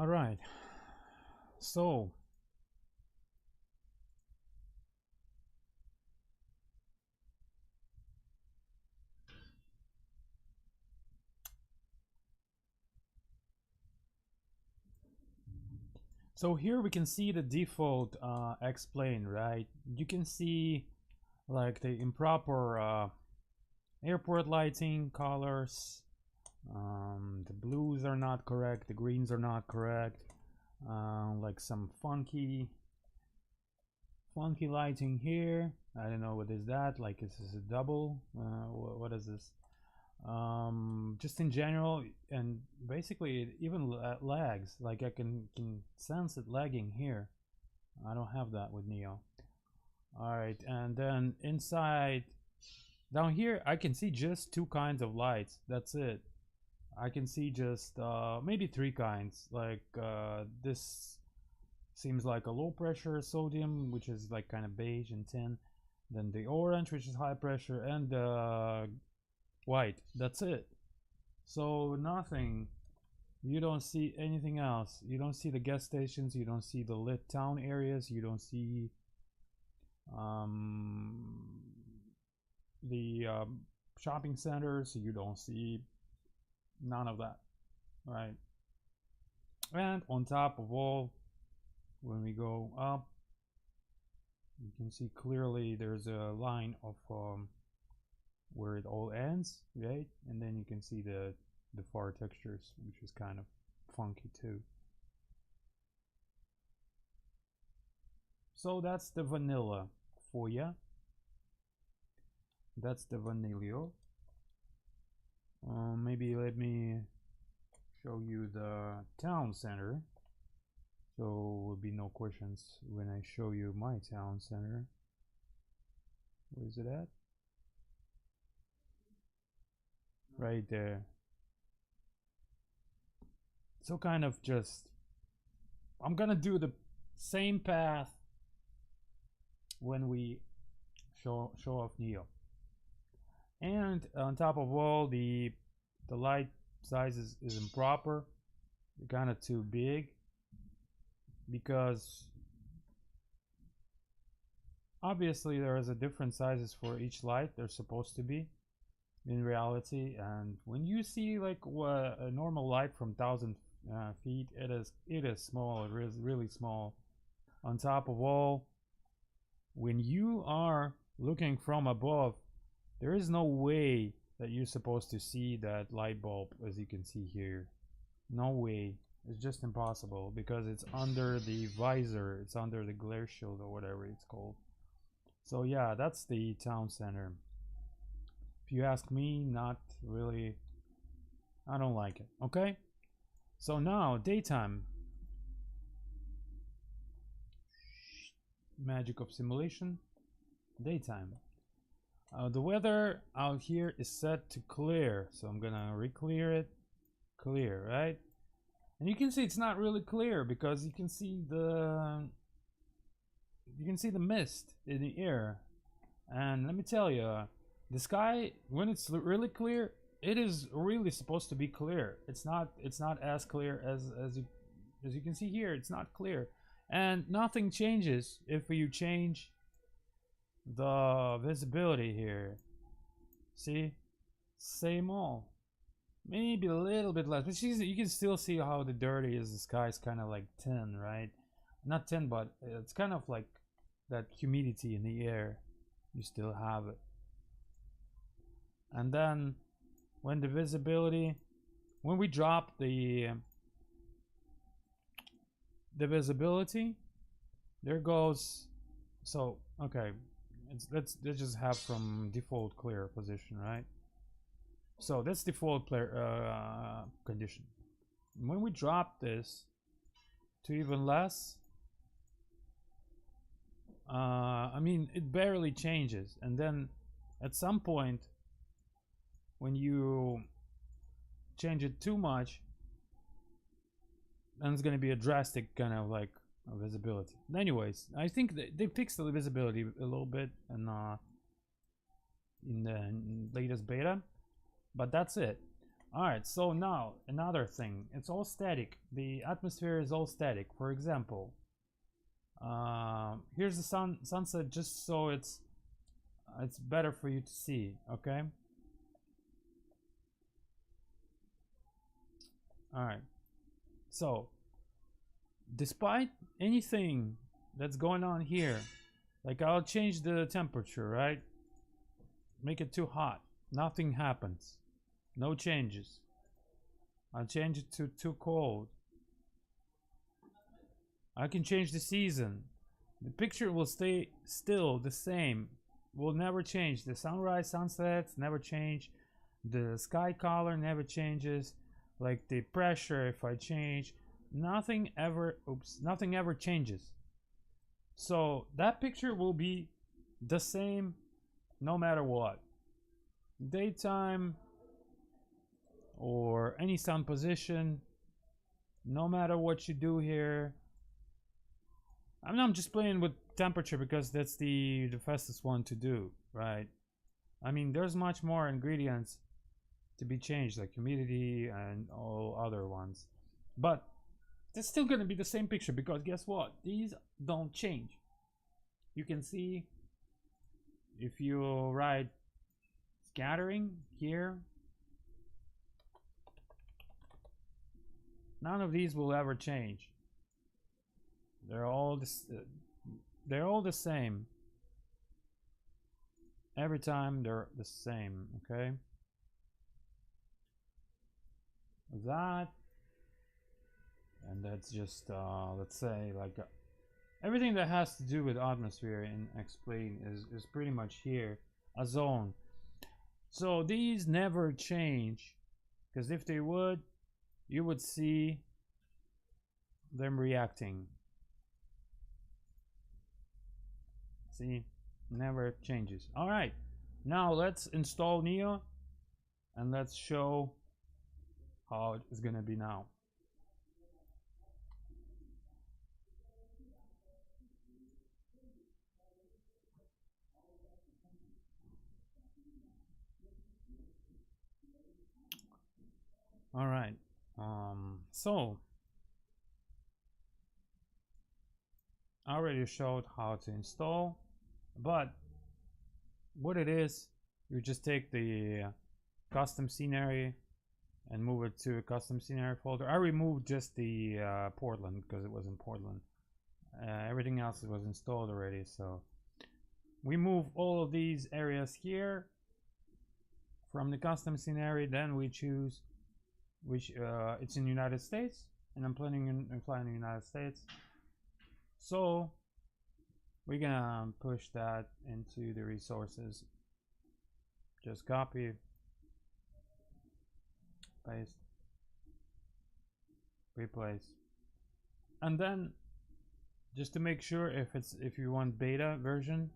All right. So so here we can see the default X-plane, right? You can see like the improper airport lighting colors. The blues are not correct. The greens are not correct. Like some funky lighting here. I don't know what is that. Like, is this a double? What is this? Just in general, and basically it even lags. Like I can sense it lagging here. I don't have that with Neo. All right, and then inside down here I can see just two kinds of lights. That's it. I can see just maybe three kinds. Like this seems like a low pressure sodium, which is like kind of beige and tin. Then the orange, which is high pressure, and white. That's it. So nothing. You don't see anything else. You don't see the gas stations. You don't see the lit town areas. You don't see the shopping centers. You don't see none of that, right? And on top of all, when we go up, you can see clearly there's a line of where it all ends, right? And then you can see the far textures, which is kind of funky too. So that's the vanilla for you. That's the vanillio. Maybe let me show you the town center, so will be no questions when I show you my town center. Where is it at? Right there. So kind of just, I'm gonna do the same path when we show off Neo. And on top of all, the light size is improper. They're kind of too big, because obviously there is a different sizes for each light. They're supposed to be in reality, and when you see like a normal light from 1,000 feet, it is small. It is really small. On top of all, when you are looking from above, there is no way that you're supposed to see that light bulb, as you can see here. No way. It's just impossible, because it's under the visor. It's under the glare shield or whatever it's called. So yeah, that's the town center. If you ask me, not really. I don't like it. Okay? So now, daytime. Magic of simulation. Daytime. The weather out here is set to clear, so I'm gonna re-clear it. Clear, right? And you can see it's not really clear, because you can see the mist in the air. And let me tell you, the sky, when it's really clear, it is really supposed to be clear. It's not as clear as you can see here. It's not clear, and nothing changes if you change the visibility here. See, same all, maybe a little bit less, but you can still see how the dirty is. The sky is kind of like tin, right? Not tin, but it's kind of like that humidity in the air. You still have it. And then when the visibility, when we drop the visibility, there goes. So okay, let's just have from default clear position, right? So that's default condition. When we drop this to even less, I mean, it barely changes. And then at some point, when you change it too much, then it's going to be a drastic kind of like visibility. Anyways, I think they fixed the visibility a little bit in the latest beta, but that's it. All right, so now another thing. It's all static. The atmosphere is all static. For example, here's the sunset, just so it's better for you to see. Okay. All right. So, despite anything that's going on here, like I'll change the temperature, right? Make it too hot. Nothing happens. No changes. I'll change it to too cold. I can change the season. The picture will stay still the same. Will never change. The sunrise, sunsets never change. The sky color never changes. Like the pressure, if I change, nothing ever changes. So that picture will be the same no matter what. Daytime or any sun position, no matter what you do here. I'm just playing with temperature because that's the fastest one to do, right? I mean, there's much more ingredients to be changed, like humidity and all other ones. But it's still going to be the same picture because guess what? These don't change. You can see if you write scattering here, none of these will ever change. They're all the same. Every time they're the same, okay? That, and that's just let's say like everything that has to do with atmosphere and explain is pretty much here, a zone. So these never change, because if they would, you would see them reacting. See, never changes. All right, now let's install Neo and let's show how it is gonna be now. All right, so I already showed how to install, but what it is, you just take the custom scenery and move it to a custom scenery folder. I removed just the Portland because it was in Portland. Everything else was installed already, so we move all of these areas here from the custom scenery. Then we choose which it's in United States, and I'm planning on flying in the United States. So we're gonna push that into the resources. Just copy, paste, replace, and then just to make sure if you want beta version,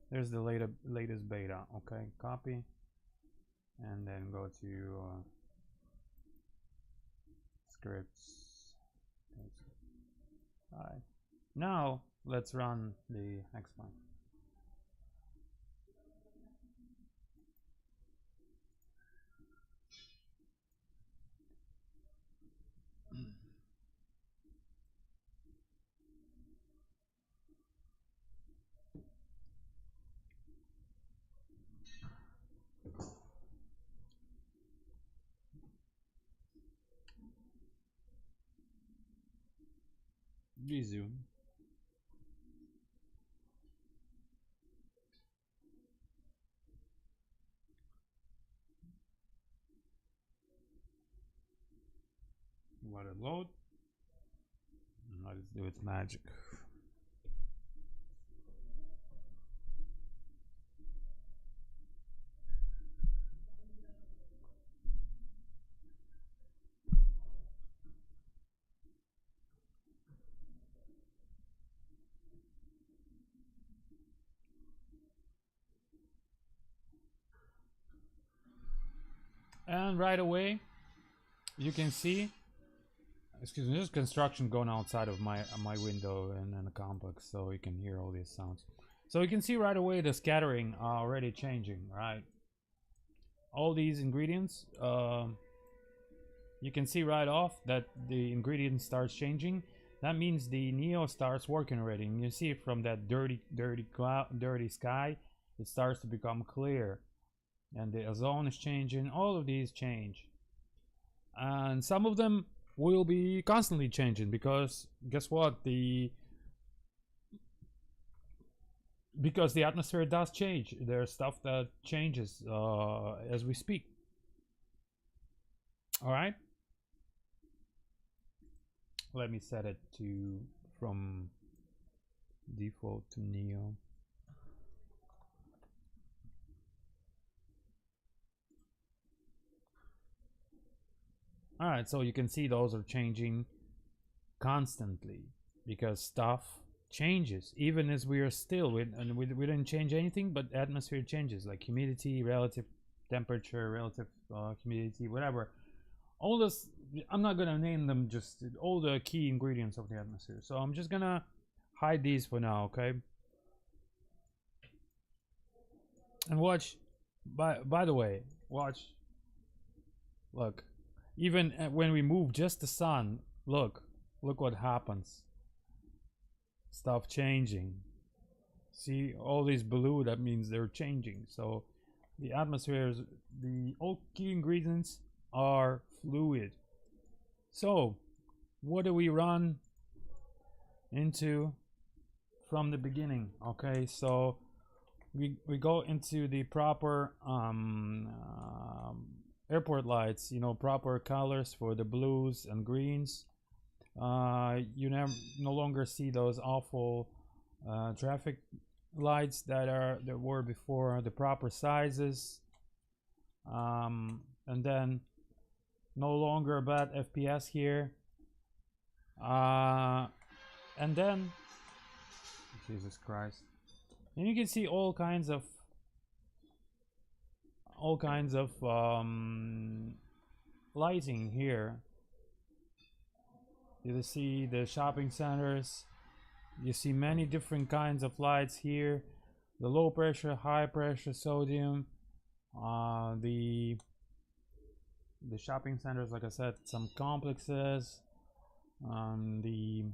there's the latest beta. Okay, copy, and then go to scripts. All right. Now let's run the Xplan. Resume. Let it load. Let it do its magic. And right away, you can see, excuse me, there's construction going outside of my window and the complex, so you can hear all these sounds. So you can see right away the scattering already changing, right? All these ingredients you can see right off that the ingredient starts changing. That means the Neo starts working already. And you see from that dirty cloud, dirty sky, it starts to become clear. And the ozone is changing. All of these change. And some of them will be constantly changing because guess what? Because the atmosphere does change. There's stuff that changes as we speak. All right. Let me set it to from default to Neo. All right, so you can see those are changing constantly because stuff changes even as we are still and we didn't change anything, but atmosphere changes like humidity, relative temperature, relative humidity, whatever. All this, I'm not gonna name them, just all the key ingredients of the atmosphere. So I'm just gonna hide these for now, okay? And watch. By the way, watch. Look, even when we move just the sun, look what happens. Stuff changing. See all these blue, that means they're changing. So the atmospheres, the all key ingredients are fluid. So what do we run into from the beginning? Okay, so we go into the proper airport lights, you know, proper colors for the blues and greens. You no longer see those awful traffic lights that were before, the proper sizes, and then no longer bad FPS here, and then Jesus Christ, and you can see all kinds of lighting here. You see the shopping centers. You see many different kinds of lights here. The low pressure, high pressure, sodium. The shopping centers, like I said, some complexes. The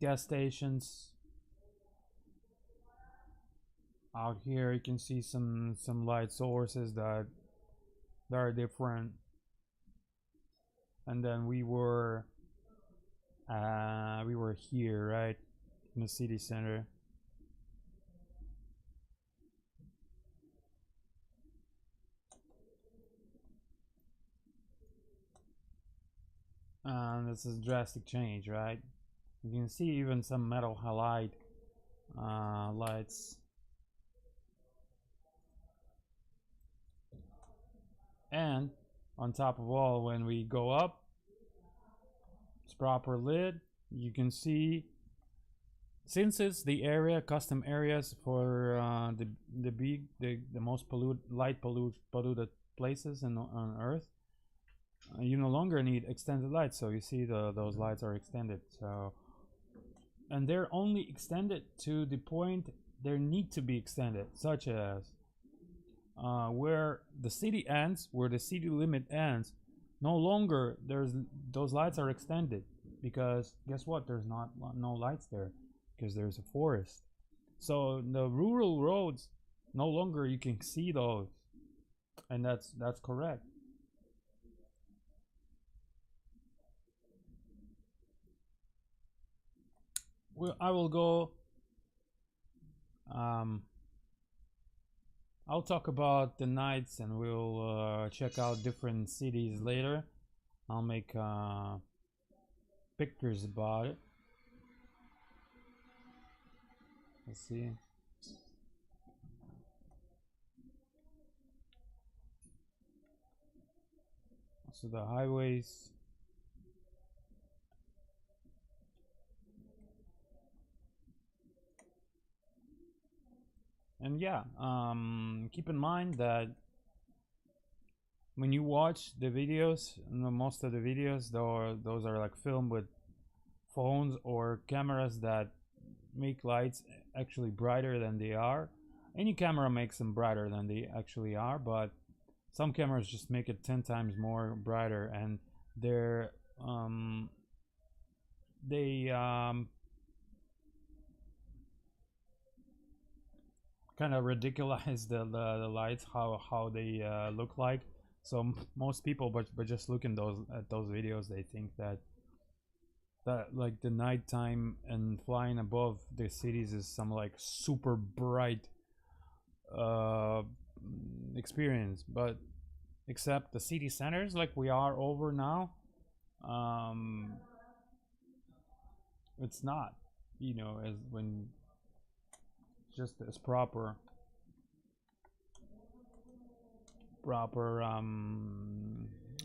gas stations. Out here you can see some light sources that are different. And then we were here, right, in the city center. And this is a drastic change, right? You can see even some metal halide lights. And on top of all, when we go up, it's proper lit. You can see, since it's the area, custom areas for the most polluted places on Earth, you no longer need extended lights. So you see those lights are extended. So, and they're only extended to the point they need to be extended, such as where the city ends, where the city limit ends, no longer those lights are extended, because guess what? There's no lights there because there's a forest. So the rural roads, no longer you can see those, and that's correct. Well, I will go. I'll talk about the nights, and we'll check out different cities later. I'll make pictures about it. Let's see. So the highways. And yeah, keep in mind that when you watch the videos, most of the videos, those are like filmed with phones or cameras that make lights actually brighter than they are. Any camera makes them brighter than they actually are, but some cameras just make it 10 times more brighter, and they're they kind of ridiculize the lights, how they look like. So most people, but just looking those at those videos, they think that like the nighttime and flying above the cities is some like super bright uh experience. But except the city centers like we are over now, um it's not, you know, as when just as proper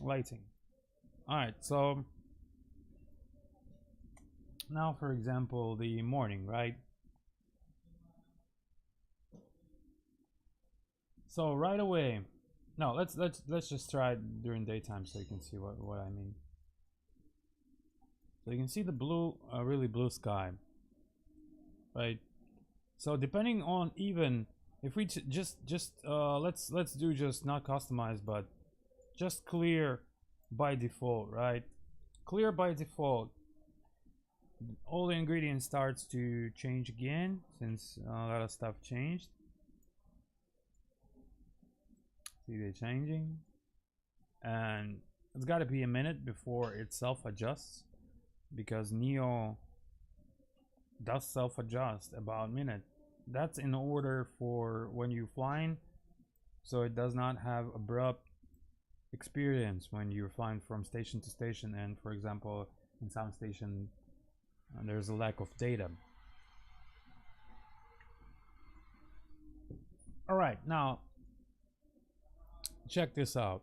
lighting. All right, so now for example the morning, right? So right away, no, let's just try it during daytime so you can see what I mean. So you can see the blue, really blue sky, right? So depending on, even if we just let's do just not customized but just clear by default, right? Clear by default, all the ingredients starts to change again since a lot of stuff changed. See, they're changing, and it's got to be a minute before it self adjusts, because Neo does self adjust about a minute. That's in order for when you're flying, so it does not have abrupt experience when you're flying from station to station, and for example in some station there's a lack of data. All right, now check this out.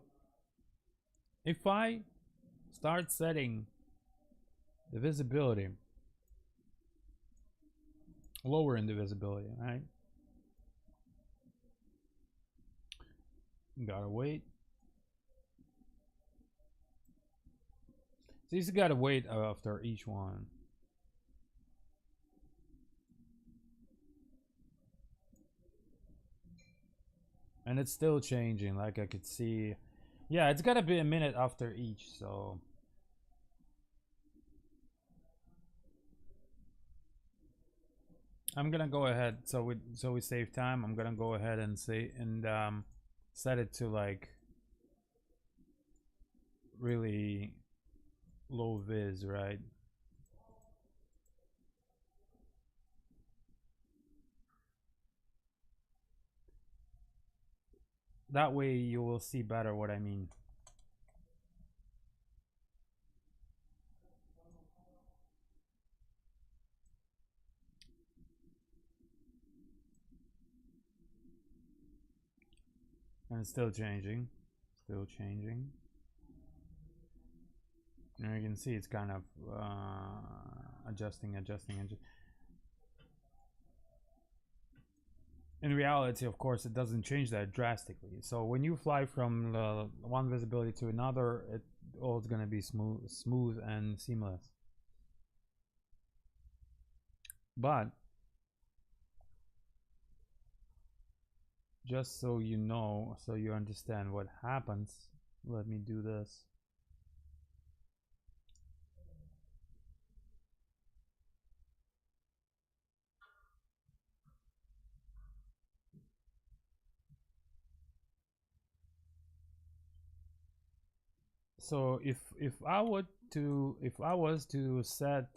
If I start setting the visibility, lower in the visibility, right? Gotta wait. So you gotta wait after each one. And it's still changing, like I could see. Yeah, it's gotta be a minute after each, so I'm gonna go ahead, so we save time. I'm gonna go ahead and say and set it to like really low vis, right? That way you will see better what I mean. And it's still changing, still changing. And you can see it's kind of adjusting. In reality, of course, it doesn't change that drastically. So when you fly from one visibility to another, it all is gonna be smooth and seamless. But just so you know, so you understand what happens, let me do this. So if I would to if I was to set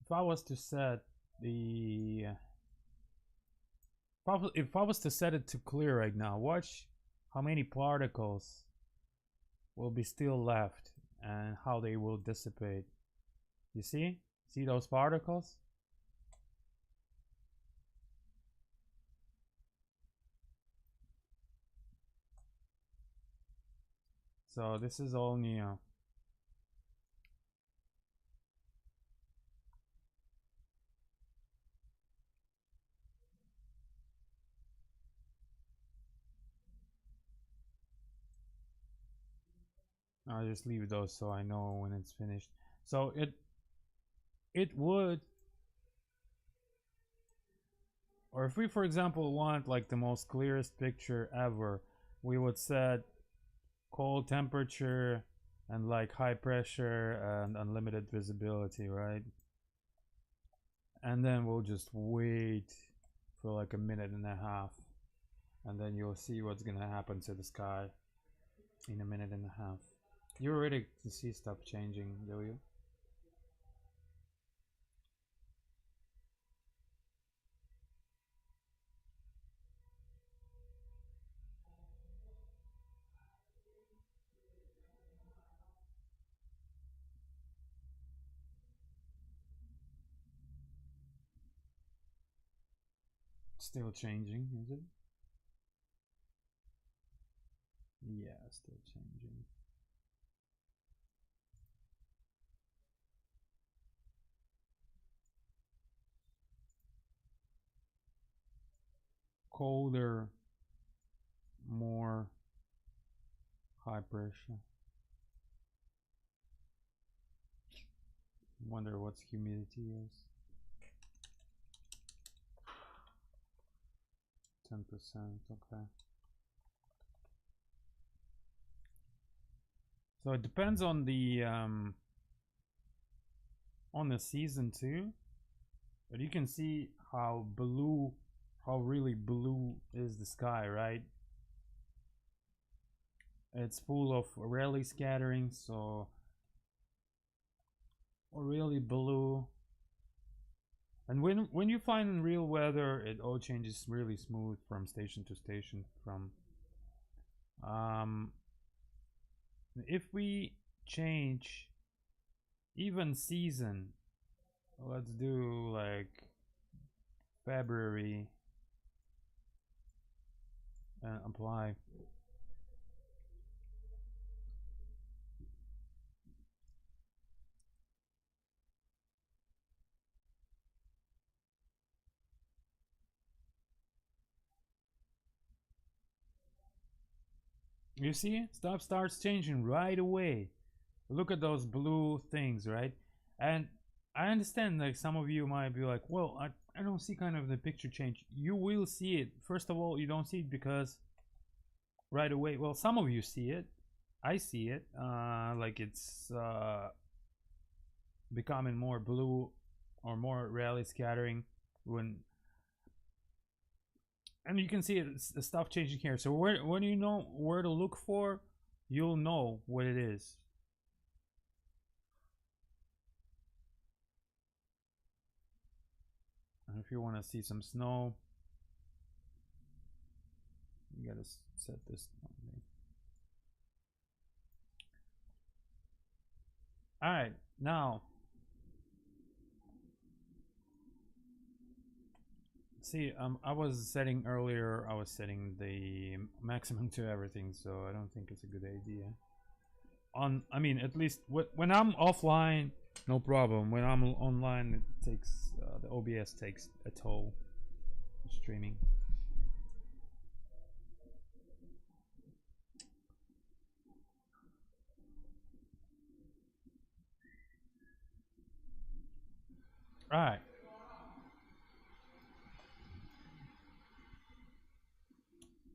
if I was to set the if I was to set it to clear right now, watch how many particles will be still left and how they will dissipate. You see those particles? So this is all Neo. I'll just leave those so I know when it's finished. So it would Or if we, for example, want like the most clearest picture ever, we would set cold temperature and like high pressure and unlimited visibility, right? And then we'll just wait for like a minute and a half, and then you'll see what's gonna happen to the sky in a minute and a half. You're ready to see stuff changing, do you? Still changing, is it? Yeah, still changing. Colder, more high pressure. Wonder what humidity is. 10%, okay. So it depends on the season too. But you can see how blue, how really blue is the sky, right? It's full of Rayleigh scattering, so really blue. And when you find real weather, it all changes really smooth from station to station. From if we change even season, let's do like February and apply. You see, stuff starts changing right away. Look at those blue things, right? And I understand like some of you might be like, well, I don't see kind of the picture change. You will see it. First of all, you don't see it because right away, well, some of you see it. I see it. Like it's becoming more blue or more Rayleigh scattering when, and you can see it's the stuff changing here. So when you know where to look for, you'll know what it is. And if you want to see some snow, you gotta set this. All right, now see, I was setting earlier. I was setting the maximum to everything, so I don't think it's a good idea. I mean, at least when I'm offline, no problem. When I'm online, it takes the OBS takes a toll. Streaming. All right.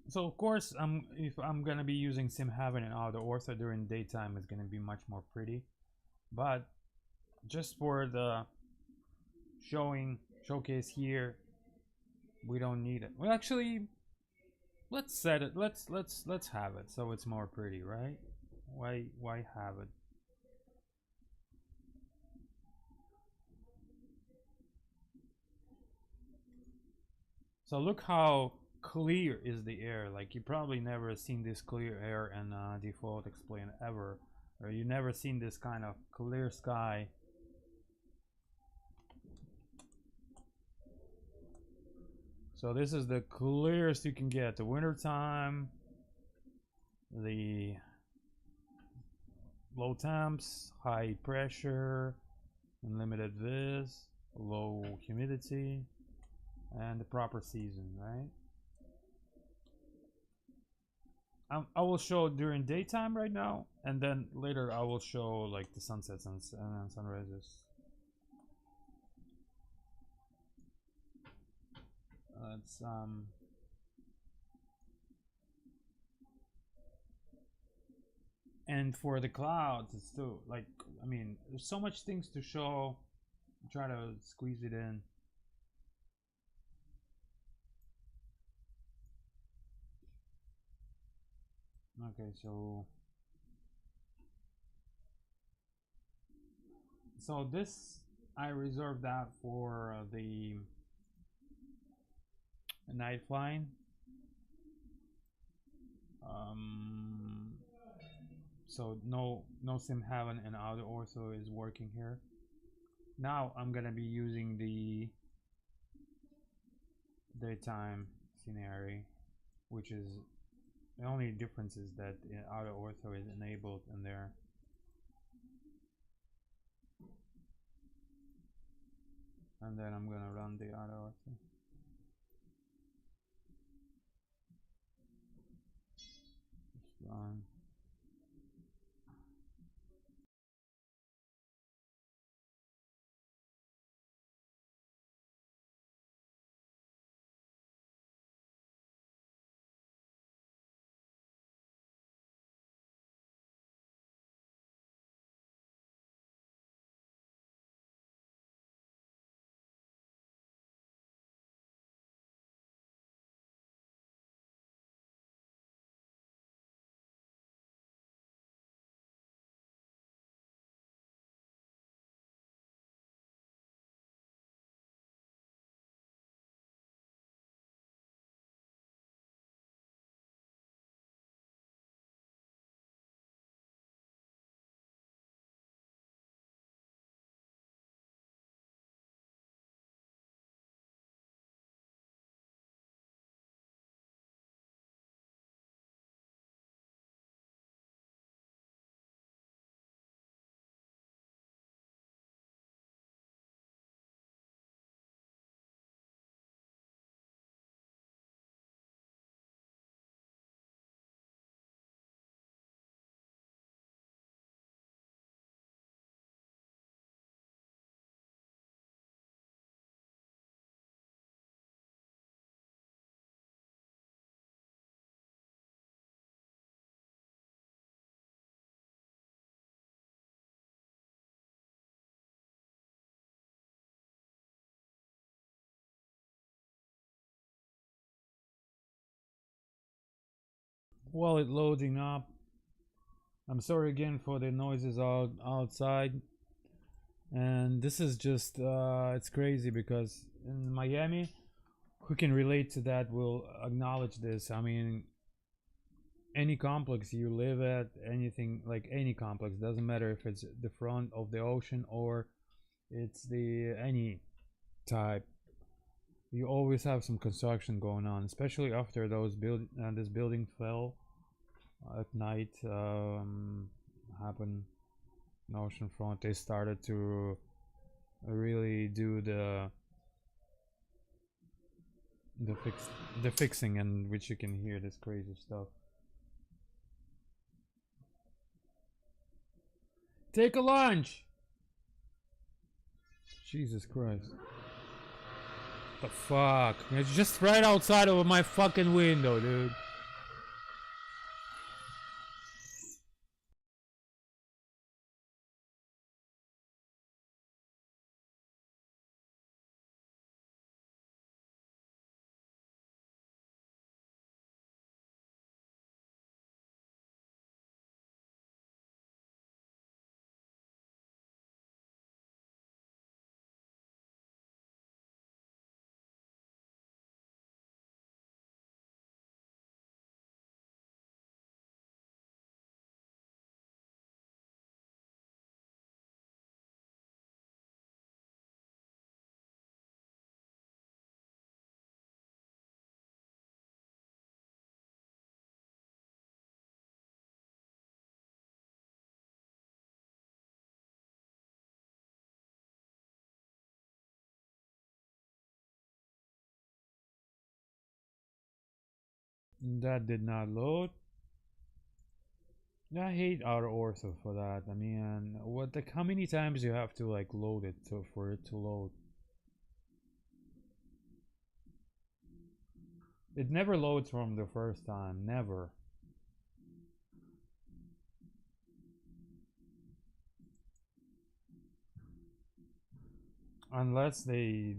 So of course, if I'm gonna be using SimHaven and the ortho during daytime, is gonna be much more pretty. But just for the showcase here, we don't need it. Well, actually, let's set it. Let's have it so it's more pretty, right? Why have it? So look how clear is the air. Like you probably never seen this clear air in default explain ever, or you never seen this kind of clear sky. So this is the clearest you can get. The winter time, the low temps, high pressure, unlimited vis, low humidity, and the proper season, right? I will show during daytime right now, and then later I will show like the sunsets and sunrises. Let's and for the clouds, it's still like, I mean, there's so much things to show. Try to squeeze it in. Okay, so this, I reserved that for the night flying. Um, so no sim heaven and outer ortho is working here. Now I'm gonna be using the daytime scenario, which is the only difference is that outer ortho is enabled in there. And then I'm gonna run the outer ortho. Just run. While it loading up, I'm sorry again for the noises outside. And this is just it's crazy because in Miami, who can relate to that will acknowledge this. I mean, any complex you live at, anything like any complex, doesn't matter if it's the front of the ocean or it's the any type, you always have some construction going on, especially after those this building fell at night. Happened in ocean front. They started to really do the fix the fixing, and which you can hear this crazy stuff. Take a lunch. Jesus Christ. The fuck? It's just right outside of my fucking window, dude. That did not load. I hate our ortho for that. I mean, what like how many times you have to like load it for it to load? It never loads from the first time. Never. Unless the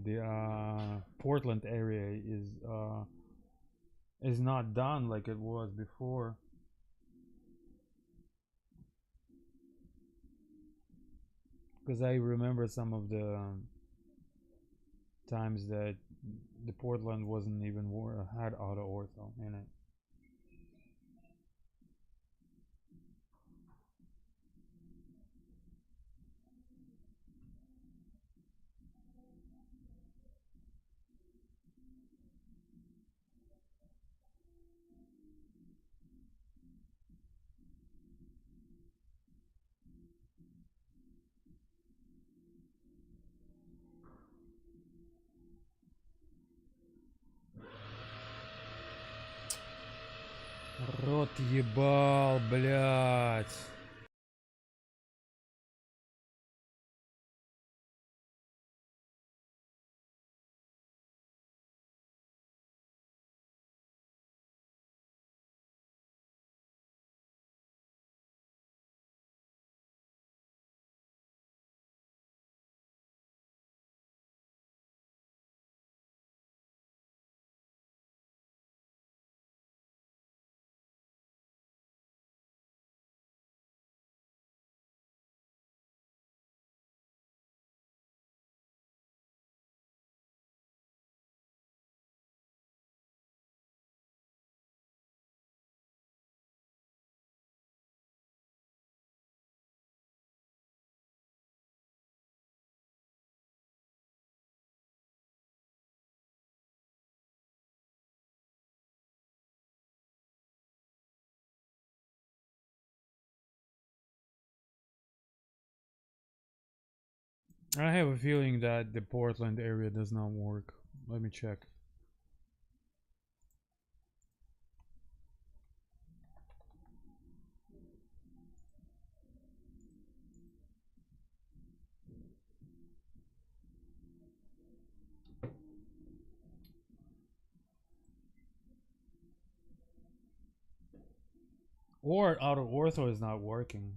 Portland area is not done like it was before. Because I remember some of the times that the Portland wasn't even had auto ortho in it. Рот ебал, блядь. I have a feeling that the Portland area does not work. Let me check. Or auto ortho is not working,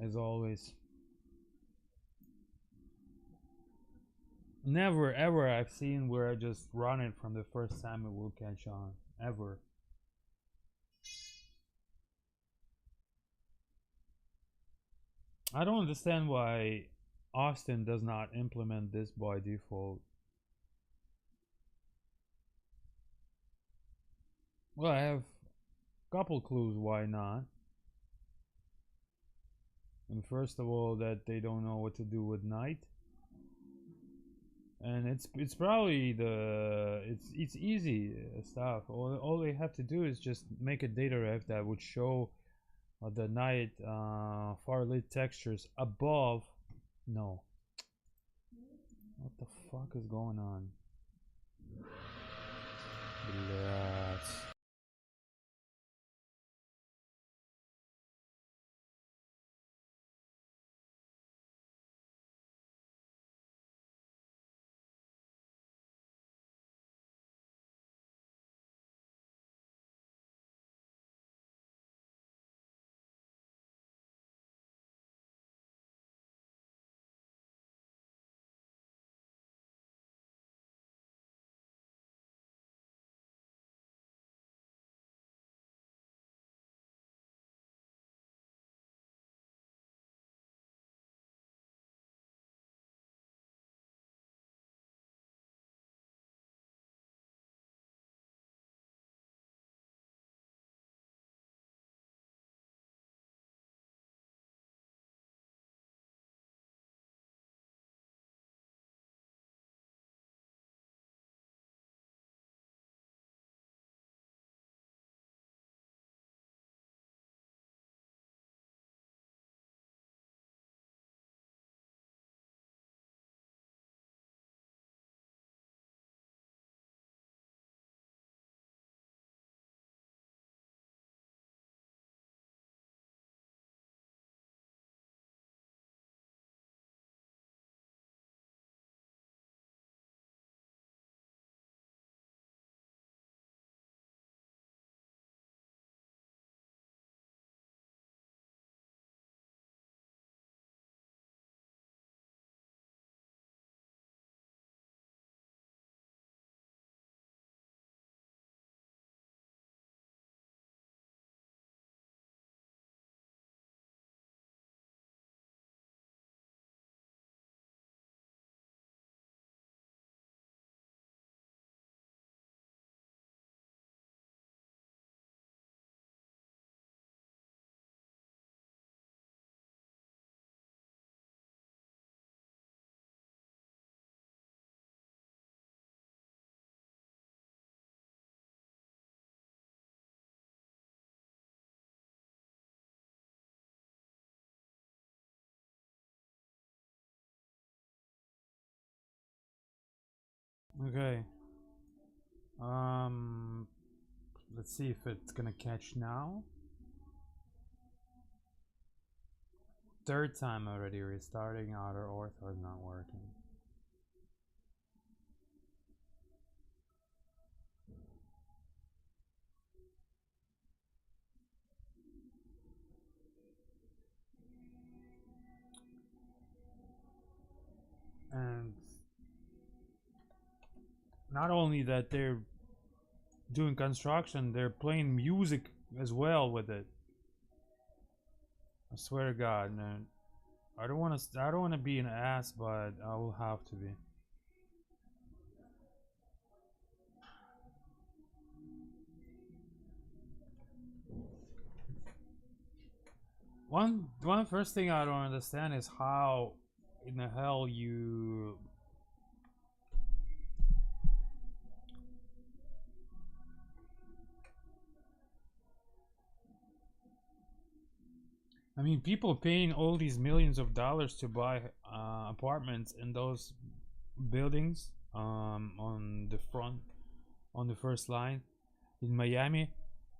as always. Never ever I've seen where I just run it from the first time it will catch on. Ever. I don't understand why Austin does not implement this by default. Well, I have a couple clues why not. And first of all, that they don't know what to do with night. And it's probably it's easy stuff. All they have to do is just make a data ref that would show the night far lit textures above. No, what the fuck is going on? Блять. Okay. Um, let's see if it's gonna catch now. Third time already restarting. Outer ortho is not working. And not only that, they're doing construction, they're playing music as well with it. I swear to God, man. I don't want to. I don't want to be an ass, but I will have to be. One first thing I don't understand is how in the hell you. I mean, people paying all these millions of dollars to buy apartments in those buildings on the front, on the first line in Miami,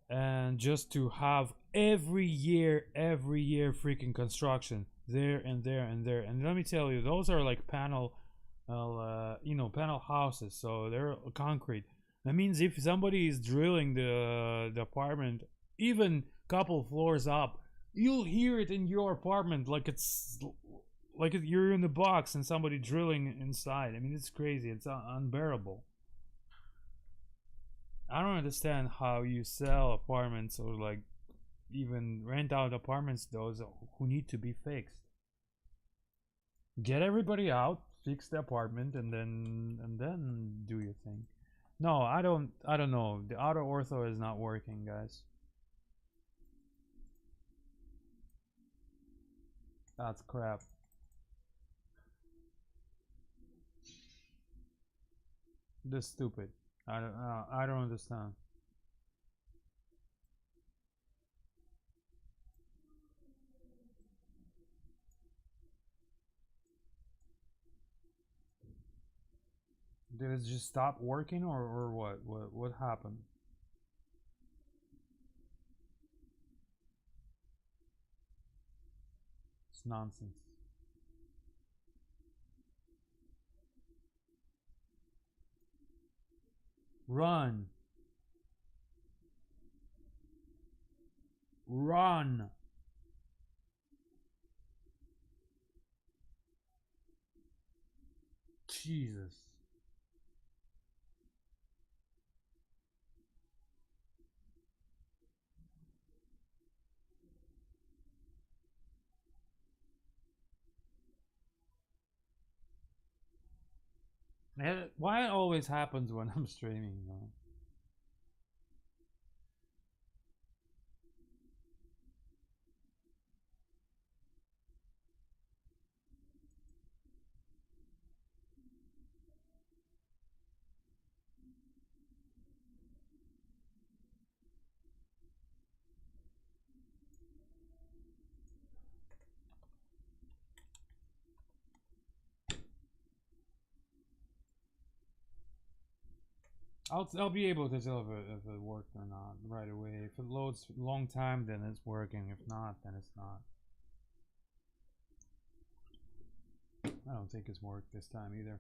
and just to have every year freaking construction there and there and there. And let me tell you, those are like panel, panel houses, so they're concrete. That means if somebody is drilling the apartment, even couple floors up, you'll hear it in your apartment like it's like you're in the box and somebody drilling inside. I mean, it's crazy. It's unbearable. I don't understand how you sell apartments or like even rent out apartments those who need to be fixed. Get everybody out, fix the apartment, and then do your thing. No, I don't know. The auto ortho is not working, guys. That's crap. This is stupid. I don't understand. Did it just stop working or what? What happened? It's nonsense. Run. Run. Jesus. Why it always happens when I'm streaming, though? I'll be able to tell if it worked or not right away. If it loads a long time, then it's working. If not, then it's not. I don't think it's worked this time either.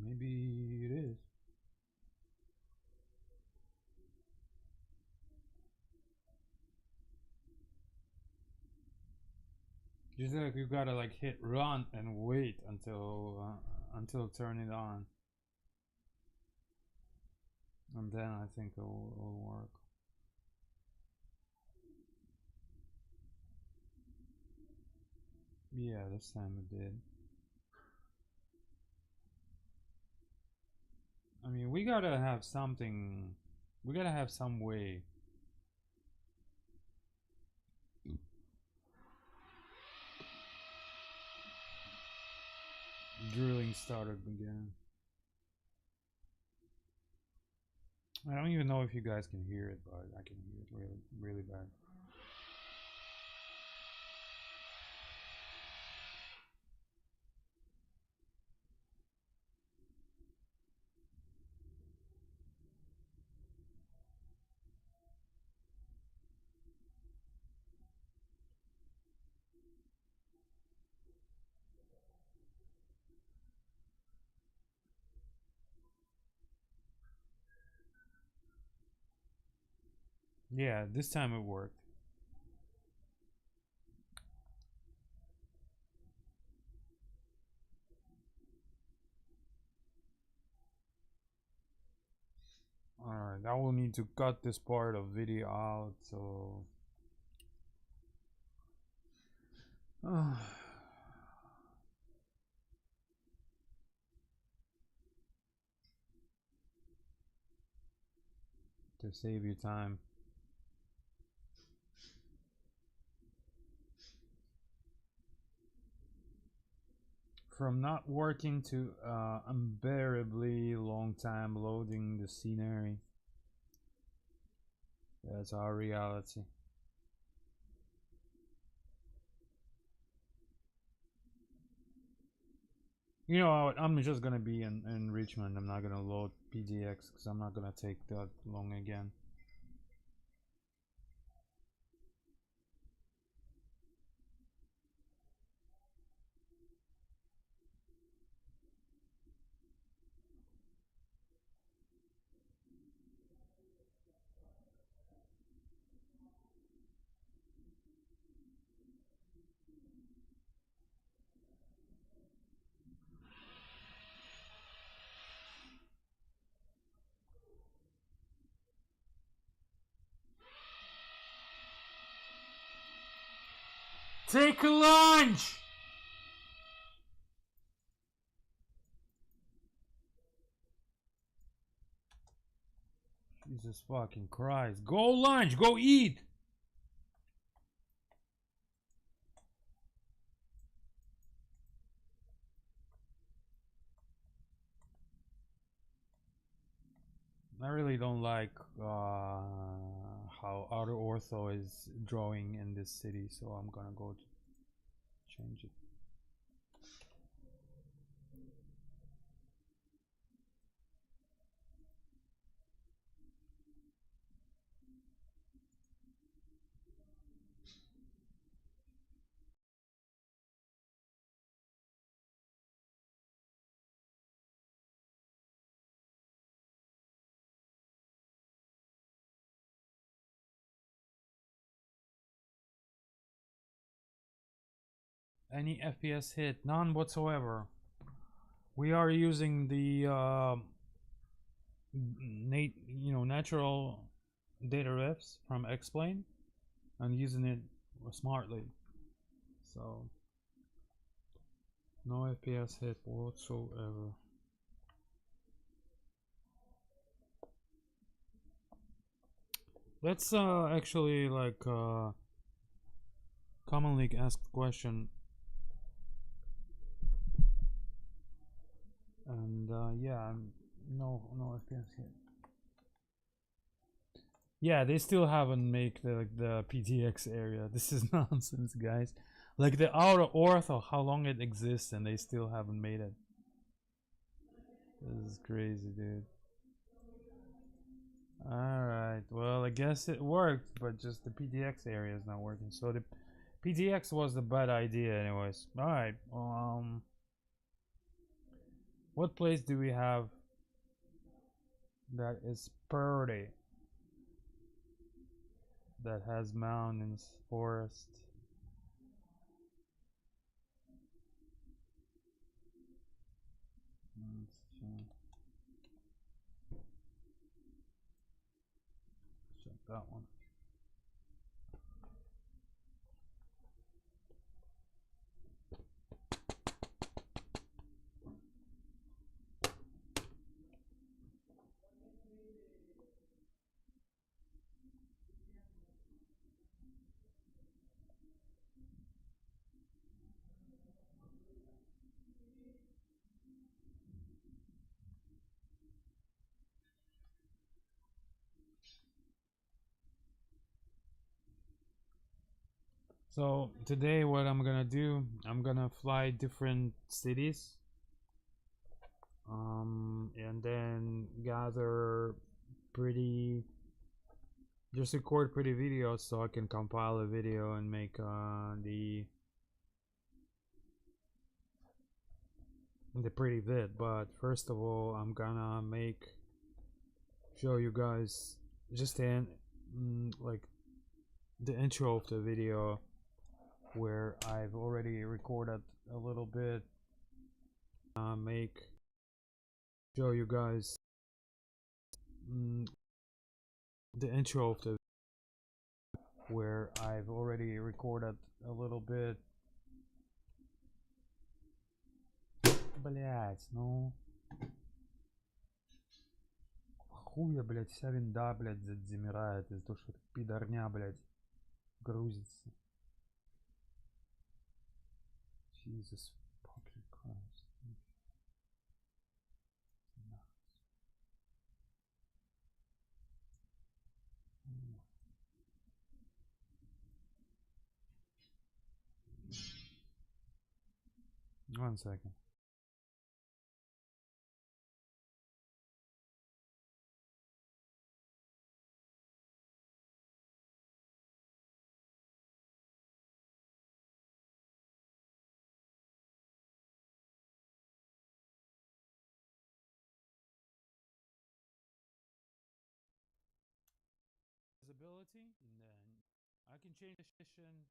Maybe it is. Just like you gotta like hit run and wait until turn it on, and then I think it'll work. Yeah, this time it did. I mean, we gotta have something. We gotta have some way. Drilling started again. I don't even know if you guys can hear it, but I can hear it really, really bad. Yeah, this time it worked. Alright, I will need to cut this part of video out, so to save you time. From not working to unbearably long time loading the scenery. That's our reality. You know, I'm just gonna be in Richmond. I'm not gonna load PDX because I'm not gonna take that long again. Take a lunch! Jesus fucking Christ. Go lunch! Go eat! I really don't like how outer ortho is drawing in this city, so I'm gonna go change it. Any FPS hit? None whatsoever. We are using the natural data refs from Explain and using it smartly. So no FPS hit whatsoever. Let's actually like commonly asked question, and yeah, no FPS hit. Yeah, they still haven't made the PTX area. This is nonsense, guys. Like the outer ortho, how long it exists, and they still haven't made it. This is crazy, dude. Alright, well, I guess it worked, but just the PTX area is not working. So the PTX was the bad idea, anyways. Alright, what place do we have that is pretty? That has mountains, forest. Check that one. So today, what I'm gonna do, I'm gonna fly different cities, and then gather pretty, just record pretty videos so I can compile a video and make the pretty vid. But first of all, I'm gonna show you guys just like the intro of the video where I've already recorded a little bit. Make show you guys the intro of the where I've already recorded a little bit. Блять, ну хуя, блять, вся винда, блять, замирает из-за того, что эта пидорня, блять, грузится. Jesus fucking Christ. One second. Visibility, and then I can change the position.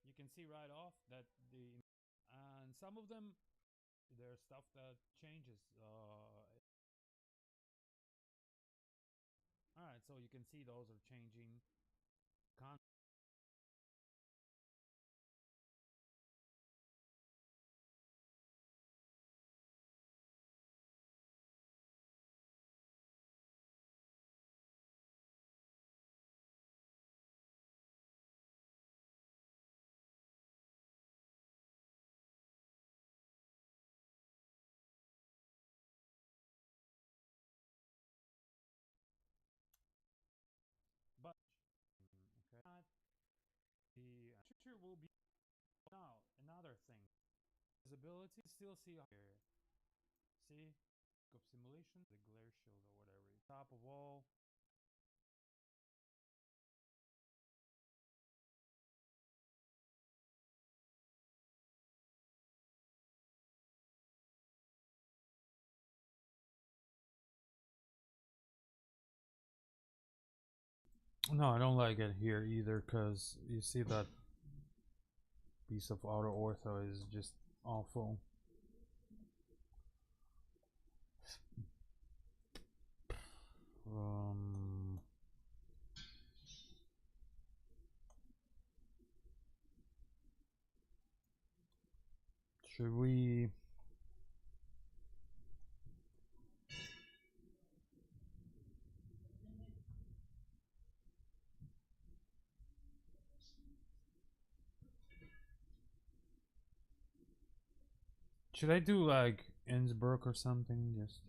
You can see right off that and some of them, there's stuff that changes. All right, so you can see those are changing. But okay, the picture will be now another thing. Visibility still see here. See, of simulation, the glare shield or whatever. Top of all. No, I don't like it here either because you see that piece of auto ortho is just awful. Um, should we? Should I do like Innsbruck or something? Just.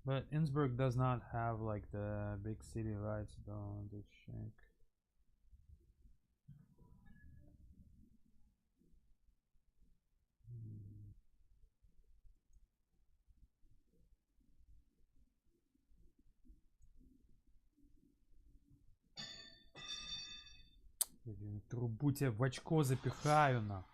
But Innsbruck does not have like the big city lights though. Let's check. Я трубу тебе в очко запихаю на.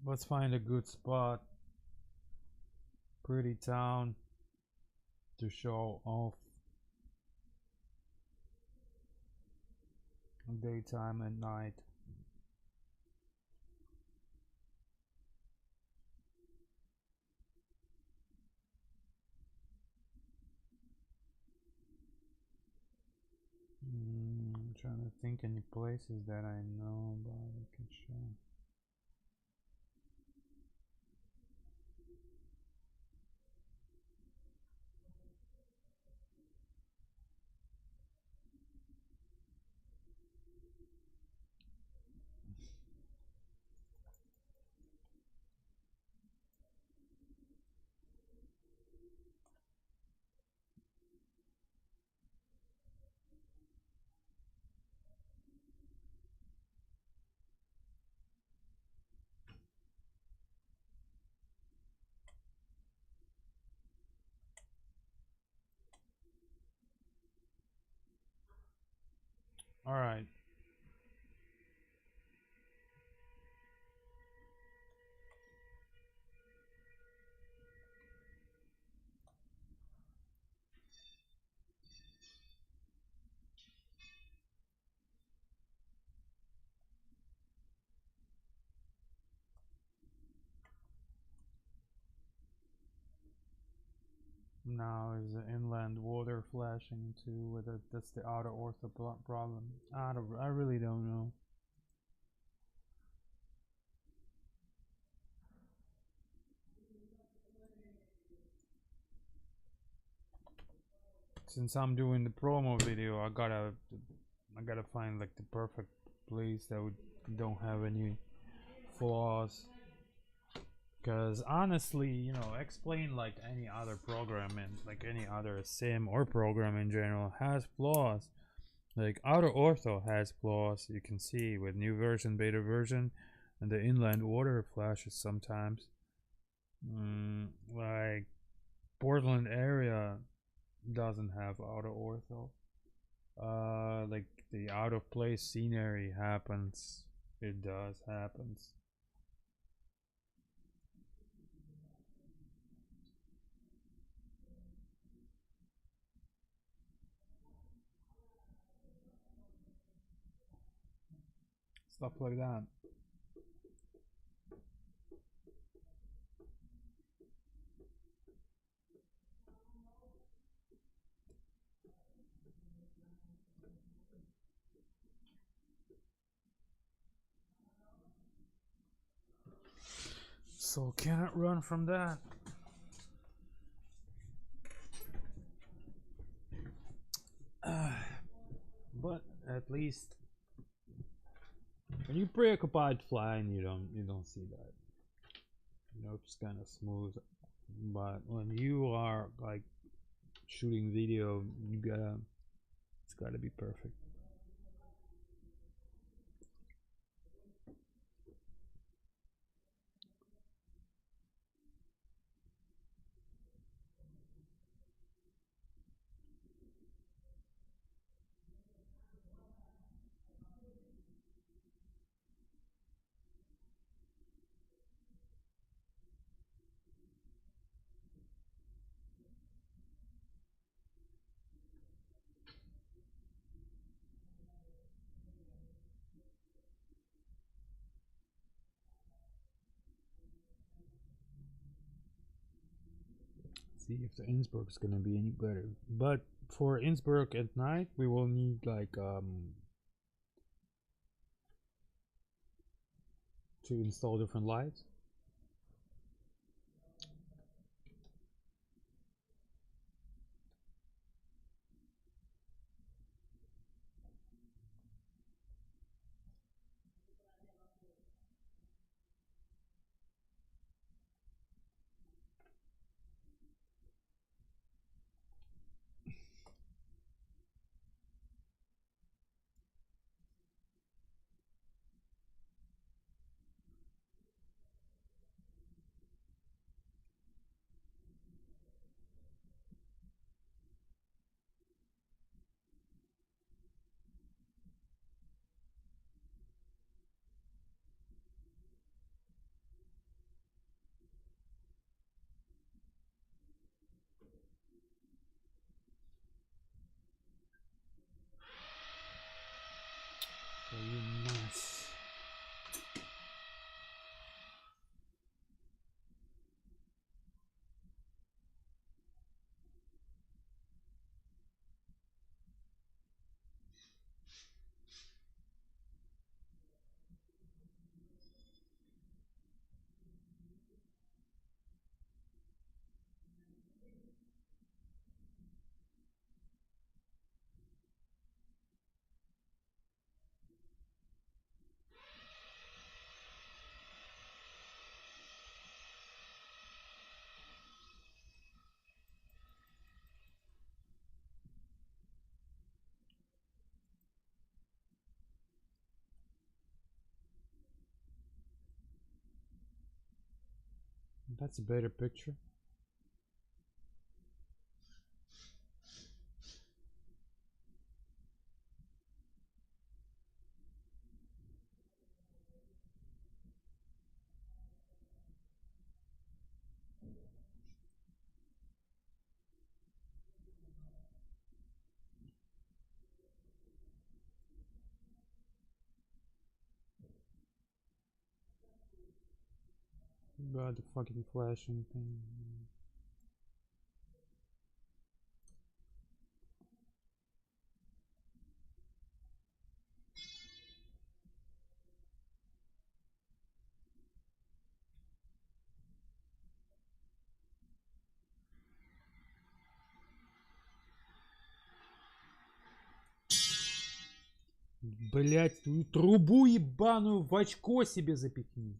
Let's find a good spot, pretty town to show off daytime and night. I'm trying to think any places that I know about I can show. All right. Now is the inland water flashing too? Whether that's the outer ortho problem? I really don't know. Since I'm doing the promo video, I gotta find like the perfect place that would don't have any flaws. Because honestly, explain like any other program and like any other sim or program in general has flaws. Like Outer Ortho has flaws. You can see with new version, beta version, and the inland water flashes sometimes. Like Portland area doesn't have Outer Ortho. Like the out of place scenery happens. It does happens. Stuff like that. So cannot run from that. But at least when you preoccupied flying, you don't see that. It's kind of smooth. But when you are like shooting video, it's gotta be perfect. See if the Innsbruck is gonna be any better. But for Innsbruck at night, we will need like to install different lights. Твою мать. That's a better picture. God, the fucking flashing thing. Блять, твою трубу ебаную в очко себе запихни.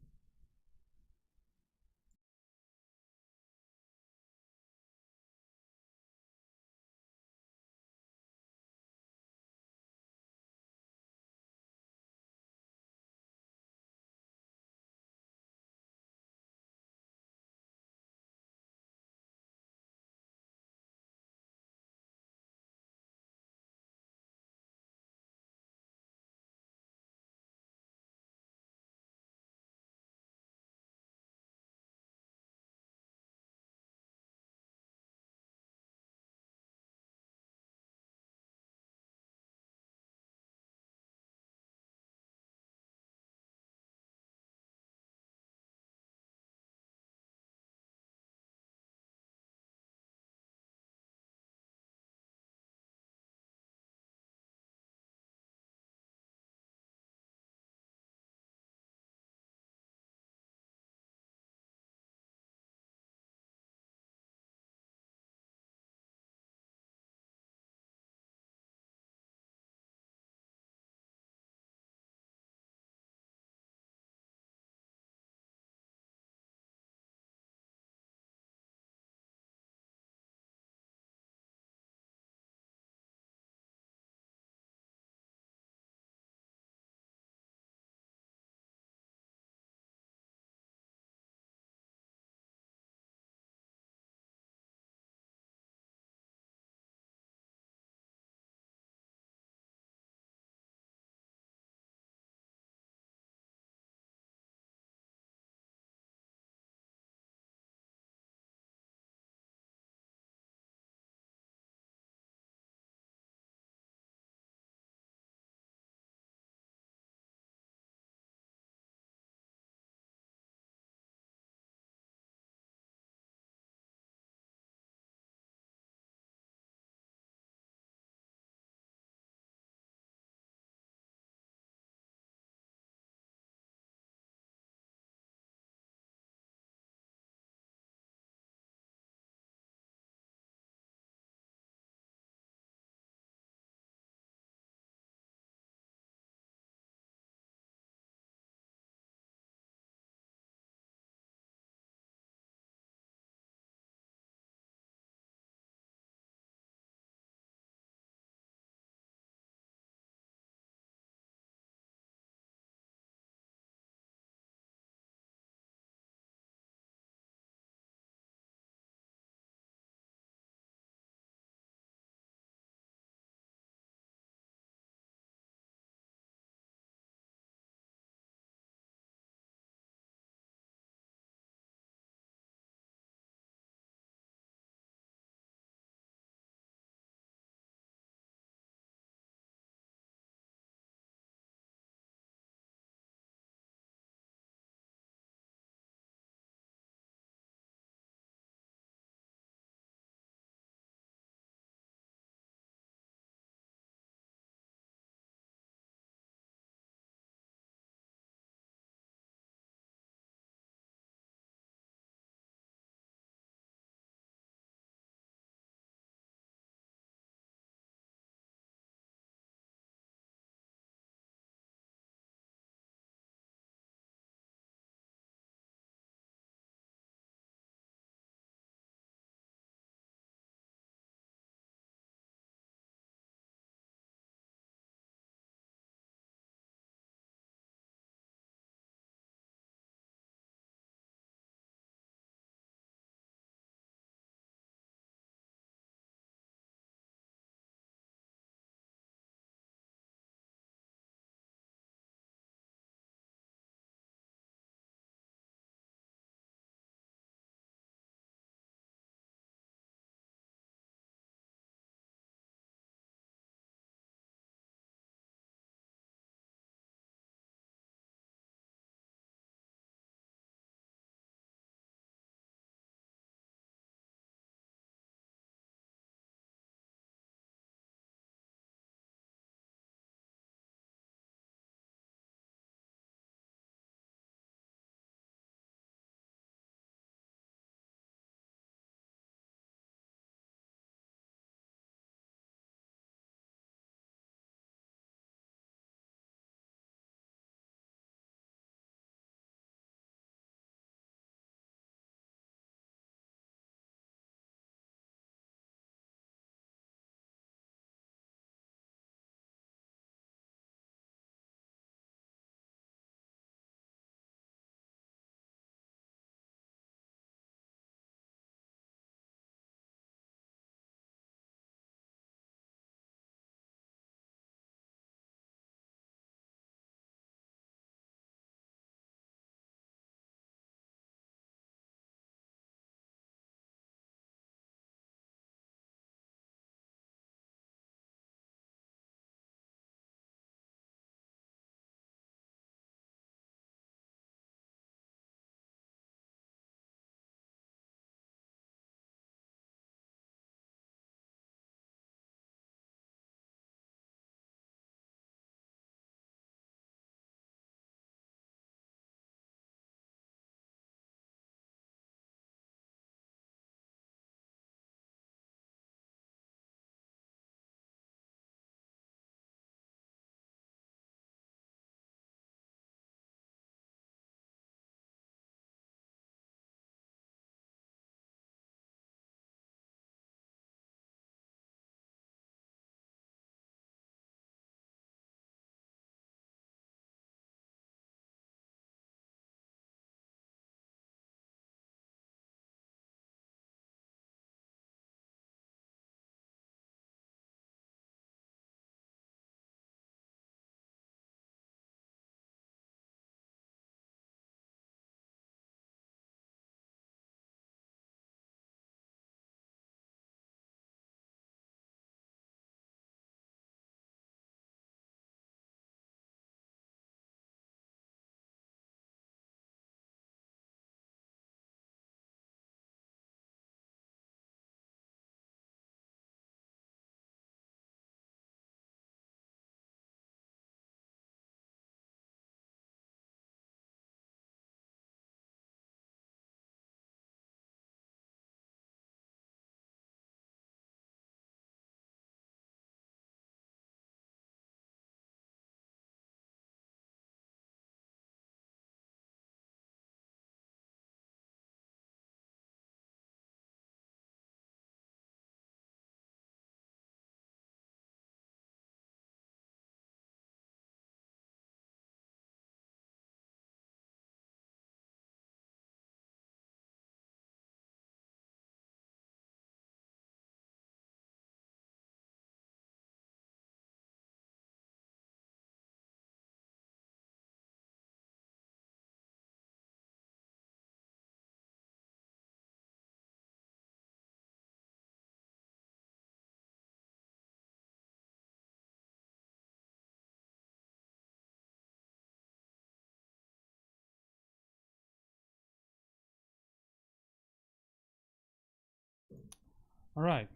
All right.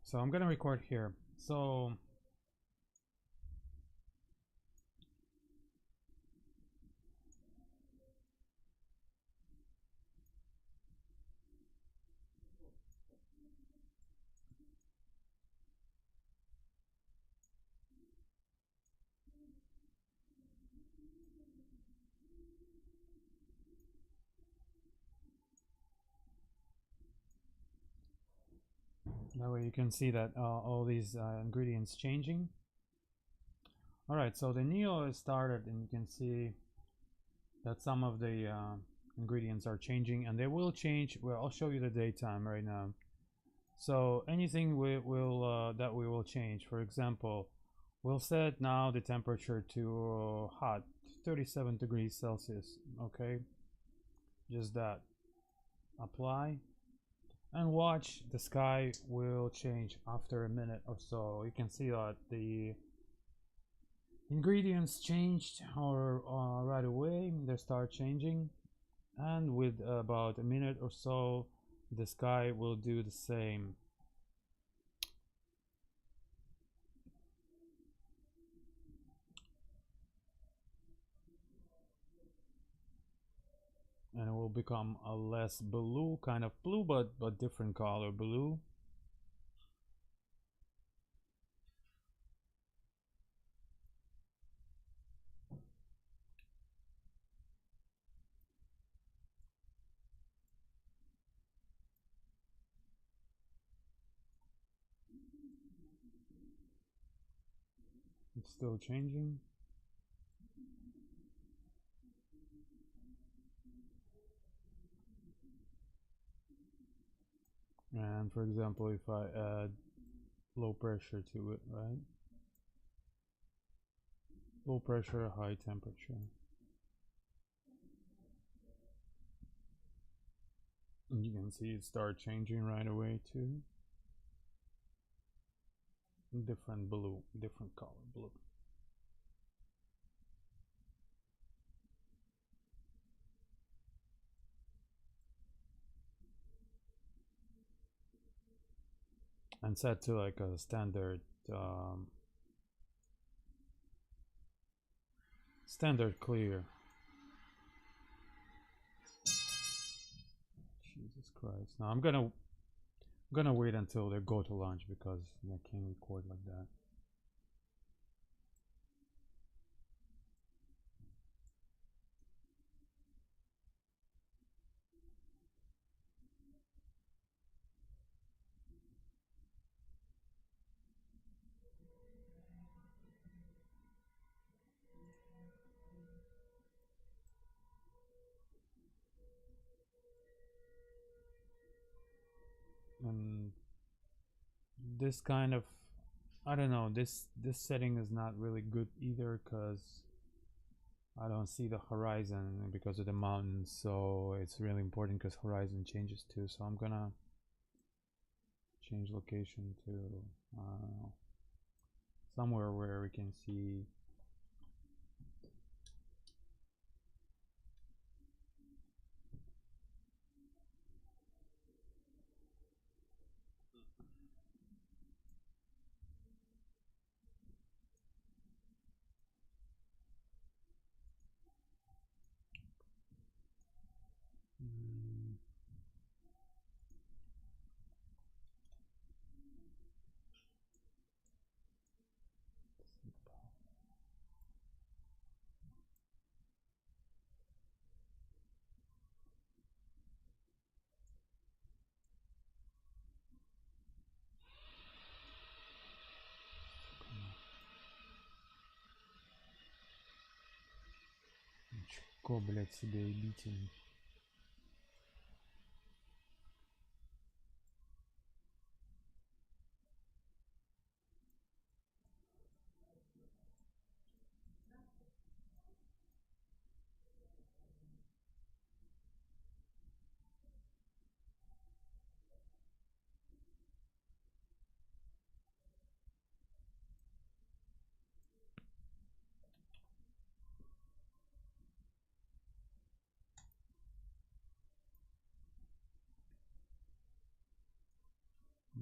So I'm gonna record here. So that way you can see that all these ingredients changing. All right. So the Neo is started, and you can see that some of the ingredients are changing, and they will change. Well, I'll show you the daytime right now. So anything we will that we will change. For example, we'll set now the temperature to hot, 37 degrees Celsius. Okay, just that. Apply and watch. The sky will change after a minute or so. You can see that the ingredients changed or right away they start changing, and with about a minute or so the sky will do the same. And it will become a less blue, kind of blue, but different color blue. It's still changing. And for example, if I add low pressure to it, right? Low pressure, high temperature. And you can see it start changing right away too. Different blue, different color blue. And set to like a standard standard clear. Jesus Christ. Now I'm gonna wait until they go to lunch because I can't record like that. And this kind of, I don't know, this setting is not really good either because I don't see the horizon because of the mountains, so it's really important because horizon changes too. So I'm gonna change location to I don't know, somewhere where we can see. mm, Очко, блядь, себе и бить.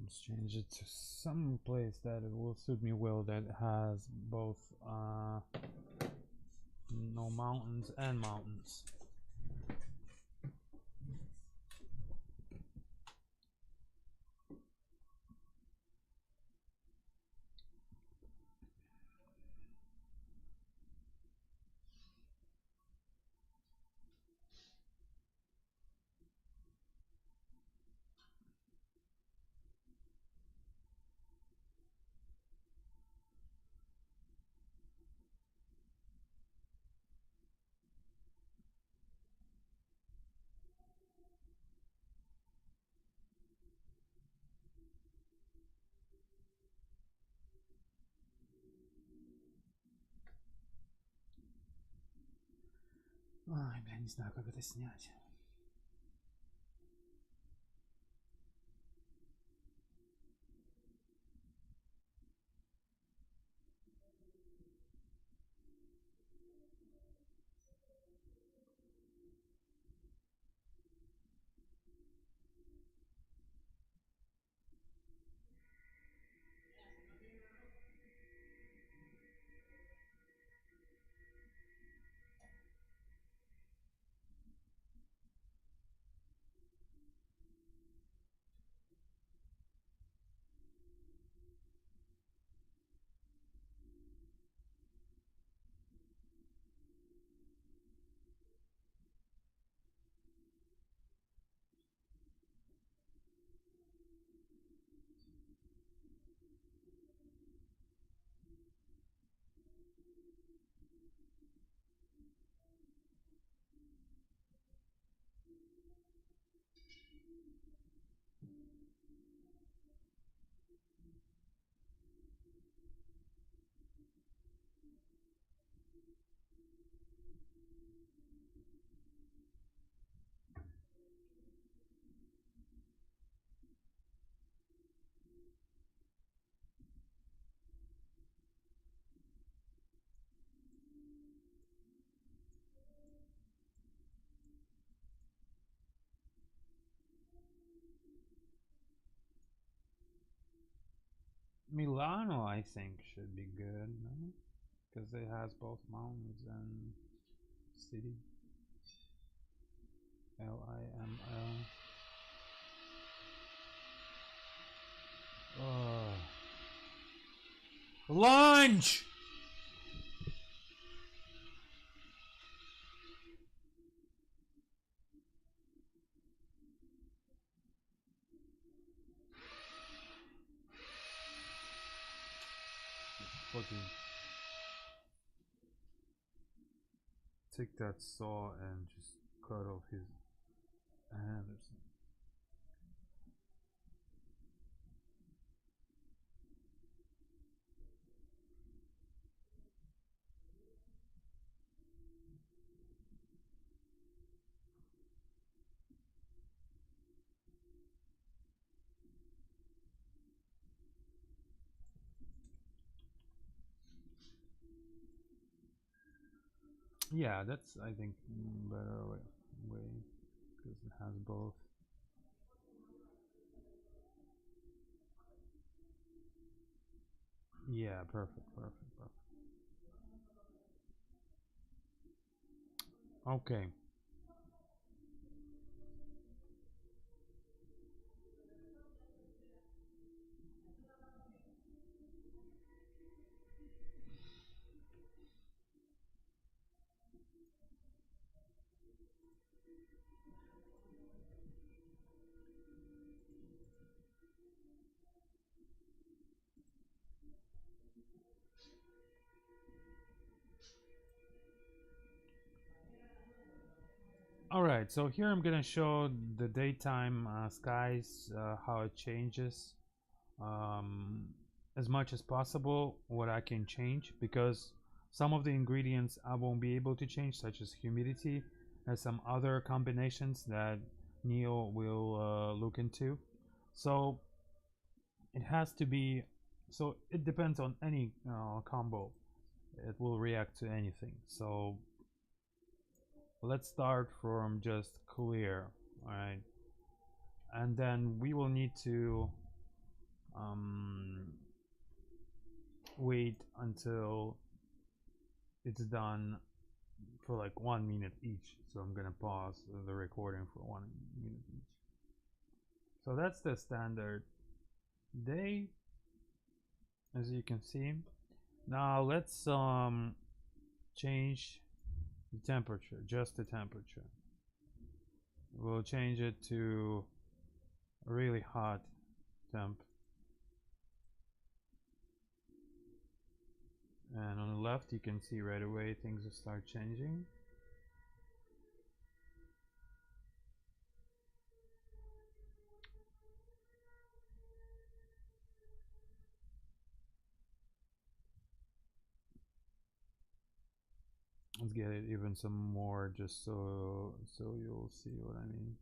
Let's change it to some place that it will suit me well, that has both no mountains and mountains. Ай, бля, не знаю, как это снять. Milano, I think, should be good, no? Because it has both mountains and city. Liml. Lunch! Fucking take that saw and just cut off his hand or something. Yeah, that's, I think, better way because it has both. Yeah, perfect, perfect, perfect. Okay. All right, so here I'm gonna show the daytime skies, how it changes, um, as much as possible what I can change, because some of the ingredients I won't be able to change, such as humidity and some other combinations that Neil will look into. So it has to be, so it depends on any combo. It will react to anything. So let's start from just clear, all right? And then we will need to um, wait until it's done for like 1 minute each. So I'm gonna pause the recording for 1 minute each. So that's the standard day, as you can see. Now let's change the temperature, just the temperature. We'll change it to a really hot temp. And on the left you can see right away things will start changing. Let's get it even some more just so you'll see what I mean.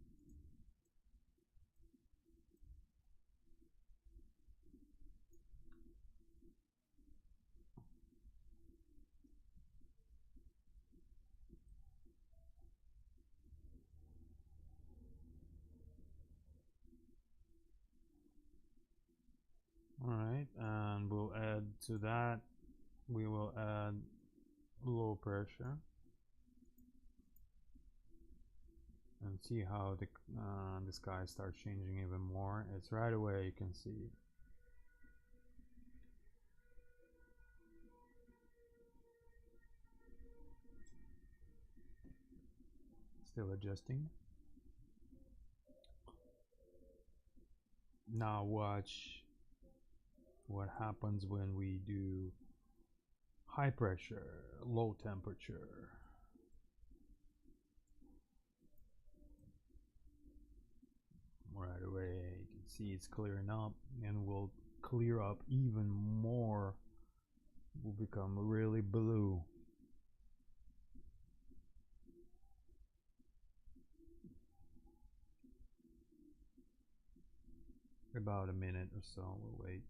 Alright, and we'll add to that, we will add low pressure and see how the sky starts changing even more. It's right away you can see. Still adjusting. Now watch what happens when we do high pressure, low temperature. Right away you can see it's clearing up, and will clear up even more, will become really blue. About a minute or so, we'll wait.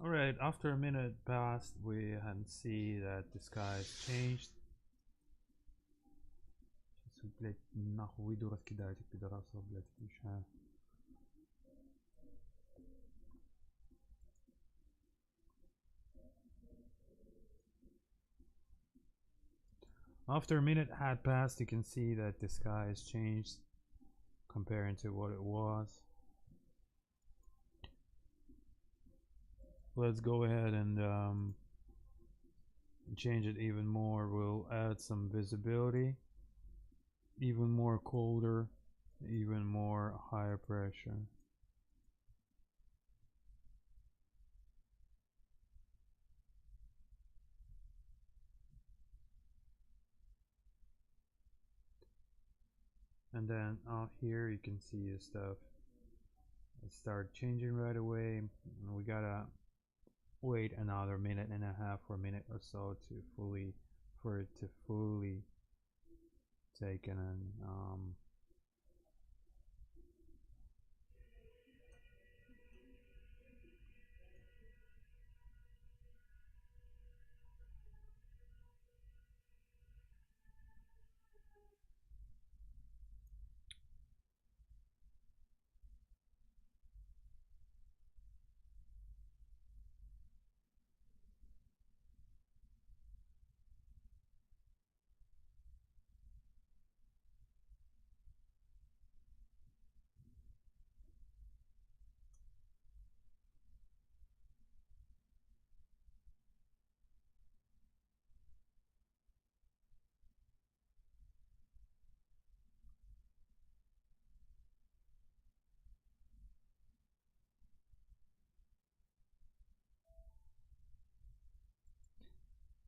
Alright, after a minute passed, we can see that the sky has changed. Блять, нахуй выйду, раскидаю этих пидорасов, блять, включаю. After a minute had passed, you can see that the sky has changed comparing to what it was. Let's go ahead and change it even more. We'll add some visibility, even more colder, even more higher pressure. And then out here you can see the stuff. It started changing right away. We gotta wait another minute and a half or a minute or so for it to fully take in. And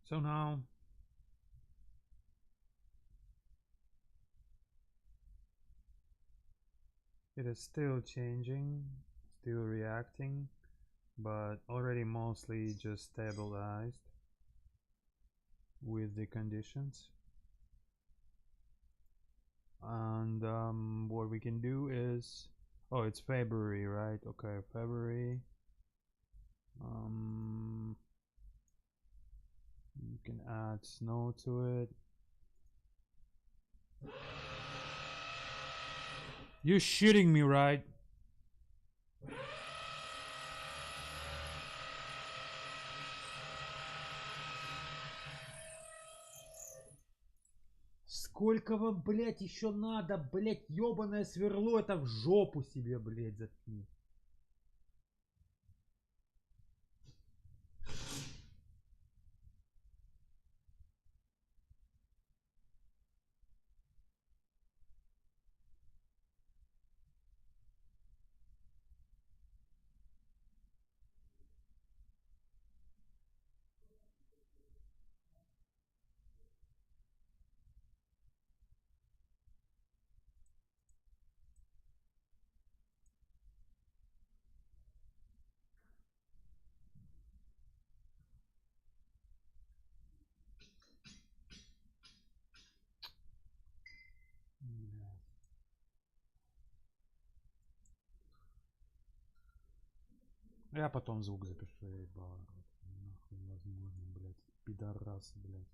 so now It is still changing, still reacting, but already mostly just stabilized with the conditions. And what we can do is, oh, it's February, right? Okay, February. Um, you can add snow to it. You're shitting me, right? Сколько вам, блядь, еще надо, блядь, ебаное сверло, это в жопу себе, блядь, заткни. Я потом звук запишу, я ебал. Нахуй возможно, блядь. Пидорасы, блядь.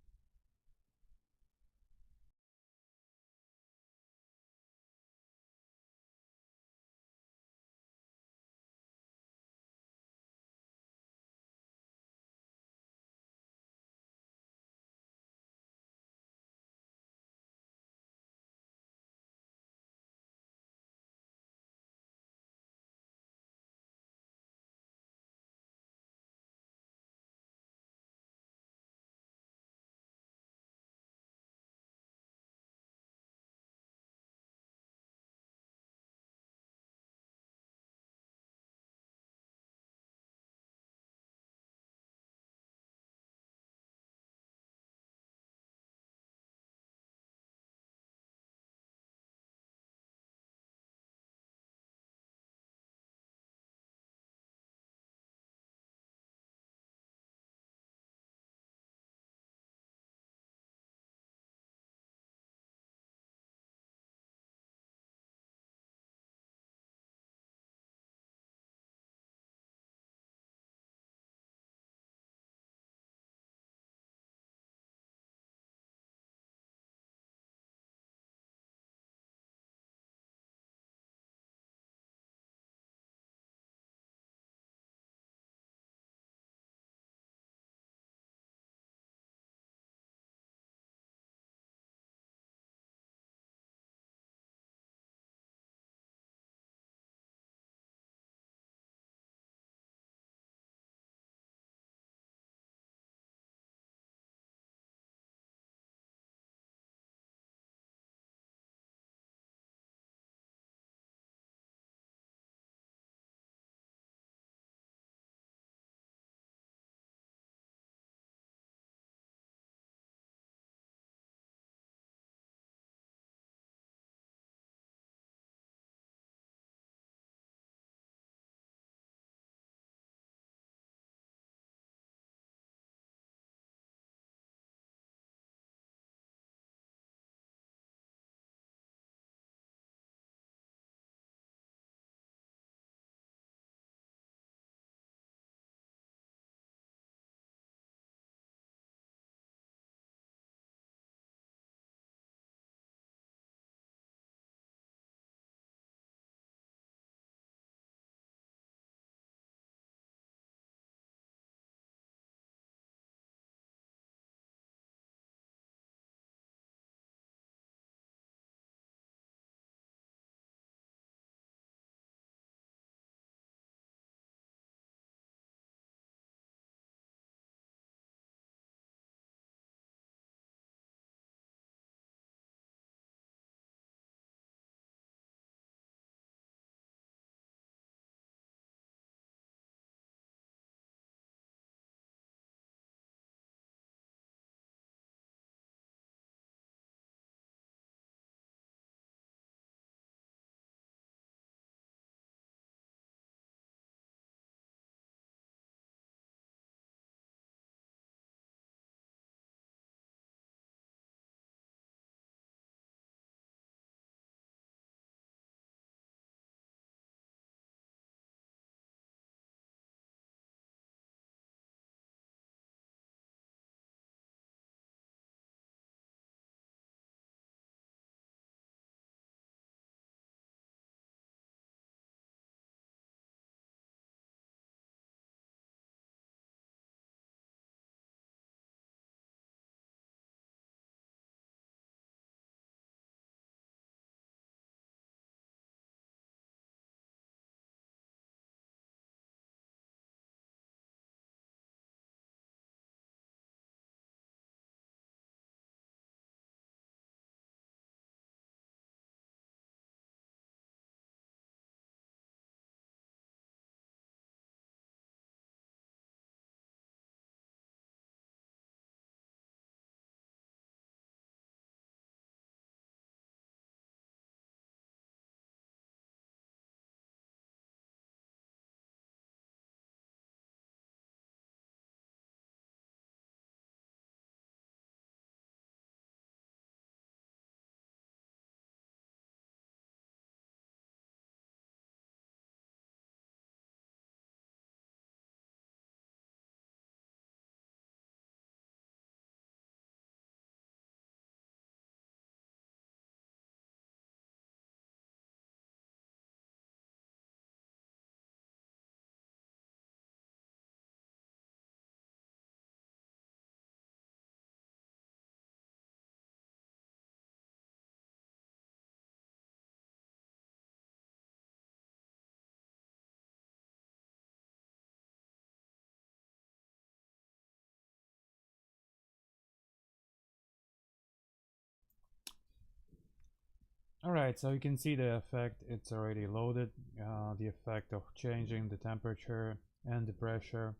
Alright, so you can see the effect, it's already loaded. The effect of changing the temperature and the pressure.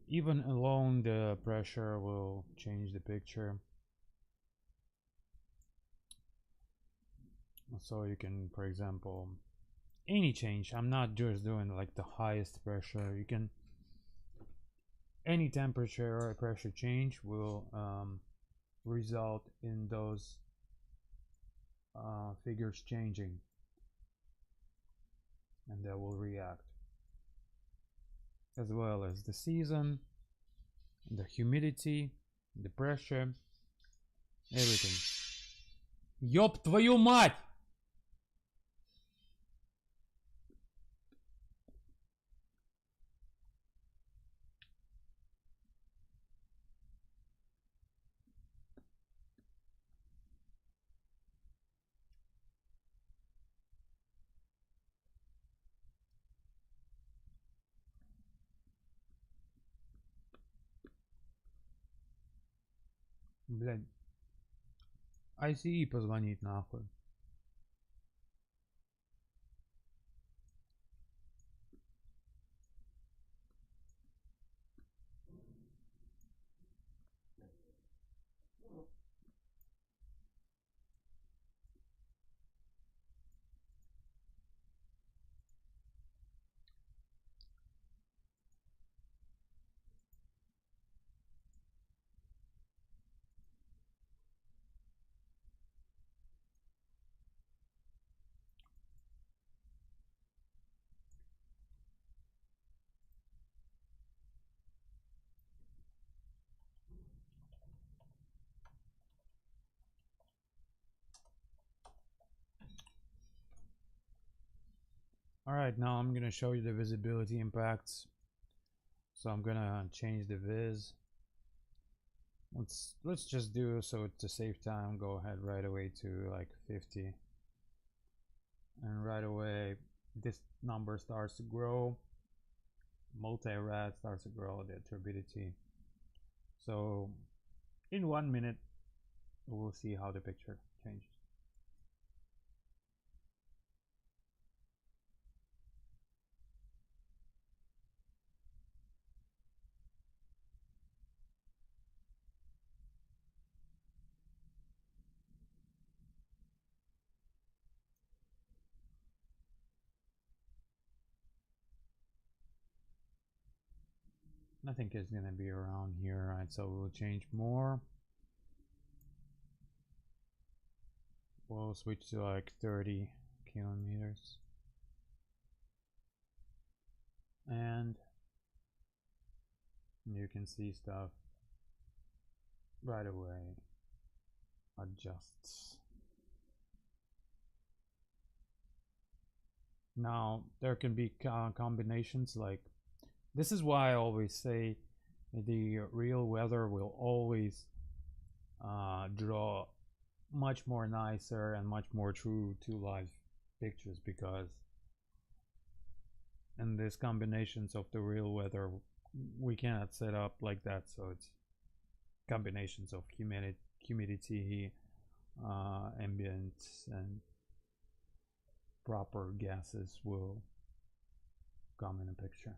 Even alone the pressure will change the picture. So you can, for example, any change, I'm not just doing like the highest pressure, you can, any temperature or pressure change will result in those figures changing, and they will react, as well as the season, the humidity, the pressure, everything. Ёб твою мать! Блядь, ICE позвонить нахуй. Alright, now I'm gonna show you the visibility impacts. So I'm gonna change the viz. Let's just do, so to save time, go ahead right away to like 50. And right away this number starts to grow. Multi-rad starts to grow the turbidity. So in 1 minute we'll see how the picture changes. I think it's gonna be around here, right? So we'll change more. We'll switch to like 30 kilometers. And you can see stuff right away adjusts. Now there can be combinations, like this is why I always say the real weather will always draw much more nicer and much more true to life pictures, because in these combinations of the real weather we cannot set up like that, so it's combinations of humidity, ambient and proper gases will come in a picture.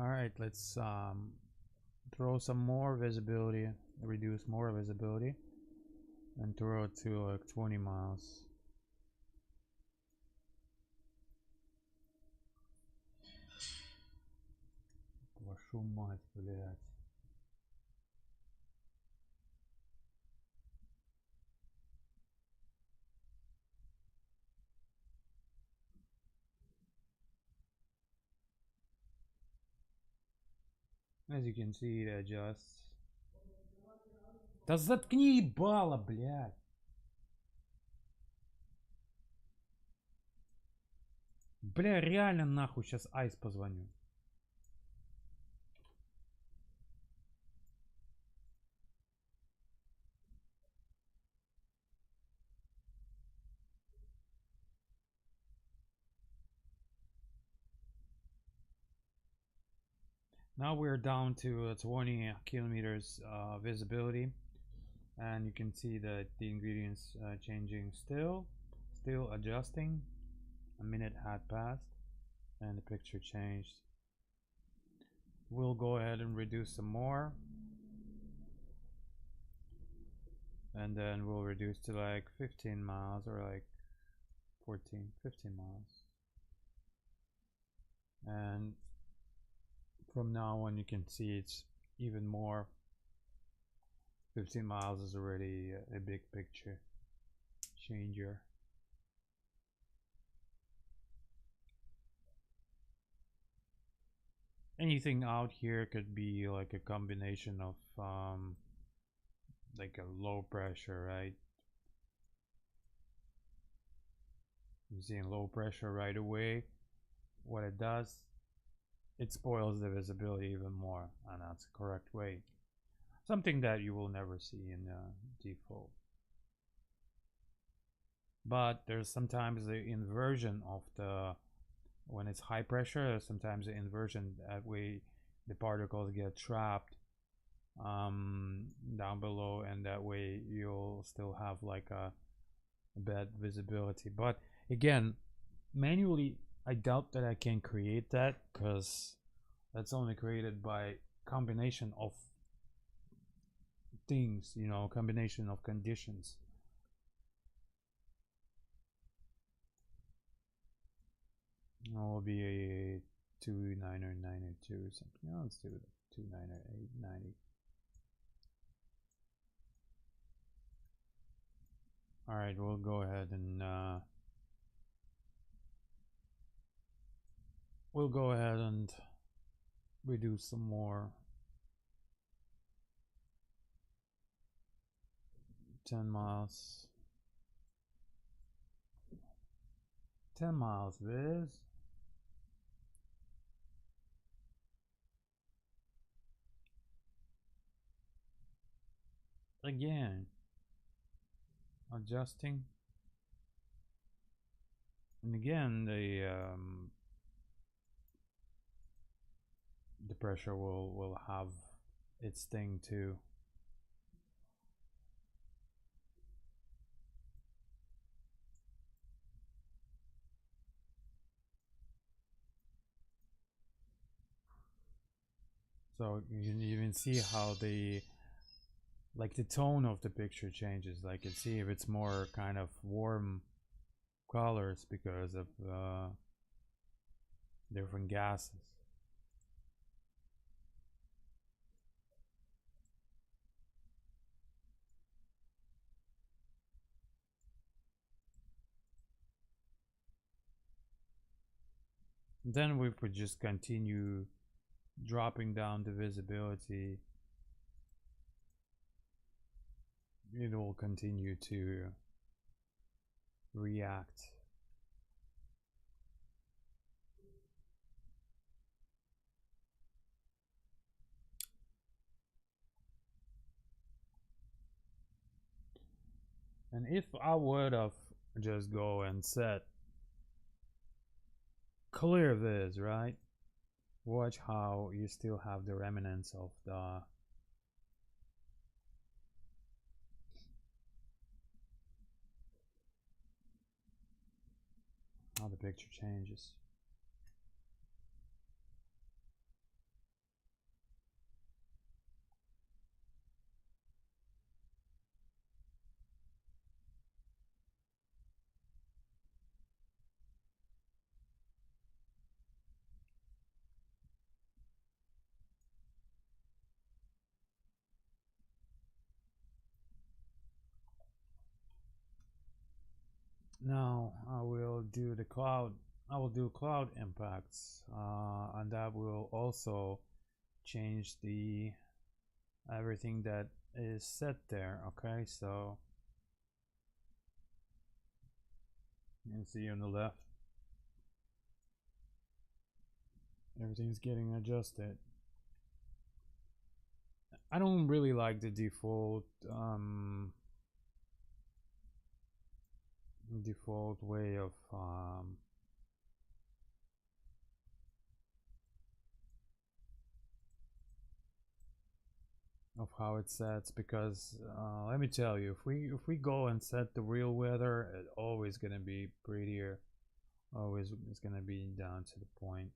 All right, let's throw some more visibility, reduce more visibility, and throw it to like 20 miles. Вашу мать, блядь. As you can see, it adjusts. Да заткни ебало, блядь. Бля, реально нахуй сейчас Айс позвоню. Now we're down to 20 kilometers visibility, and you can see that the ingredients changing still adjusting. A minute had passed and the picture changed. We'll go ahead and reduce some more, and then we'll reduce to like 15 miles or like 15 miles. And from now on you can see it's even more. 15 miles is already a big picture changer. Anything out here could be like a combination of like a low pressure, right? You're seeing low pressure right away. What it does, it spoils the visibility even more, and that's the correct way. Something that you will never see in default. But there's sometimes the inversion of the, when it's high pressure, sometimes the inversion, that way the particles get trapped down below, and that way you'll still have like a bad visibility. But again, manually I doubt that I can create that, because that's only created by combination of things, you know, combination of conditions. It will be a 2992 or something. No, let's do it 29890. All right, we'll go ahead and reduce some more. 10 miles. 10 miles, Viz. Again, adjusting. And again, the pressure will have its thing too. So you can even see how the, like the tone of the picture changes. Like you see if it's more kind of warm colors because of different gases. Then we could just continue dropping down the visibility. It will continue to react. And if I would have just go and set clear this, right? Watch how you still have the remnants of the, how the picture changes. Now I will do the cloud. I will do cloud impacts, and that will also change the everything that is set there. Okay, so you can see on the left, everything's getting adjusted. I don't really like the default way of how it sets, because let me tell you, if we go and set the real weather, it's always gonna be prettier. Always it's gonna be down to the point.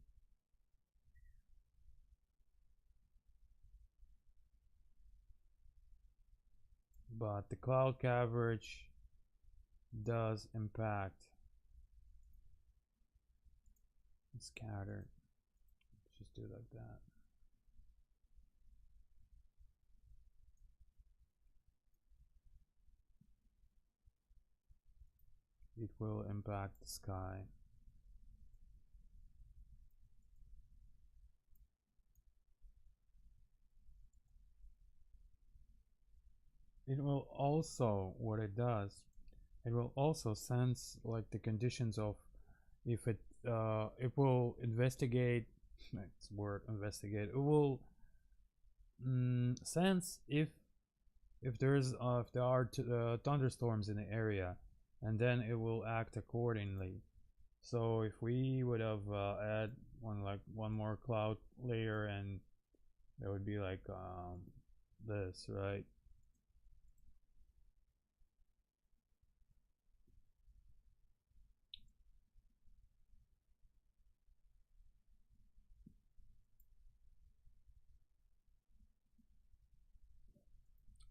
But the cloud coverage does impact scattered. Just do it like that. It will impact the sky. It will also, what it does, it will also sense like the conditions of, if it will investigate, it's word investigate, it will sense if there are thunderstorms in the area, and then it will act accordingly. So if we would have add one more cloud layer, and that would be like this, right?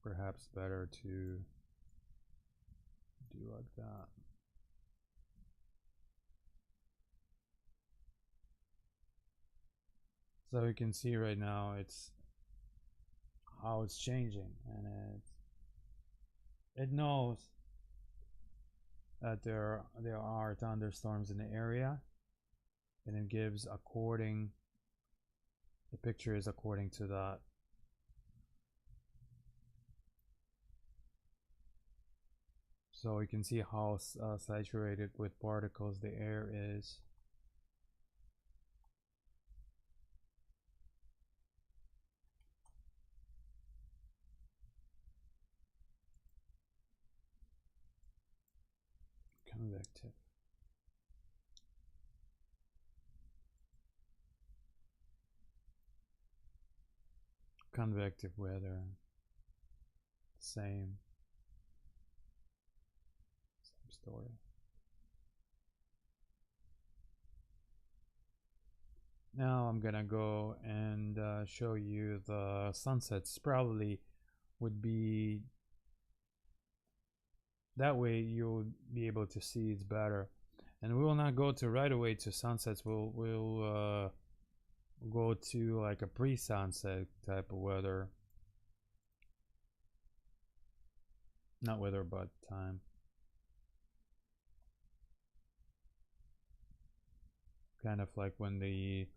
Perhaps better to do like that. So you can see right now it's how it's changing, and it knows that there are thunderstorms in the area, and it gives according, the picture is according to that. So you can see how saturated with particles the air is. Convective. Convective weather. Same story. Now I'm gonna go and show you the sunsets. Probably would be that way you'll be able to see it better. And we will not go to right away to sunsets. We'll go to like a pre-sunset type of weather. Not weather, but time. Kind of like when the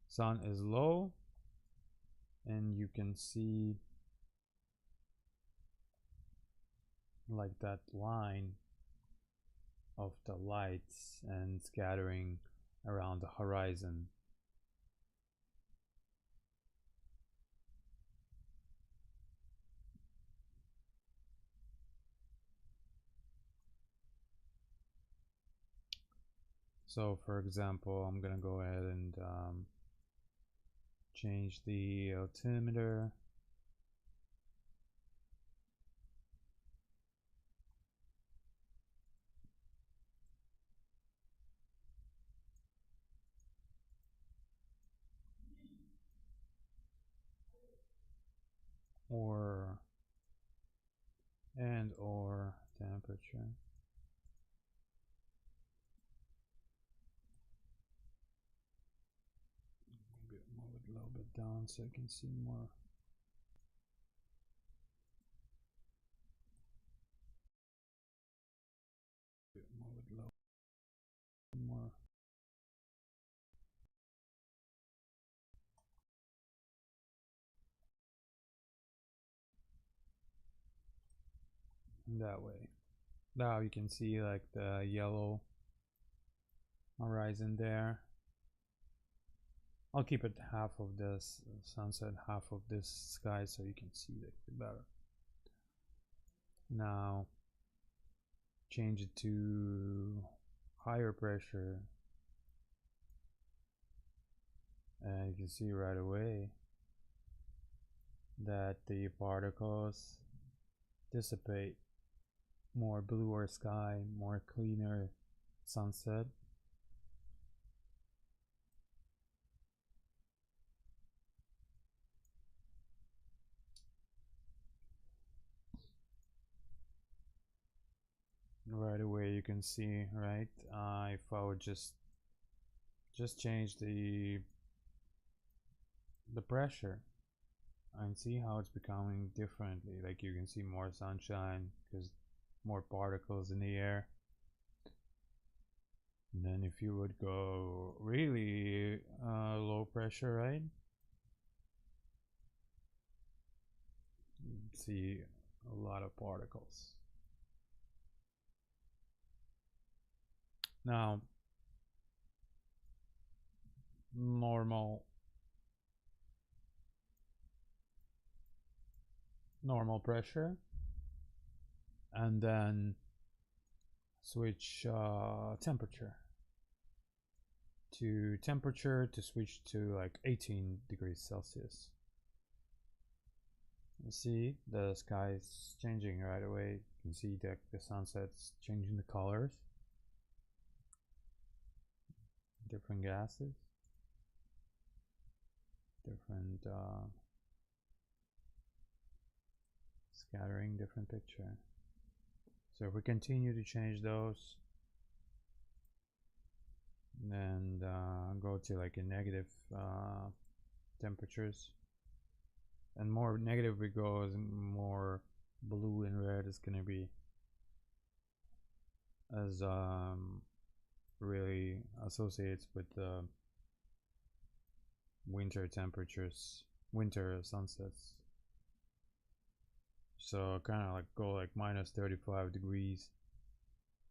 sun is low and you can see like that line of the lights and scattering around the horizon. So for example, I'm gonna go ahead and change the altimeter. Or temperature. Maybe move it a little bit down so I can see more. Move it low more. that way. Now you can see like the yellow horizon there. I'll keep it half of this sunset, half of this sky, so you can see it better. Now change it to higher pressure, and you can see right away that the particles dissipate. More bluer sky, more cleaner sunset. Right away you can see, right? If I would just change the pressure and see how it's becoming differently. Like you can see more sunshine because more particles in the air. And then if you would go really low pressure, right? You'd see a lot of particles. Now, normal pressure, and then switch temperature to switch to like 18 degrees Celsius. You see the sky is changing right away. You can see that the sunset's changing the colors, different gases, different scattering, different picture. So if we continue to change those and go to like a negative temperatures, and more negative we go, more blue and red is gonna be, as really associates with the winter temperatures, winter sunsets. So kind of like go like minus 35 degrees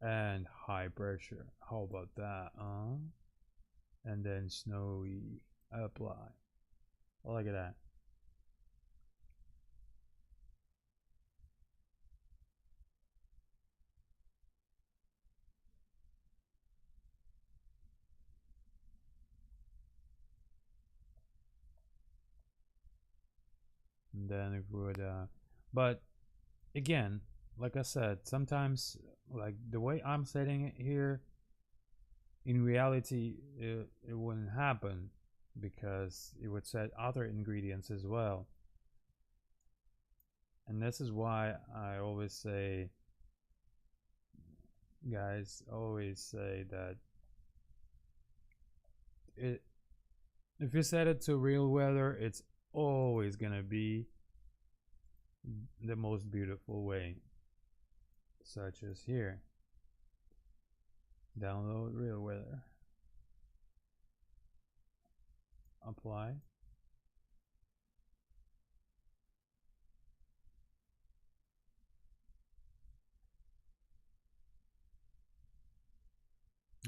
and high pressure. How about that, and then snowy apply. Oh, look at that. And then it would but again, like I said, sometimes like the way I'm setting it here, in reality it wouldn't happen because it would set other ingredients as well. And this is why I always say, guys always say that it, if you set it to real weather, it's always gonna be the most beautiful way, such as here. Download real weather, apply,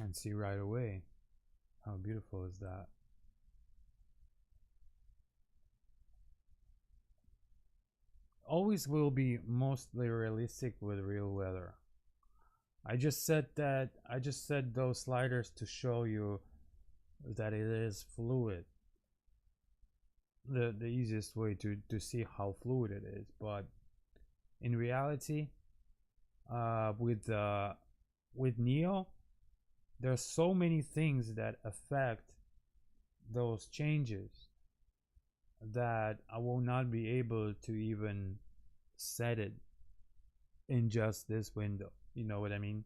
and see right away how beautiful is that. Always will be mostly realistic with real weather. I just said those sliders to show you that it is fluid. The easiest way to see how fluid it is, but in reality, with Neo, there's so many things that affect those changes that I will not be able to even set it in just this window. You know what I mean?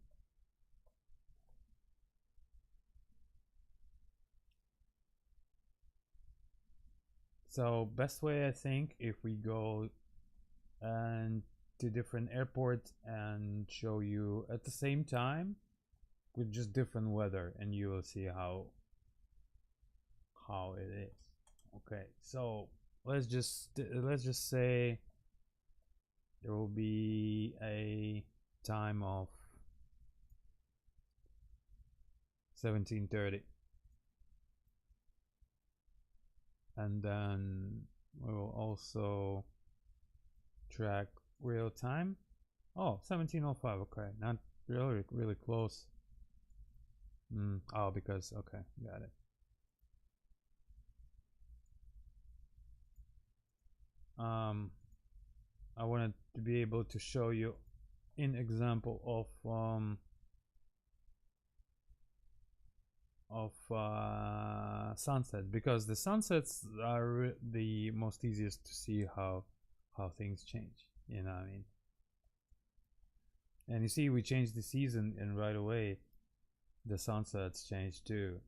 So best way, I think, if we go and to different airports and show you at the same time with just different weather, and you will see how it is. Okay, so let's just say there will be a time of 17:30, and then we will also track real time. Oh, 17:05. Okay, not really close. Oh, because okay, got it. I wanted to be able to show you an example of sunset, because the sunsets are the most easiest to see how things change. You know what I mean? And you see, we changed the season, and right away, the sunsets changed too,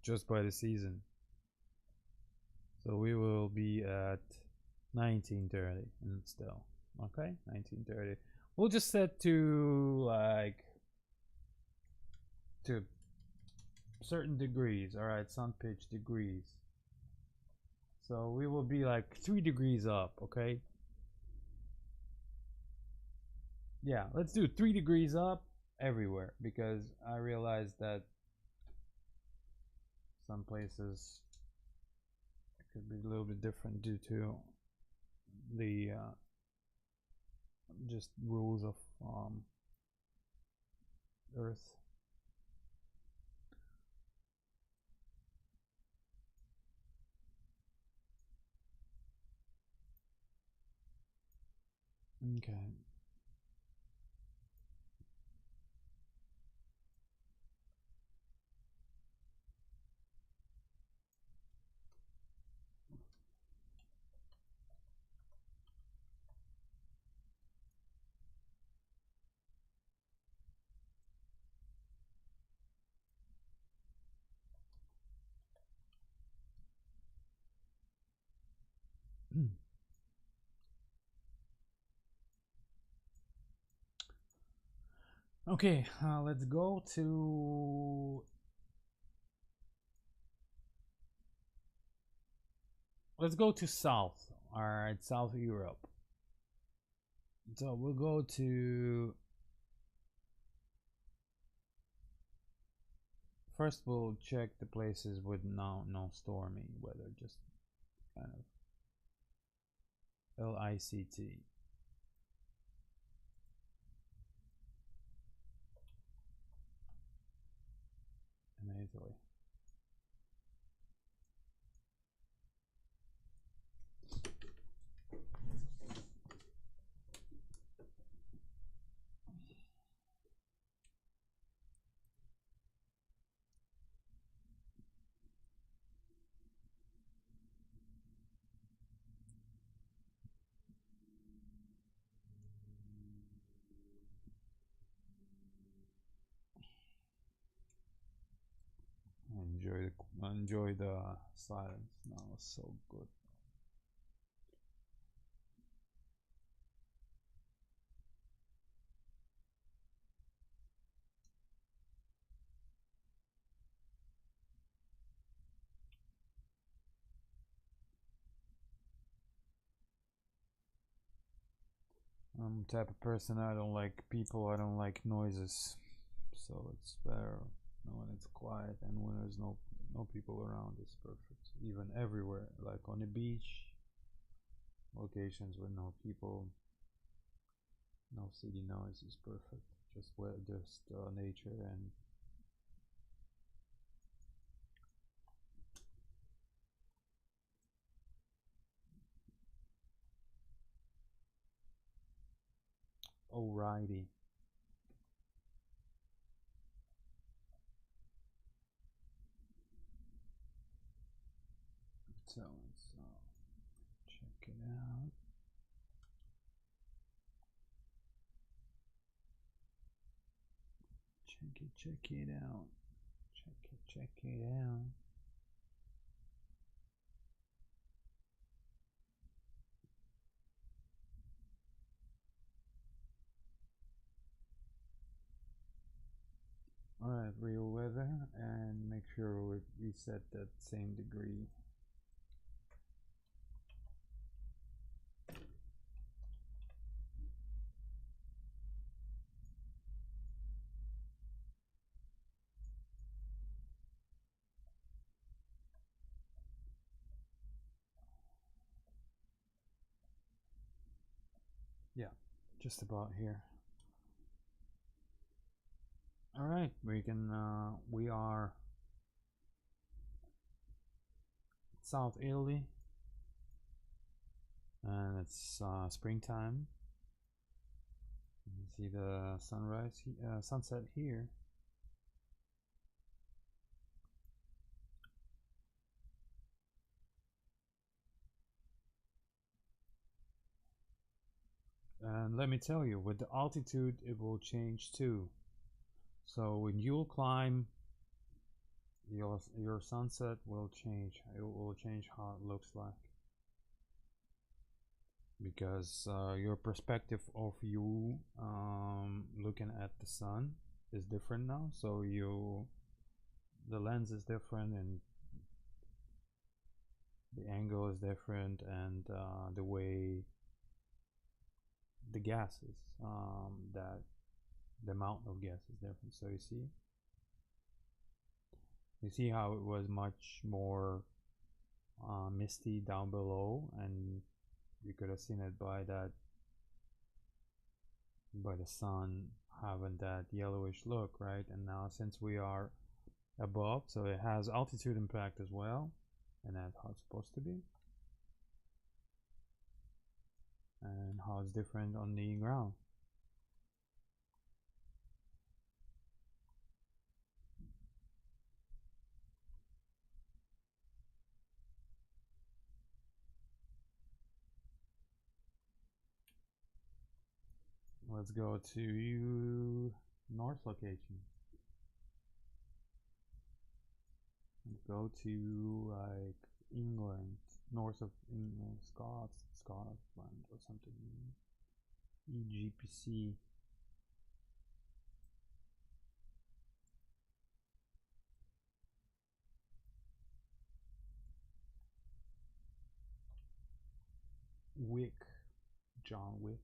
just by the season. So we will be at 19:30 and still. Okay, 19:30. We'll just set to like to certain degrees. All right, sun pitch degrees. So we will be like 3 degrees up. Okay. Yeah, let's do 3 degrees up everywhere, because I realized that some places it could be a little bit different due to the just rules of Earth. Okay. Okay, let's go to South. All right, South Europe. So we'll go to first. We'll check the places with no stormy weather, just kind of LICT in Italy. Enjoy the silence. Now it's so good. I'm the type of person, I don't like people, I don't like noises. So it's better when it's quiet, and when there's no people around, it's perfect. Even everywhere, like on the beach, locations with no people, no city noise is perfect. Just where just nature and alrighty. So let's check it out. Check it out. Check it out. Alright, real weather, and make sure we set that same degree. just about here. All right, we can. We are South Italy, and it's springtime. You see the sunset here. And let me tell you, with the altitude, it will change too. So when you'll climb, your sunset will change. It will change how it looks like because your perspective of you looking at the sun is different now. So the lens is different and the angle is different, and the way the gases that the amount of gas is different. So you see how it was much more misty down below, and you could have seen it by the sun having that yellowish look, right? And now since we are above, so it has altitude impact as well, and that's how it's supposed to be, and how it's different on the ground. Let's go to north location. Let's go to like England, north of England, Scotland or something. EGPC. Wick, John Wick.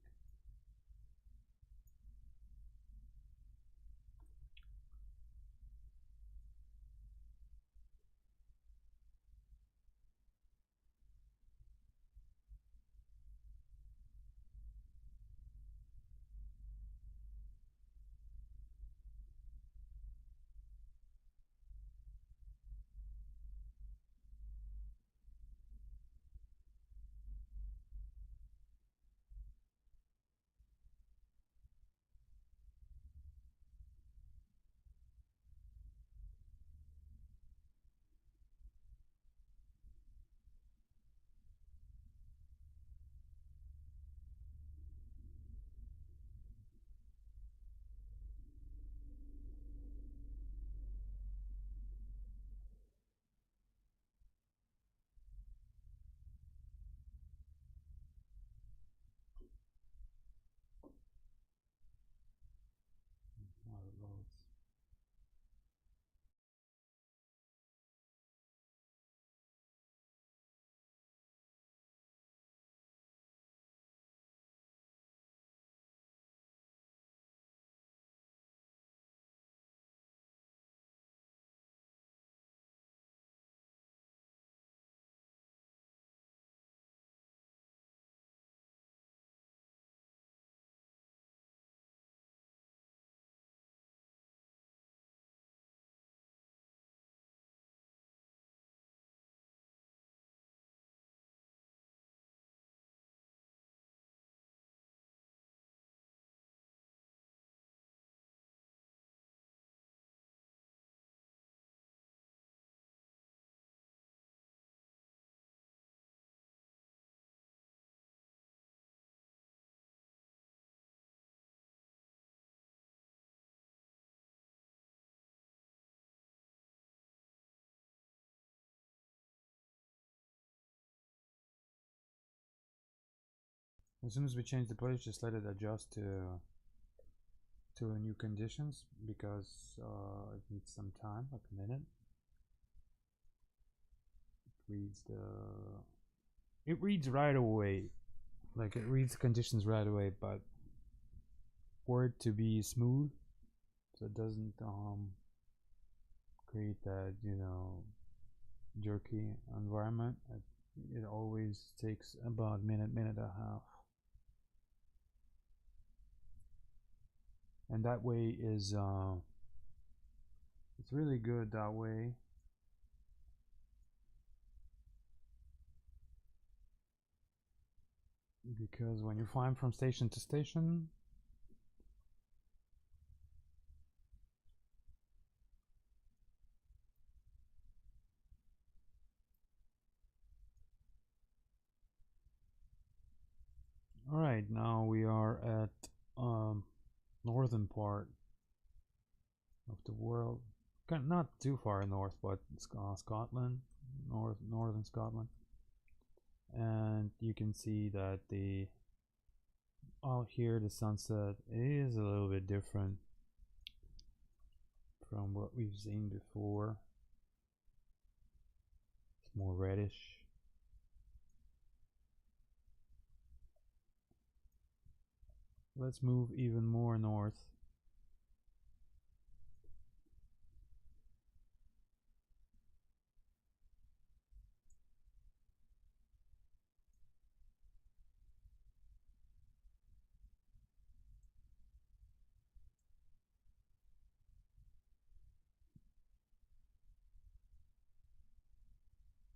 As soon as we change the place, just let it adjust to new conditions because it needs some time, like a minute. It reads right away, like it reads conditions right away, but for it to be smooth, so it doesn't create that jerky environment. It always takes about minute and a half. and that way is it's really good that way. Because when you fly from station to station, all right, now we are at northern part of the world. Not too far north, but Scotland, northern Scotland, and you can see that the out here the sunset is a little bit different from what we've seen before. It's more reddish. Let's move even more north.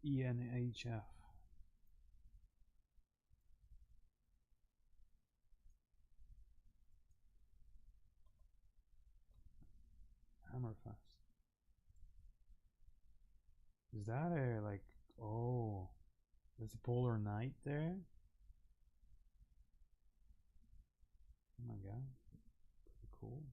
ENHF. Hammerfest. Is that a like? Oh, there's a polar night there. Oh my god, pretty cool.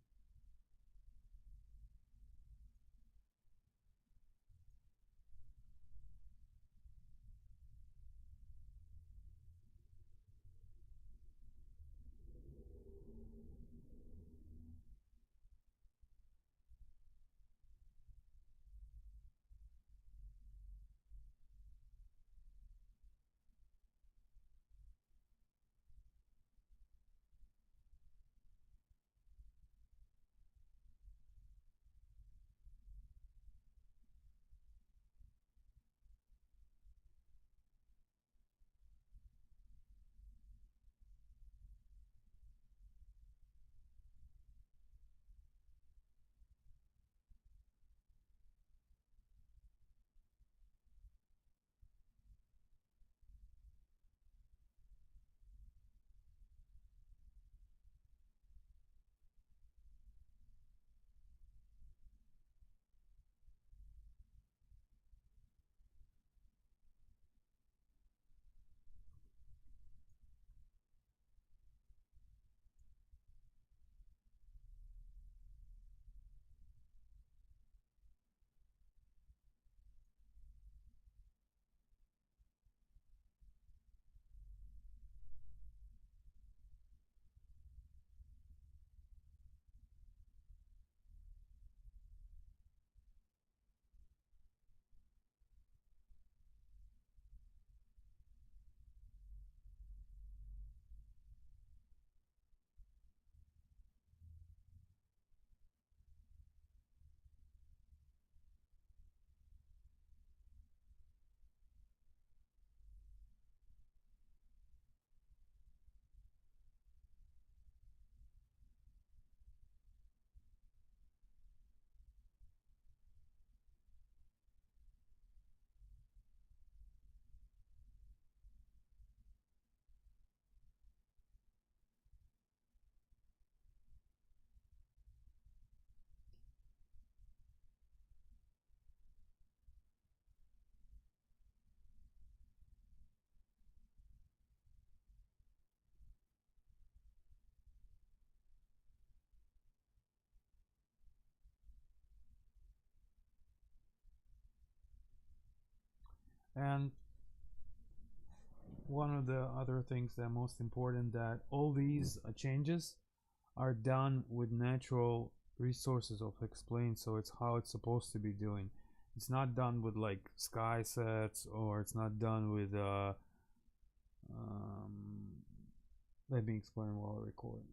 And one of the other things that most important that all these changes are done with natural resources of explain, so it's how it's supposed to be doing. It's not done with like sky sets, or it's not done with um let me explain while I record.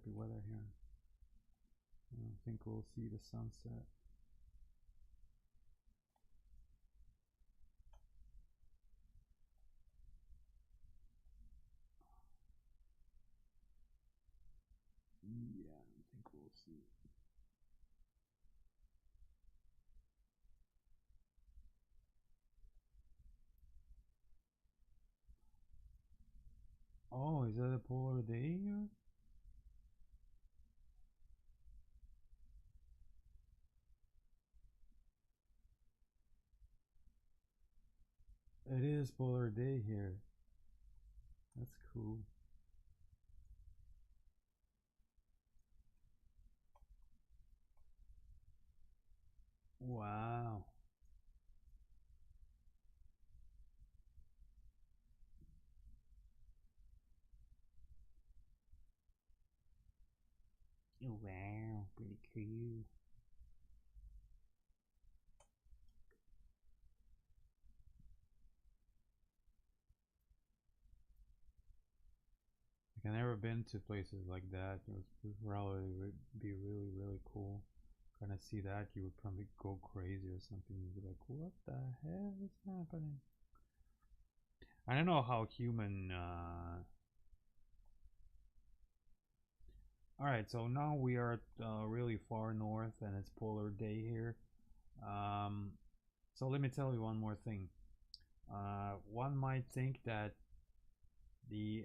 crappy weather here. I don't think we'll see the sunset. Yeah, I don't think we'll see. Oh, is that a polar day here? It is polar day here. That's cool. Wow. Wow, pretty cool. Like, I've never been to places like that. It would probably be really, really cool. Kind of see that, you would probably go crazy or something. You'd be like, what the hell is happening? I don't know how human. All right, so now we are really far north, and it's polar day here. Um, so let me tell you one more thing. One might think that the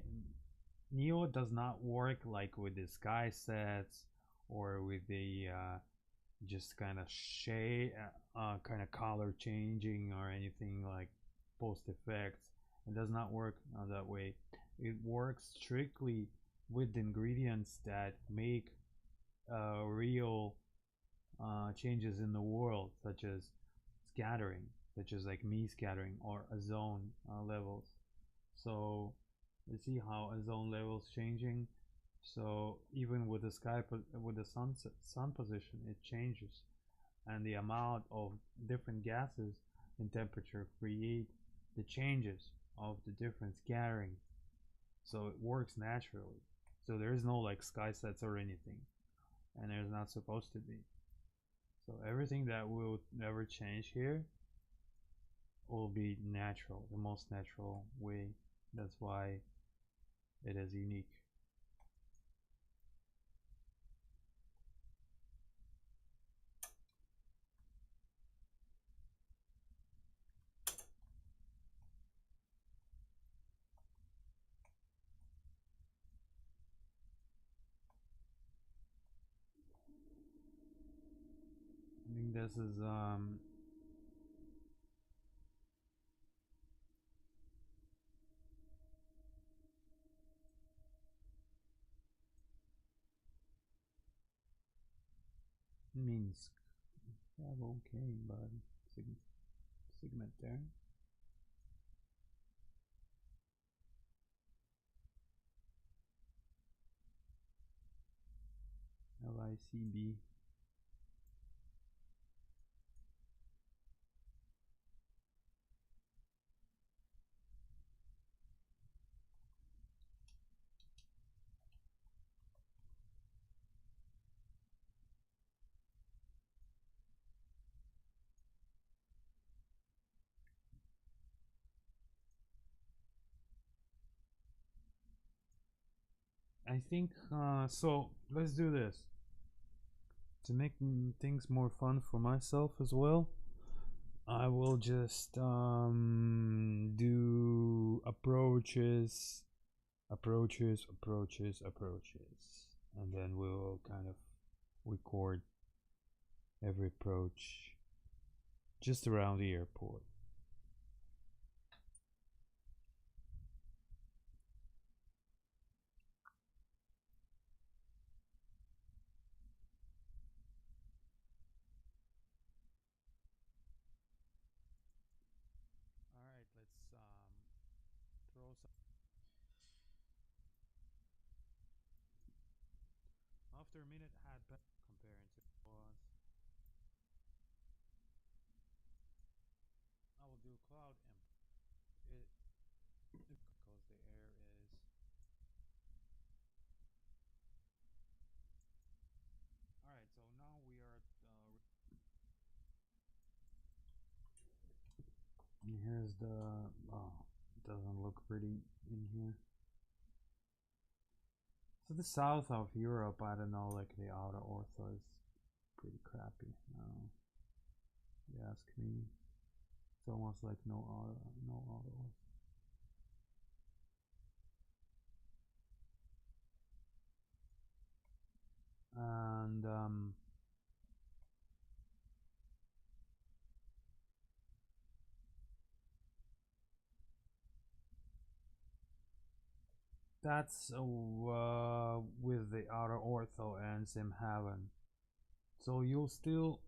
Neo does not work like with the sky sets or with the just kind of shade, kind of color changing or anything like post effects. It does not work that way. It works strictly with the ingredients that make real changes in the world, such as scattering, such as like me scattering or ozone levels. So you see how ozone levels changing. So even with the with the sun position, it changes, and the amount of different gases in temperature create the changes of the different scattering. So it works naturally. So there is no like sky sets or anything, and there's not supposed to be. So everything that will never change here will be natural, the most natural way. That's why it is unique. I think this is Minsk. Yeah, okay, but segment there. LICB. I think so. Let's do this to make things more fun for myself as well. I will just do approaches, and then we'll kind of record every approach just around the airport. All right, let's throw some. After a minute had comparing to was, I will do cloud it because the air is is the oh, it doesn't look pretty in here. So the south of Europe, I don't know, like the outer ortho is pretty crappy. You ask me. It's almost like no outer ortho. And that's with the outer ortho and sim heaven. So you'll still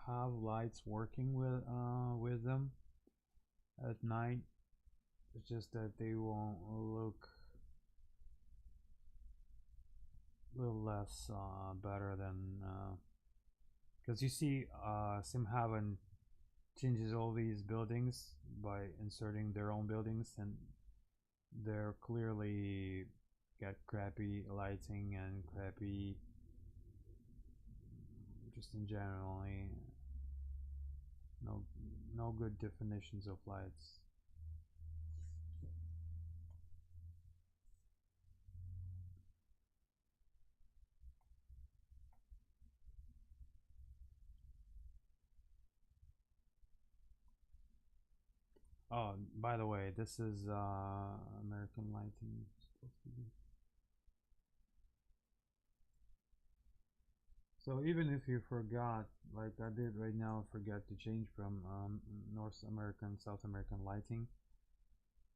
have lights working with them at night. It's just that they won't look a little less better than because you see sim heaven changes all these buildings by inserting their own buildings, and they're clearly got crappy lighting and crappy just in generally no no good definitions of lights. Oh, by the way, this is American lighting supposed to be. So even if you forgot, like I did right now, forget to change from North American, South American lighting,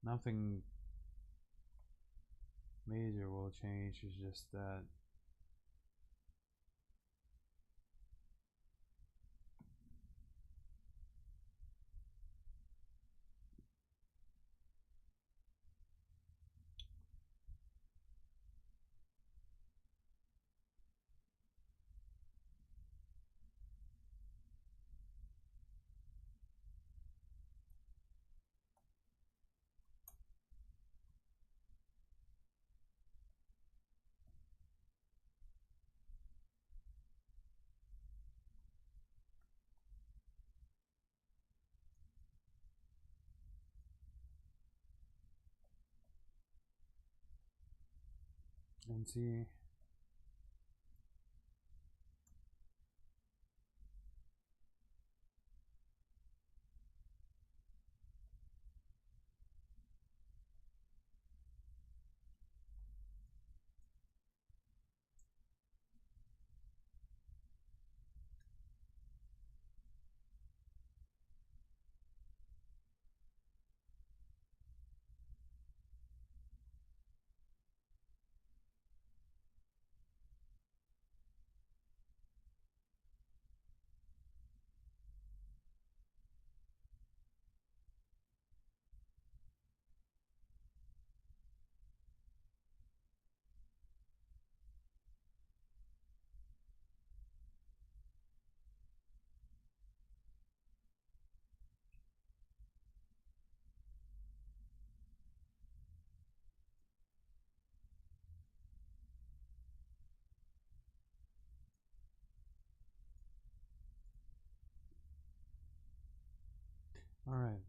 nothing major will change. It's just that and see. All right,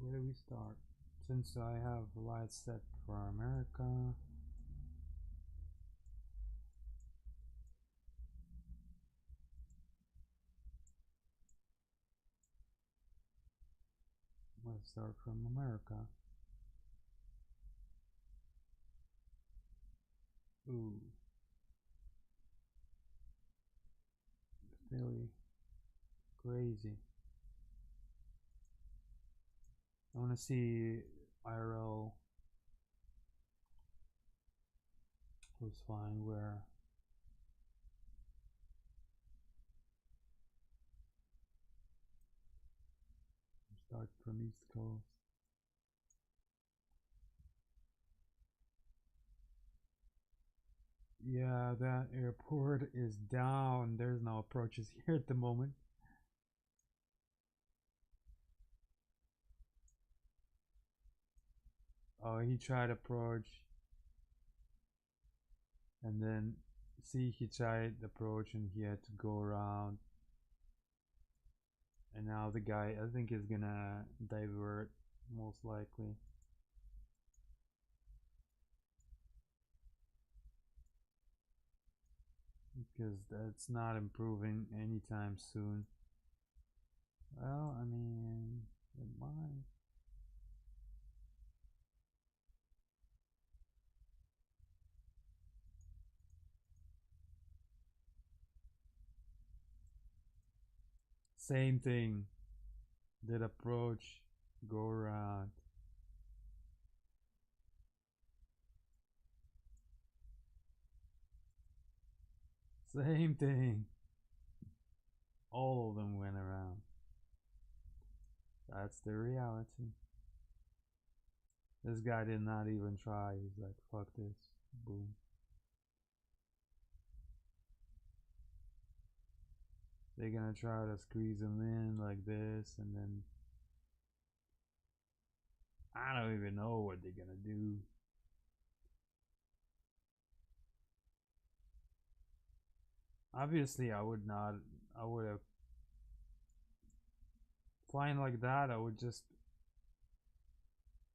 where do we start? Since I have lights set for America, let's start from America. Ooh, really crazy. I want to see IRL who's flying where. Start from East Coast. Yeah, that airport is down. There's no approaches here at the moment. Oh, he tried approach, and then see he tried approach, and he had to go around, And now the guy, I think, is gonna divert, most likely. Because that's not improving anytime soon. Well, I mean, it might. Same thing. Did approach, go around. Same thing. All of them went around. That's the reality. This guy did not even try. He's like, fuck this. Boom. They're gonna try to squeeze him in like this, and then I don't even know what they're gonna do. Obviously, I would not. I would have flying like that. I would just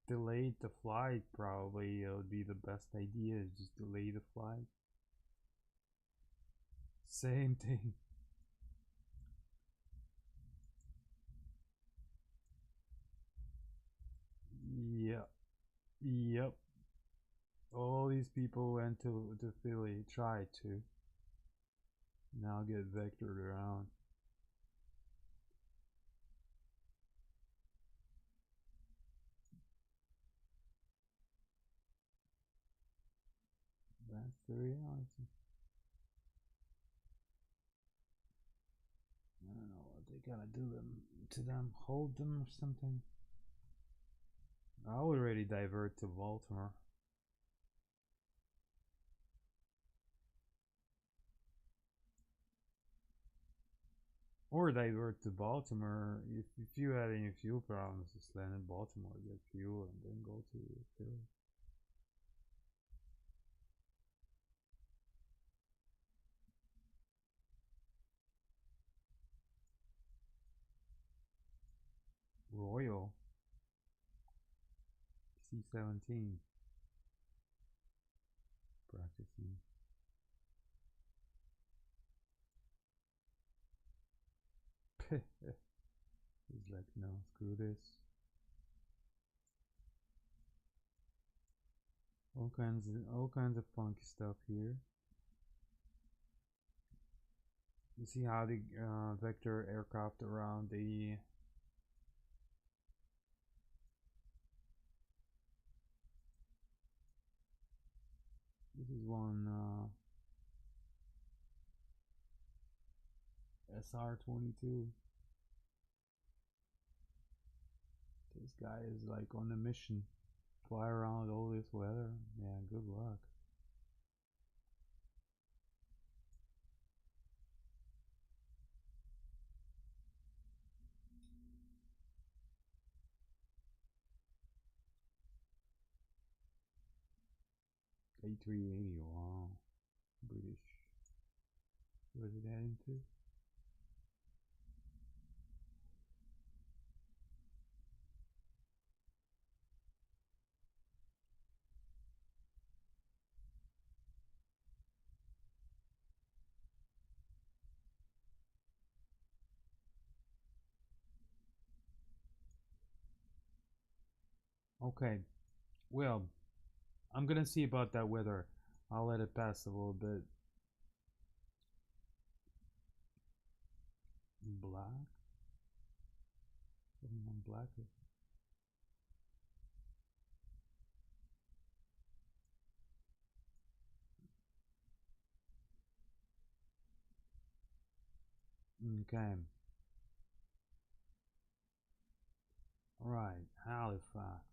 delay the flight. Probably it would be the best idea. Is just delay the flight. Same thing. Yep. Yep. All these people went to Philly. Tried to. Now get vectored around. That's the reality. I don't know what they gotta do them to them. Hold them or something. I already divert to Baltimore. Or divert to Baltimore. If you had any fuel problems, just land in Baltimore, get fuel, and then go to Philly. Royal C-17 practicing. He's like, no, screw this. All kinds of funky stuff here. You see how the vector aircraft around the this is one SR-22. This guy is like on a mission. Fly around all this weather. Yeah, good luck. A380, wow. British. Where's it heading to? Okay, well, I'm gonna see about that weather. I'll let it pass a little bit. Black? Black. Okay. Alright, Halifax.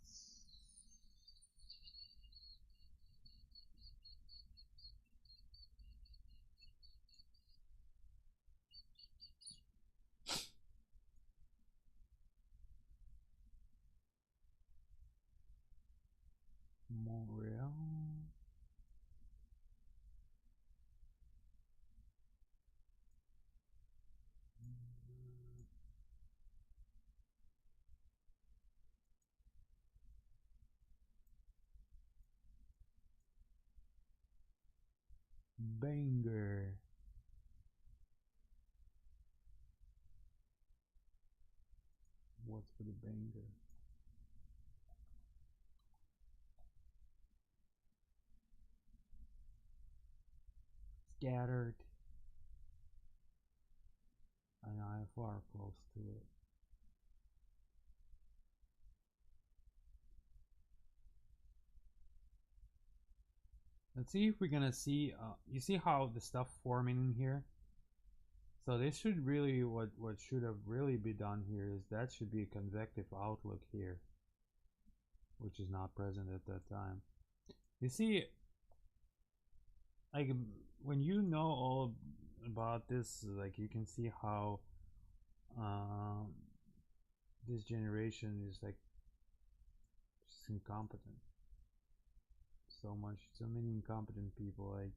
Montreal. Banger. What's for the banger? Scattered. And I am far close to it. Let's see if we're gonna see. You see how the stuff forming in here. So this should really what should have really be done here is that should be a convective outlook here, which is not present at that time. You see, like when you know all about this, like you can see how this generation is like just incompetent. So many incompetent people. Like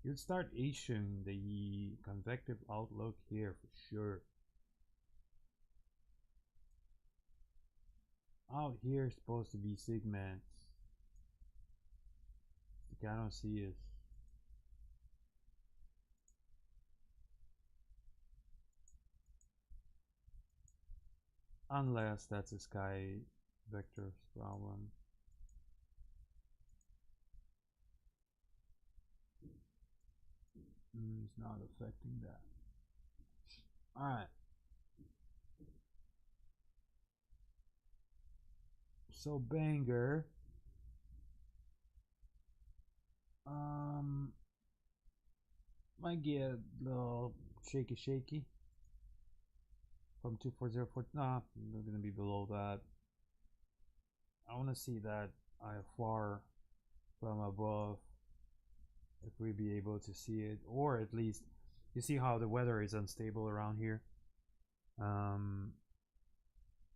you'd start issuing the convective outlook here for sure. Out here is supposed to be segments. Like I don't see it. Unless that's a sky vector's problem. It's not affecting that. Alright. So banger. Might get a little shaky from 2404. Nah, we're gonna be below that. I wanna see that IFR from above, if we be able to see it, or at least you see how the weather is unstable around here.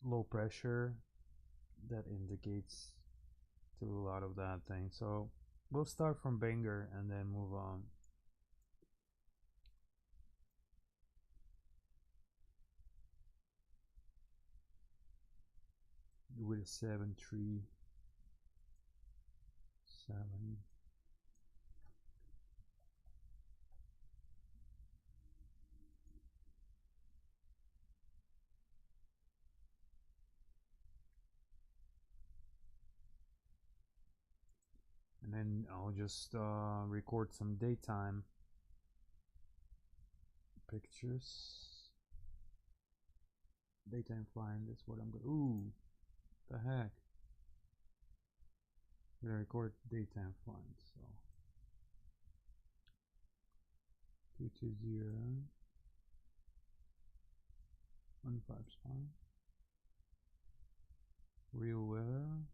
Low pressure, that indicates to a lot of that thing. So we'll start from banger and then move on. With a 7-3 7. And then I'll just record some daytime pictures. Daytime flying, that's what I'm going to. Ooh, the heck. I'm going to record daytime flying, so. 220 15 spot. Real weather.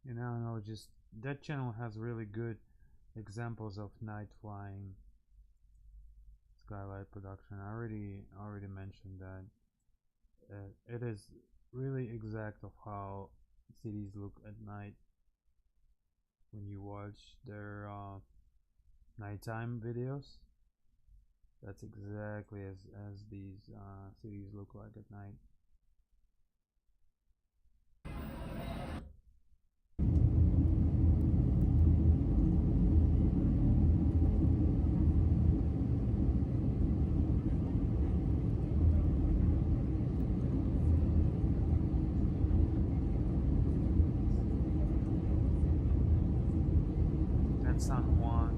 And I don't know, just that channel has really good examples of night flying skylight production. I already mentioned that it is really exact of how cities look at night when you watch their nighttime videos. That's exactly as these cities look like at night. That's San Juan.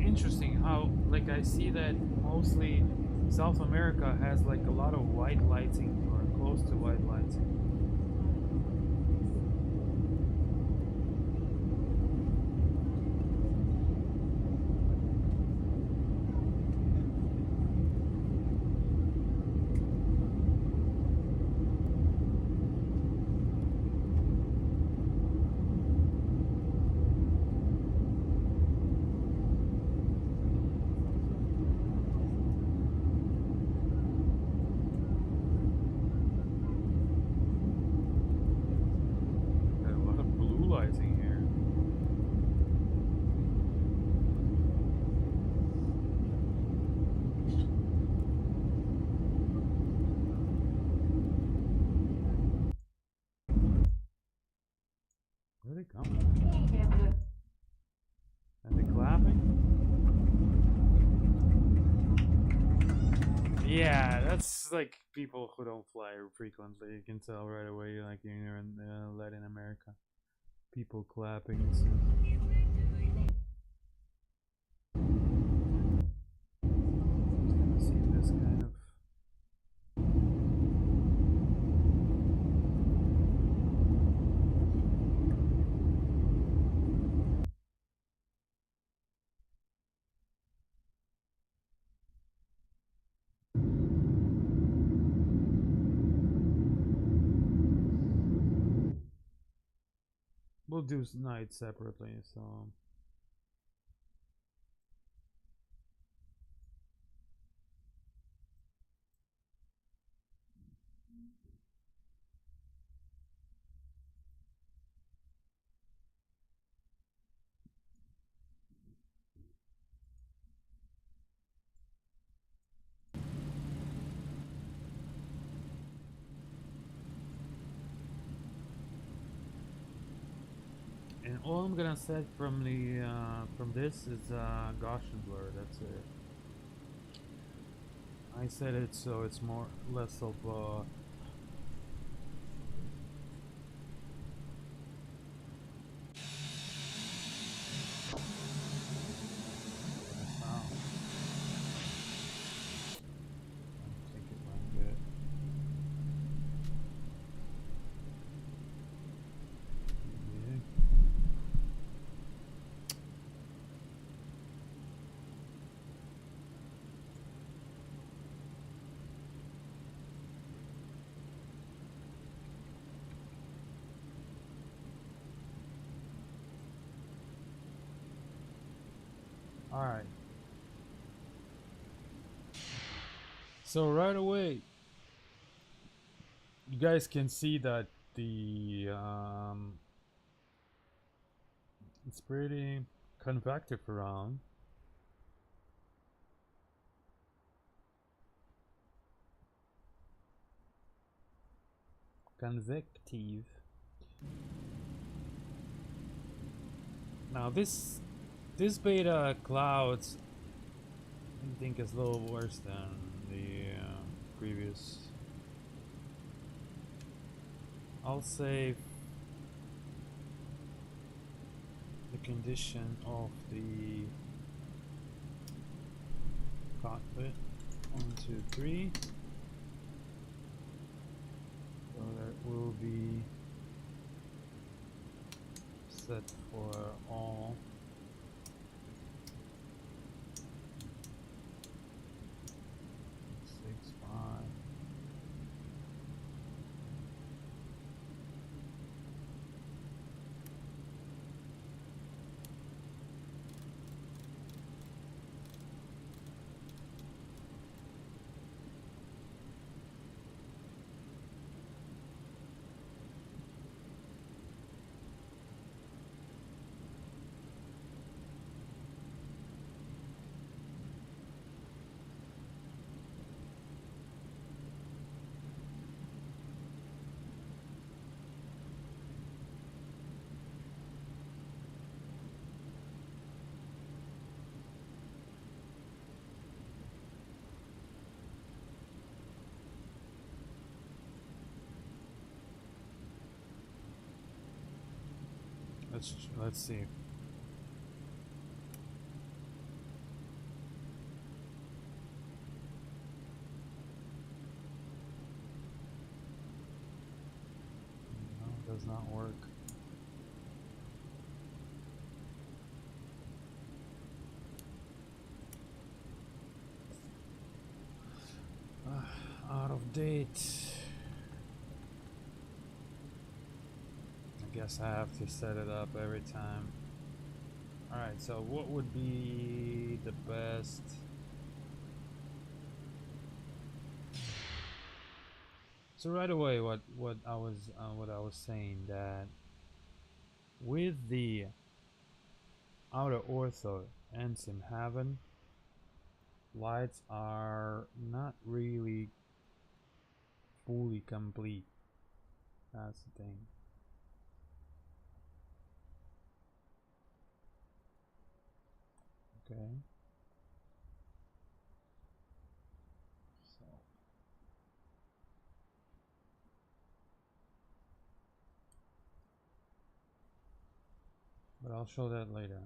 Interesting how, like, I see that mostly South America has like a lot of white lighting or close to white lighting. A lot of blue lighting here. Where are they coming? Are they clapping? Yeah, that's like people who don't fly frequently. You can tell right away, like you're in Latin America. People clapping. See this kind of. We'll do night separately, so. And all I'm gonna set from the from this is Gaussian blur. That's it. I set it so it's more less of sound. Take it like that. Yeah. All right. So right away, you guys can see that the it's pretty convective around. Convective. Now this beta clouds I think is a little worse than the previous. I'll say the condition of the cockpit. 1, 2, 3. So that will be set for all. Let's see. does not work. Out of date. I guess I have to set it up every time. Alright, so what would be the best? So right away, what I was saying, that with the outer ortho ends in heaven, lights are not really fully complete. That's the thing. Okay. So but I'll show that later.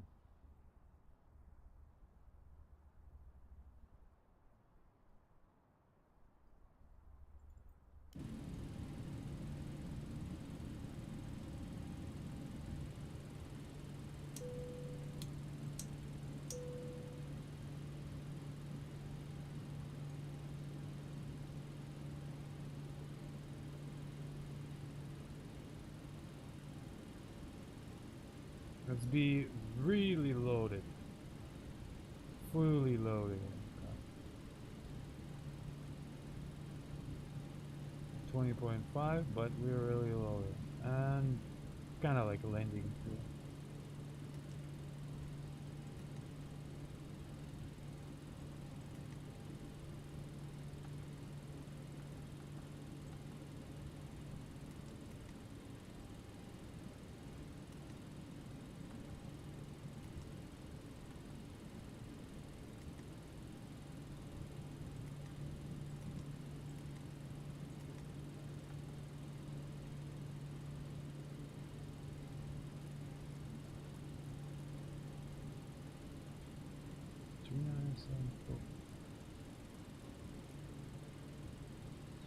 Let's be really loaded. Fully loaded. 20.5, but we're really loaded. And kind of like a landing too.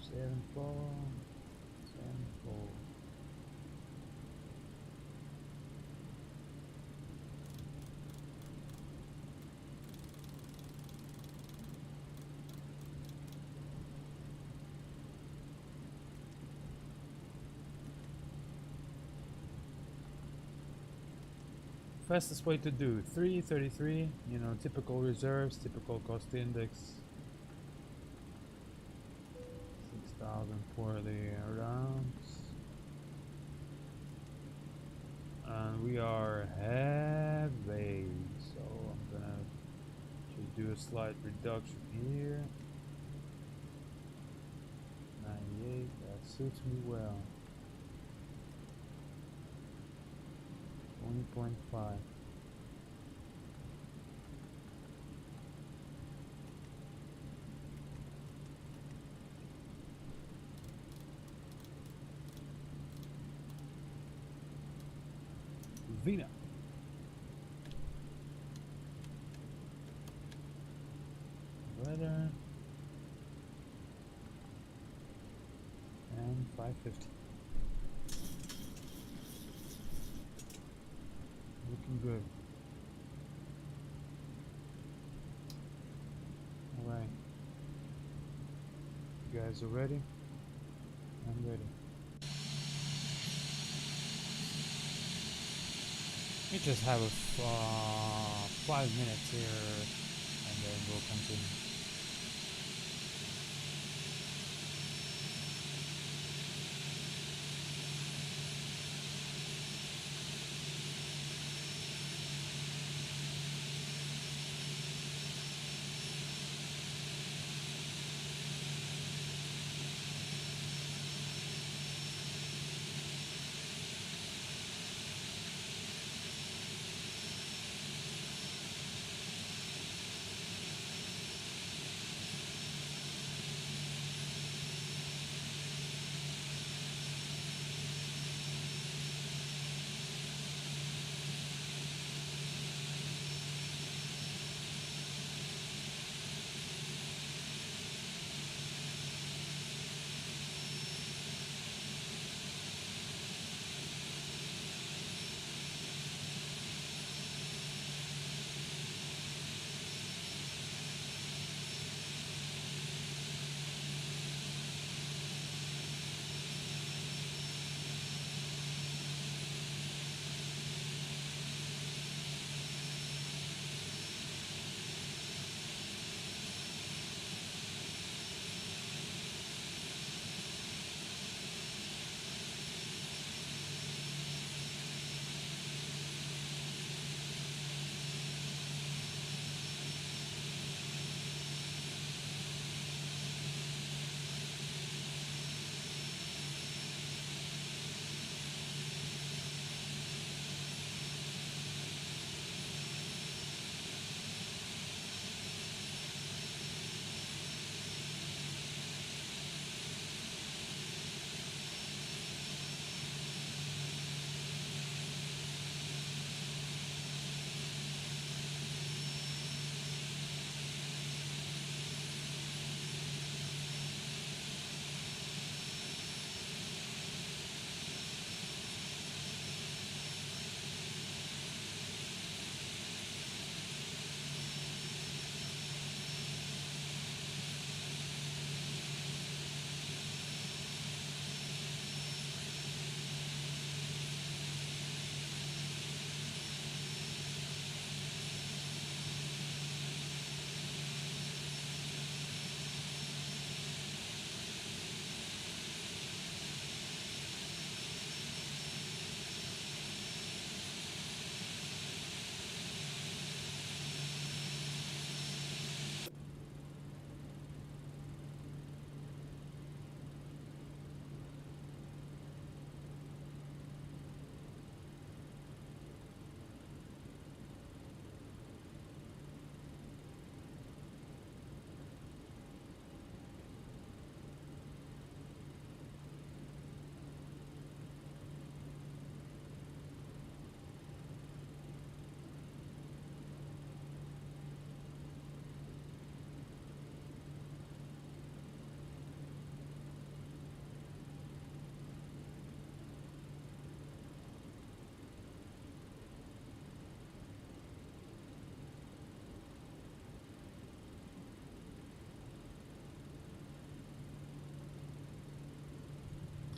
Seven four. Fastest way to do 333, you know, typical reserves, typical cost index. 6,040 rounds. And we are heavy, so I'm gonna just do a slight reduction here. 98, that suits me well. 20.5. Vina. Weather. And 550. Looking good. Alright. You guys are ready? I'm ready. We just have a 5 minutes here and then we'll continue.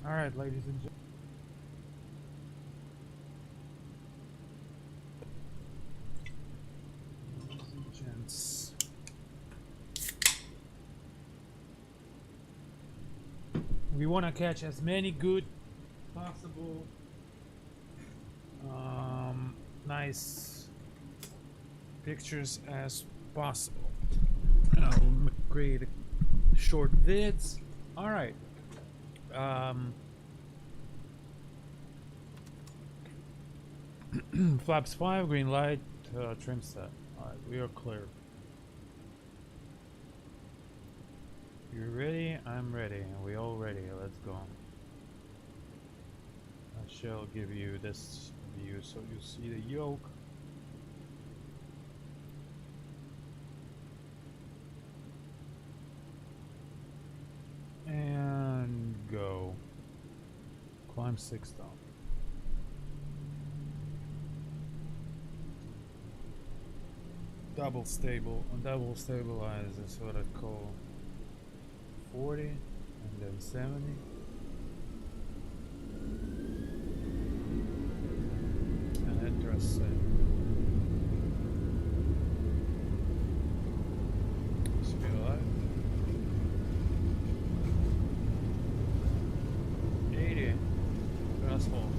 All right, ladies and gents, we want to catch as many good possible, nice pictures as possible. And I'll create short vids. All right. Flaps 5, green light, trim set. Alright, we are clear. You ready? I'm ready. We all ready. Let's go. I shall give you this view so you see the yoke. And go. Climb 6 down. Double stabilize is what I call 40 and then 70. And then thrust set. Speed alive. 80. Thrust hold.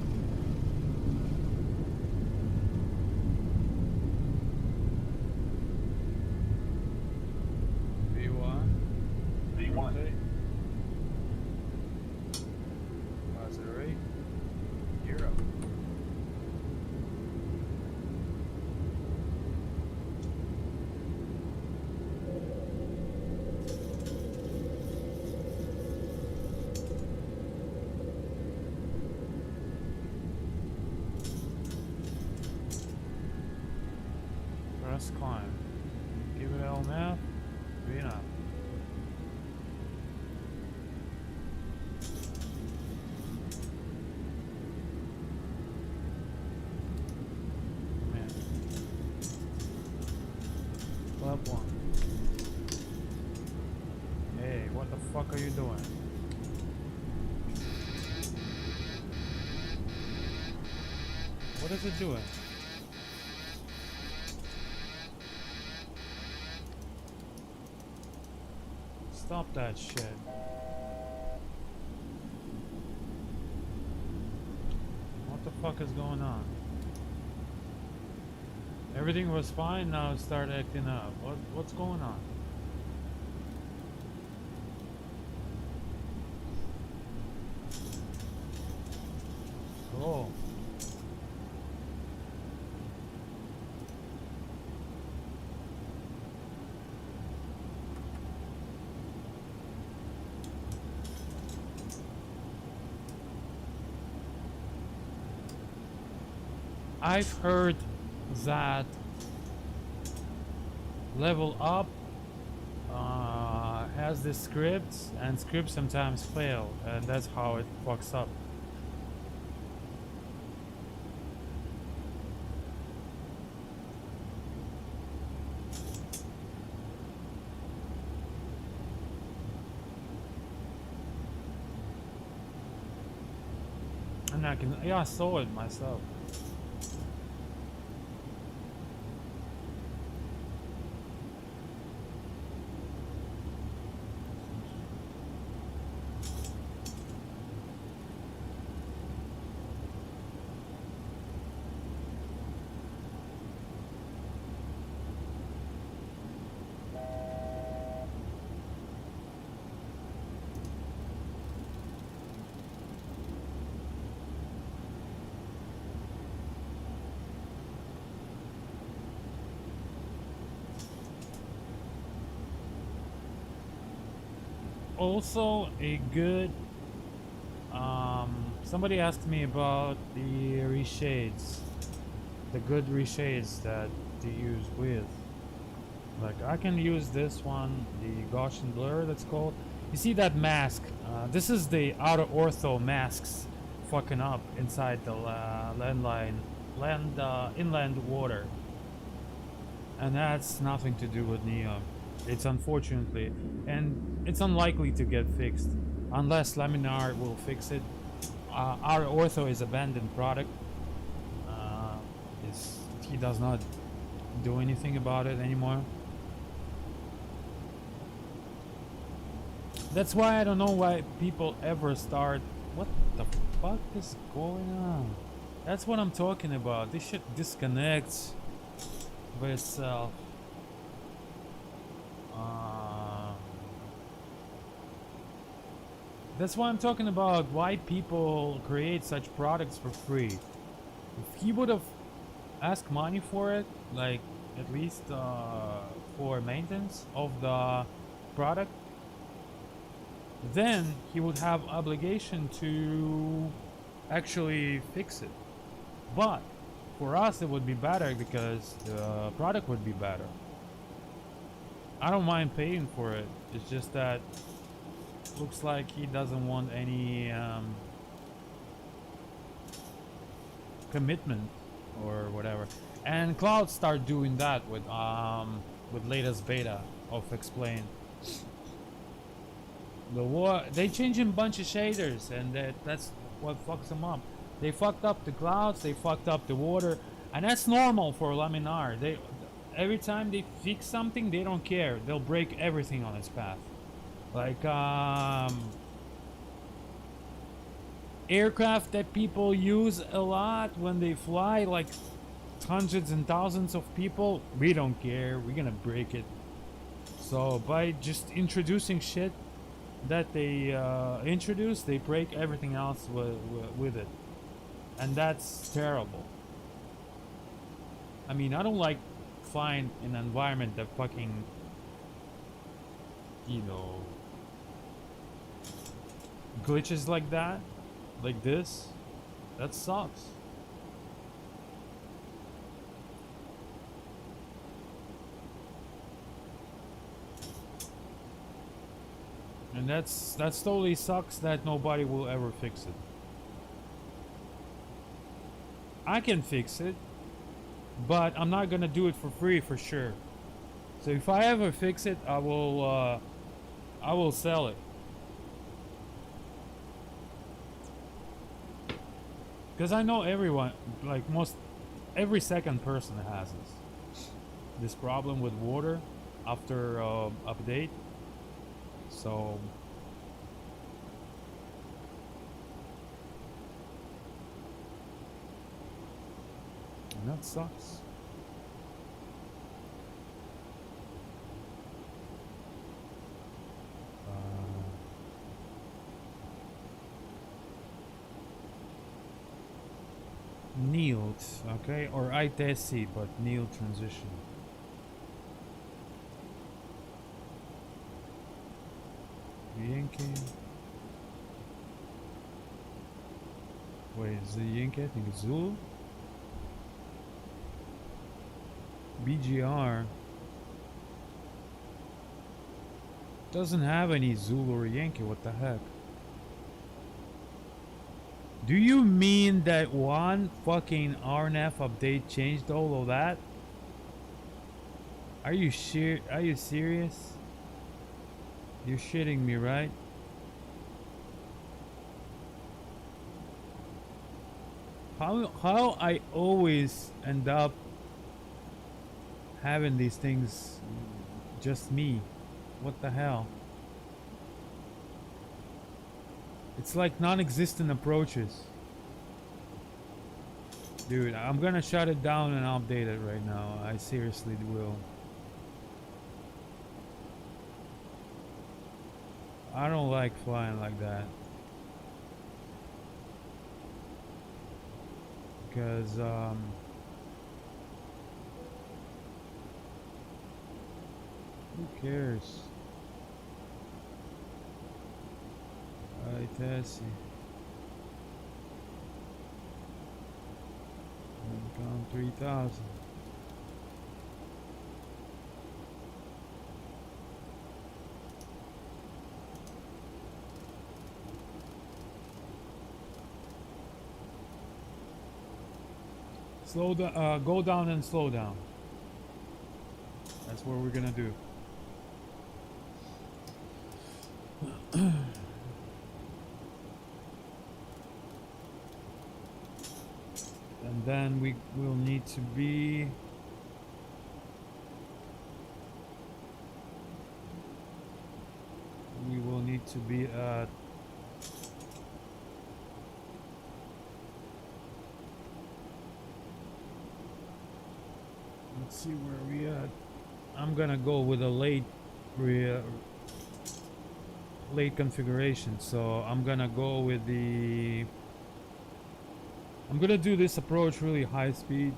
Climb. Give it LMF. Be enough. Man. Flap 1. Hey, what the fuck are you doing? What is it doing? Stop that shit. What the fuck is going on? Everything was fine, now it started acting up. What's going on? Cool. I've heard that level up has the scripts, and scripts sometimes fail, and that's how it fucks up. And I saw it myself. Also a good somebody asked me about the reshades, the good reshades that to use with, like I can use this one, the Gaussian blur that's called. You see that mask, this is the outer ortho masks fucking up inside the inland water, and that's nothing to do with Neo. It's unfortunately, and it's unlikely to get fixed. unless Laminar will fix it. Our ortho is abandoned product. Uh, he does not do anything about it anymore. That's why I don't know why people ever start. What the fuck is going on? That's what I'm talking about. This shit disconnects by itself. That's why I'm talking about why people create such products for free. If he would have asked money for it, like at least for maintenance of the product, then he would have obligation to actually fix it. But for us it would be better because the product would be better. I don't mind paying for it. It's just that looks like he doesn't want any commitment or whatever. And Cloud start doing that with latest beta of Explain. They changing a bunch of shaders, and that's what fucks them up. They fucked up the clouds, they fucked up the water, and that's normal for Laminar. Every time they fix something, they don't care. They'll break everything on its path. Like aircraft that people use a lot when they fly, like hundreds and thousands of people, we don't care. We're gonna break it. So by just introducing shit that they introduce, they break everything else with it, and that's terrible. I mean, I don't like flying in an environment that fucking, you know, glitches like that, like this. That sucks. And that's totally sucks that nobody will ever fix it. I can fix it, but I'm not gonna do it for free for sure. So if I ever fix it, I will sell it. Because I know everyone, like every second person has this problem with water after update. So and that sucks. Neiled, okay, or ITSC, but Neil transition. Yankee. Wait, is it Yankee? I think it's Zulu. BGR doesn't have any Zulu or Yankee. What the heck? Do you mean that one fucking RNF update changed all of that? Are you serious? You're shitting me, right? How I always end up having these things just me? What the hell? It's like non-existent approaches. Dude, I'm gonna shut it down and update it right now. I seriously will. I don't like flying like that. Because, who cares? ITSC. Count 3,000. Slow down, go down and slow down. That's what we're gonna do. And then we will need to be... We will need to be at... Let's see where we at. I'm gonna go with a late configuration, so I'm gonna go with the... I'm gonna do this approach really high speed.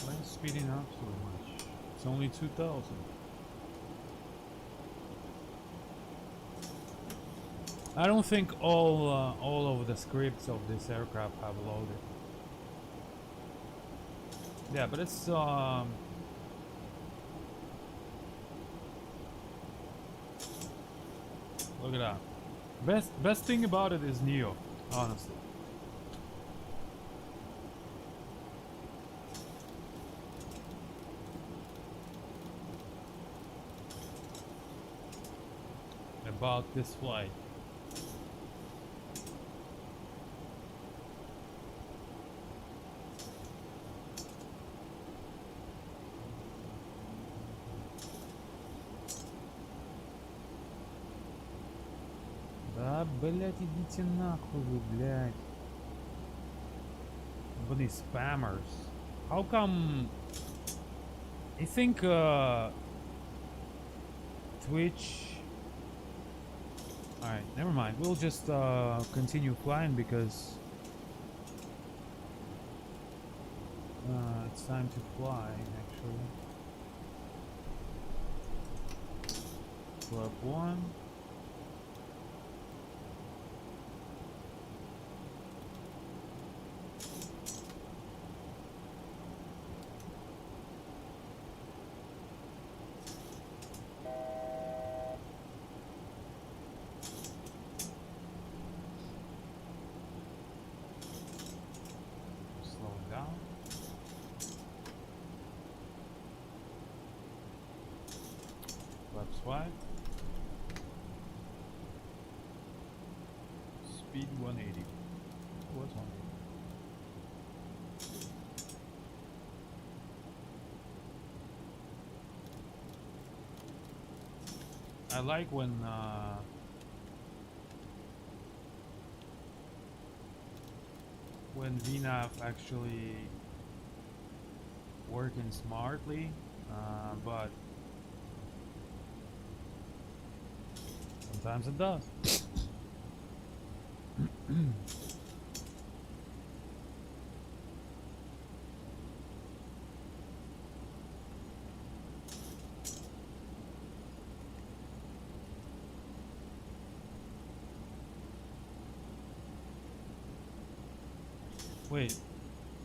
Why is speeding up so much? It's only 2,000. I don't think all of the scripts of this aircraft have loaded. Yeah, but it's look at that. Best thing about it is Neo, honestly. About this flight. Да, блять, идите нахуй вы, блять. Bunny spammers. How come? I think Twitch. Alright, never mind. We'll just continue flying because it's time to fly, actually. Club 1. Why? Speed 180. What's 180? I like when VNAV actually working smartly, but sometimes it does. Wait,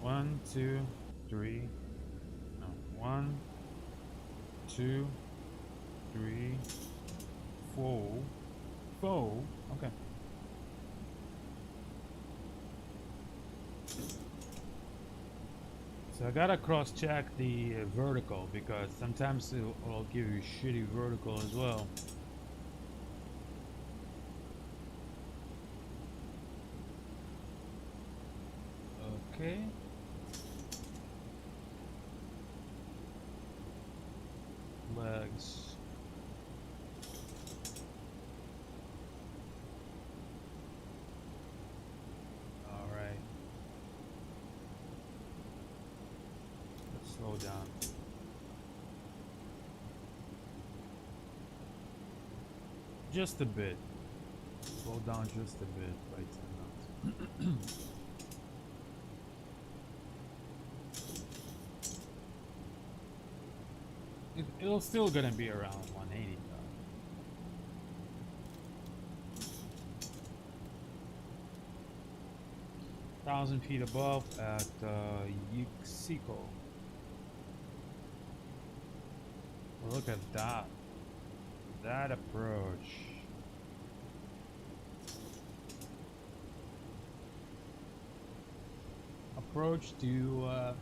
1, 2, 3. No, 1, 2, 3, 4. 4. Okay. So I gotta cross-check the vertical because sometimes it'll give you shitty vertical as well. Okay. Legs. Alright. Let's slow down. Just a bit. Slow down just a bit by 10 knots. It'll still gonna be around 180 though. 1,000 feet above at Yuxico. Look at that. That approach. Approach to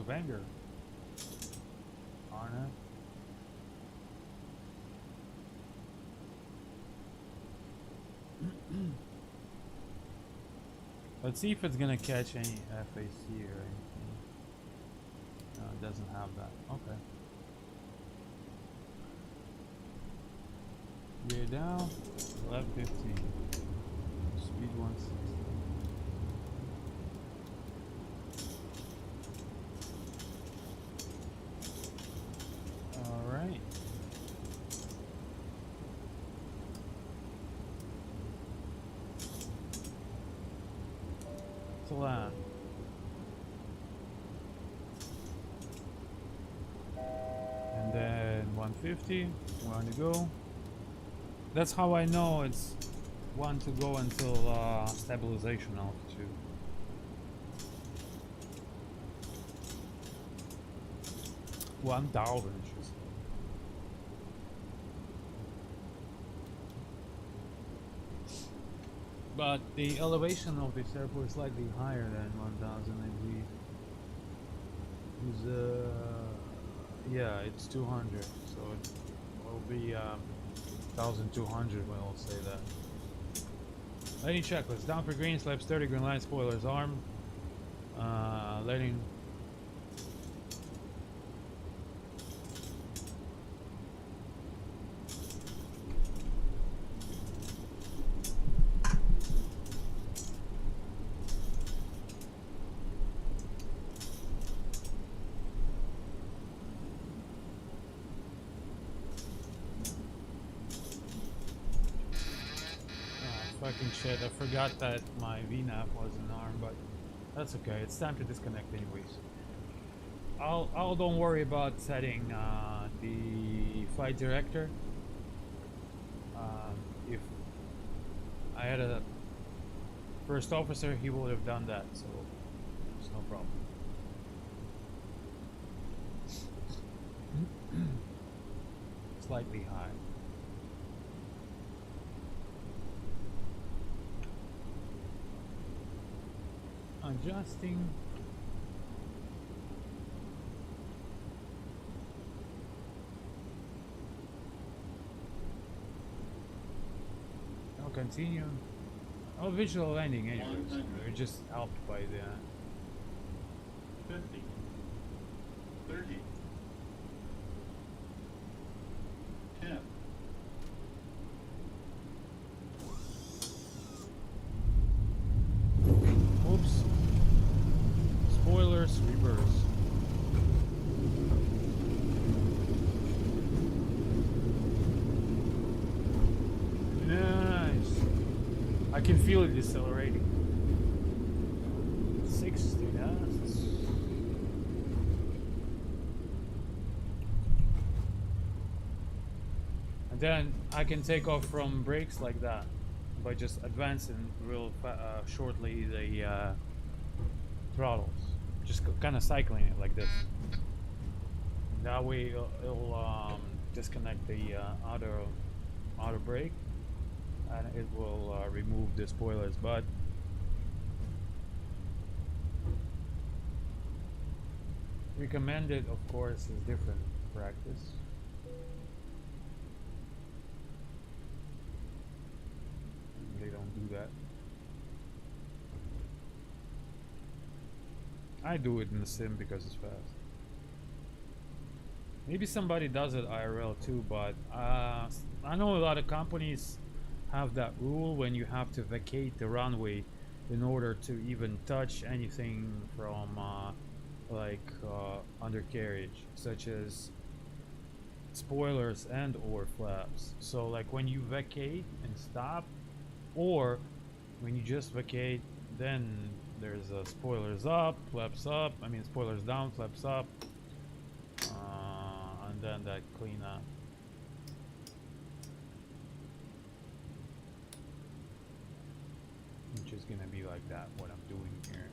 Wenger. Arne. Let's see if it's gonna catch any FAC or anything. No, it doesn't have that. Okay. Gear down. Left 15. Speed 160. Alright. To land. And then 150. One to go. That's how I know it's one to go until stabilization altitude. $1,000. But the elevation of this airport is slightly higher than 1,000, I believe. Yeah, it's 200, so it will be 1,200 when we'll say that. Letting checklist. Down for green, slaps 30, green light, spoilers armed. Letting. Fucking shit, I forgot that my VNAV was an arm, but that's okay. It's time to disconnect anyways. I'll don't worry about setting the flight director. If I had a first officer, he would have done that, so it's no problem. Slightly high. Adjusting. I'll continue. Oh, visual landing anyways. We're just helped by the 50, 30, 10. Oops. Spoilers, reverse. Nice. I can feel it decelerating. 60, nice. And then I can take off from brakes like that by just advancing real shortly the throttles. Just kind of cycling it like this. That way it'll disconnect the auto brake, and it will remove the spoilers. But recommended, of course, is different practice. They don't do that. I do it in the sim because it's fast. Maybe somebody does it IRL too, but I know a lot of companies have that rule when you have to vacate the runway in order to even touch anything from undercarriage, such as spoilers and or flaps. So like when you vacate and stop, or when you just vacate, then there's spoilers up, flaps up, spoilers down, flaps up, and then that clean up. Which is gonna be like that, what I'm doing here.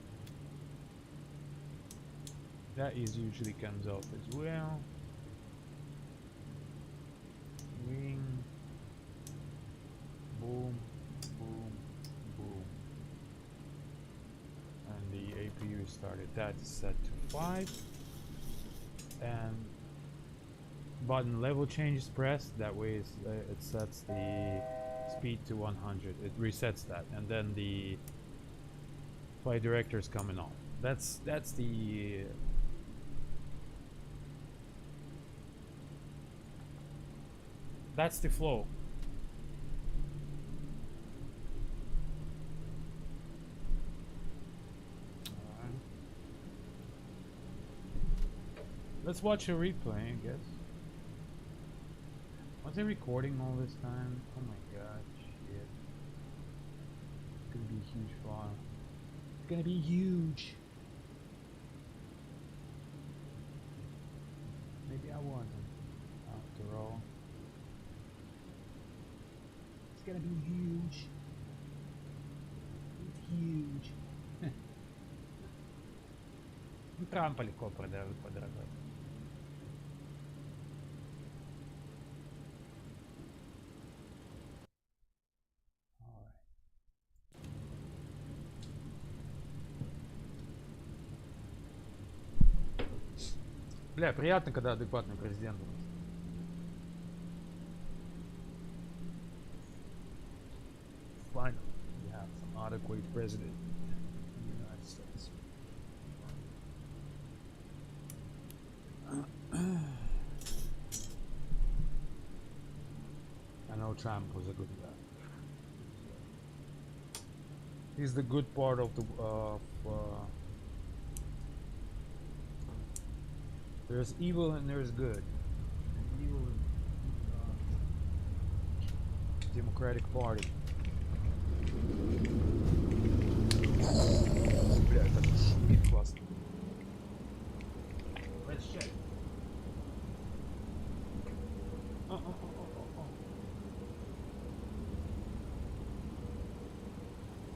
That is usually comes off as well. Wing. Boom. Boom. Boom. And the APU started. That is set to 5. And button level change is pressed. That way it sets the speed to 100. It resets that. And then the flight director is coming off. That's the flow. Alright. Let's watch a replay, I guess. Was I recording all this time? Oh my god, shit. It's gonna be a huge file. It's gonna be huge. Maybe I wasn't, after all. It's gonna be huge. It's huge. Трампа легко подорожать. Бля, приятно, когда адекватный президент у нас. Finally, we have some adequate president in the United States. I know Trump was a good guy. He's the good part of the there's evil and there's good. Evil in Democratic Party. Бля, это шумит классно. Let's check.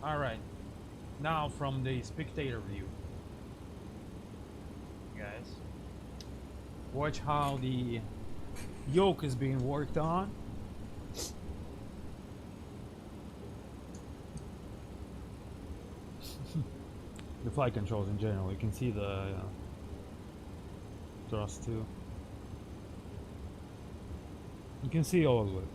All right. Now from the spectator view, guys, watch how the yoke is being worked on. The flight controls in general. You can see the thrust too. You can see all of it.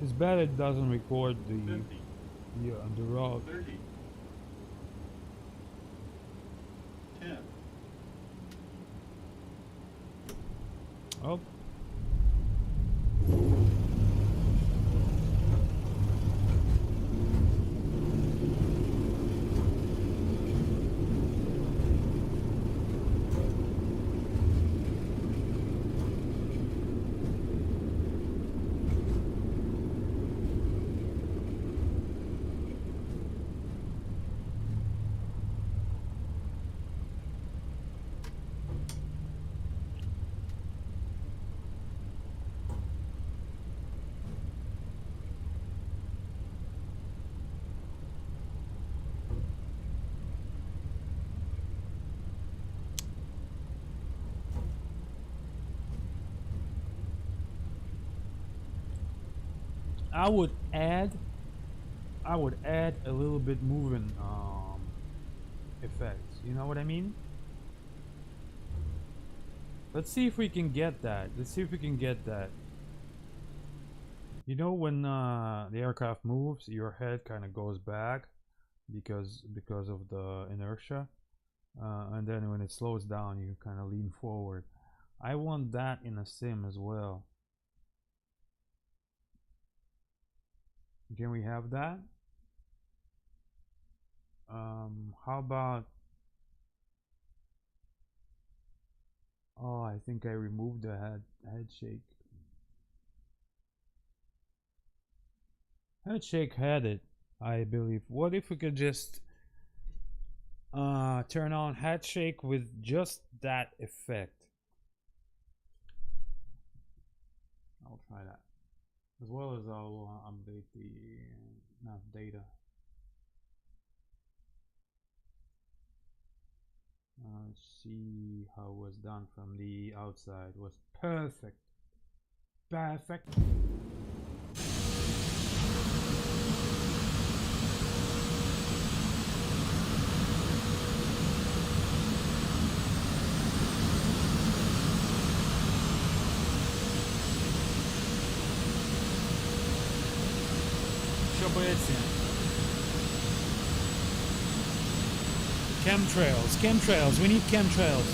It's bad it doesn't record the 50, the route. 30, 10, Oh. I would add a little bit moving effects. You know what I mean? Let's see if we can get that. You know when the aircraft moves, your head kind of goes back because of the inertia, and then when it slows down, you kind of lean forward. I want that in a sim as well. Can we have that? How about? Oh, I think I removed the head shake. Head shake had it, I believe. What if we could just Turn on head shake with just that effect. I'll try that. As well as I'll update the nav data. Let's see how it was done from the outside. It was perfect. Perfect. Що боїться? Chemtrails, chemtrails, we need chemtrails.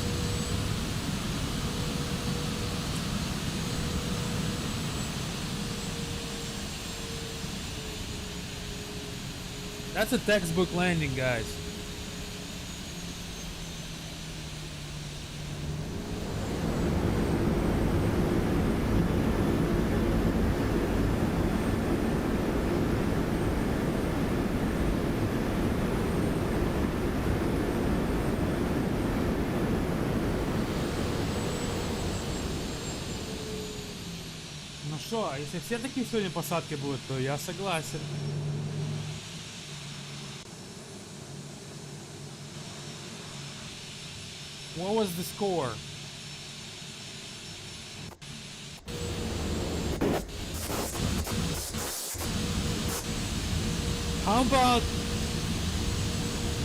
That's a textbook landing, guys. Ну что, если все такие сегодня посадки будут, то я согласен. What was the score? How about...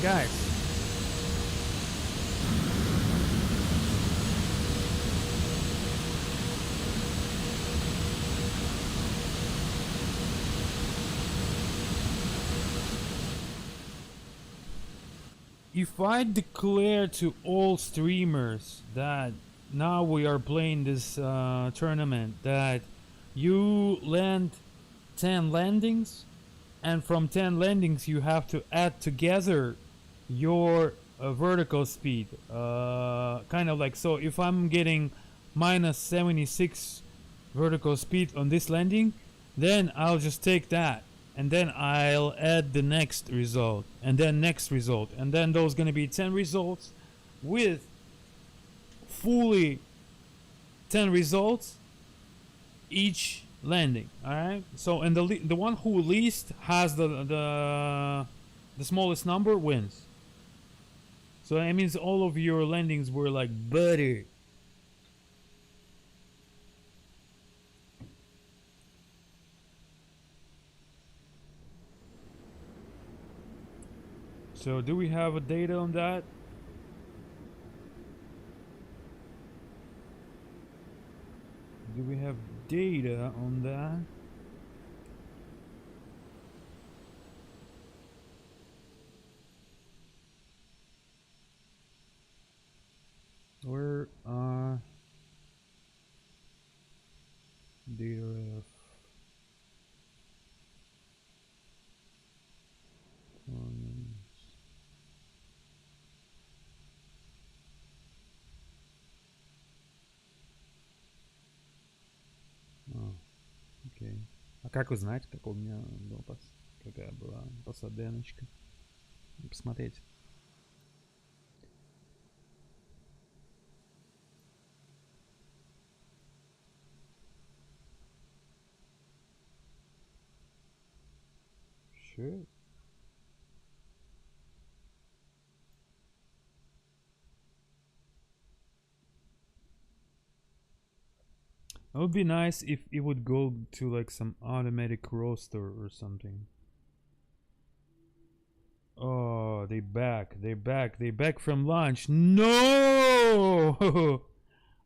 Guys. If I declare to all streamers that now we are playing this tournament, that you land 10 landings, and from 10 landings you have to add together your vertical speed, kind of like, so if I'm getting minus 76 vertical speed on this landing, then I'll just take that and then I'll add the next result and then next result, and then those gonna be 10 results with fully 10 results each landing. All right, so and the one who least has the smallest number wins. So that means all of your landings were like butter. So do we have a data on that? Do we have data on that? Where are data of окей. А как узнать, какой у меня был какая была посаденочка? Посмотреть. Sure. It would be nice if it would go to like some automatic roster or something. Oh, they back. They back. They back from lunch. No!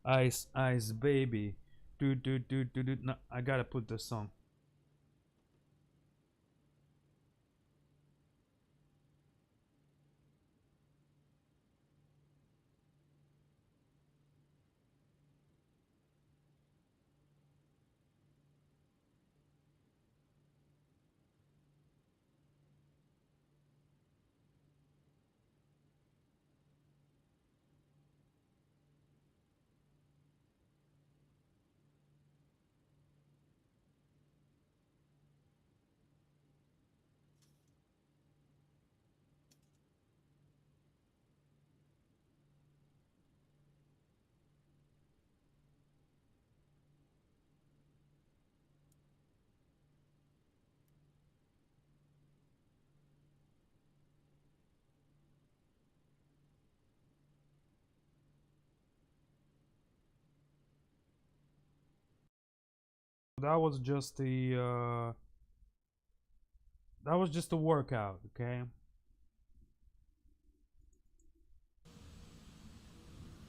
Ice, ice, baby. Do. No, I gotta put the song. That was just the that was just a workout, okay?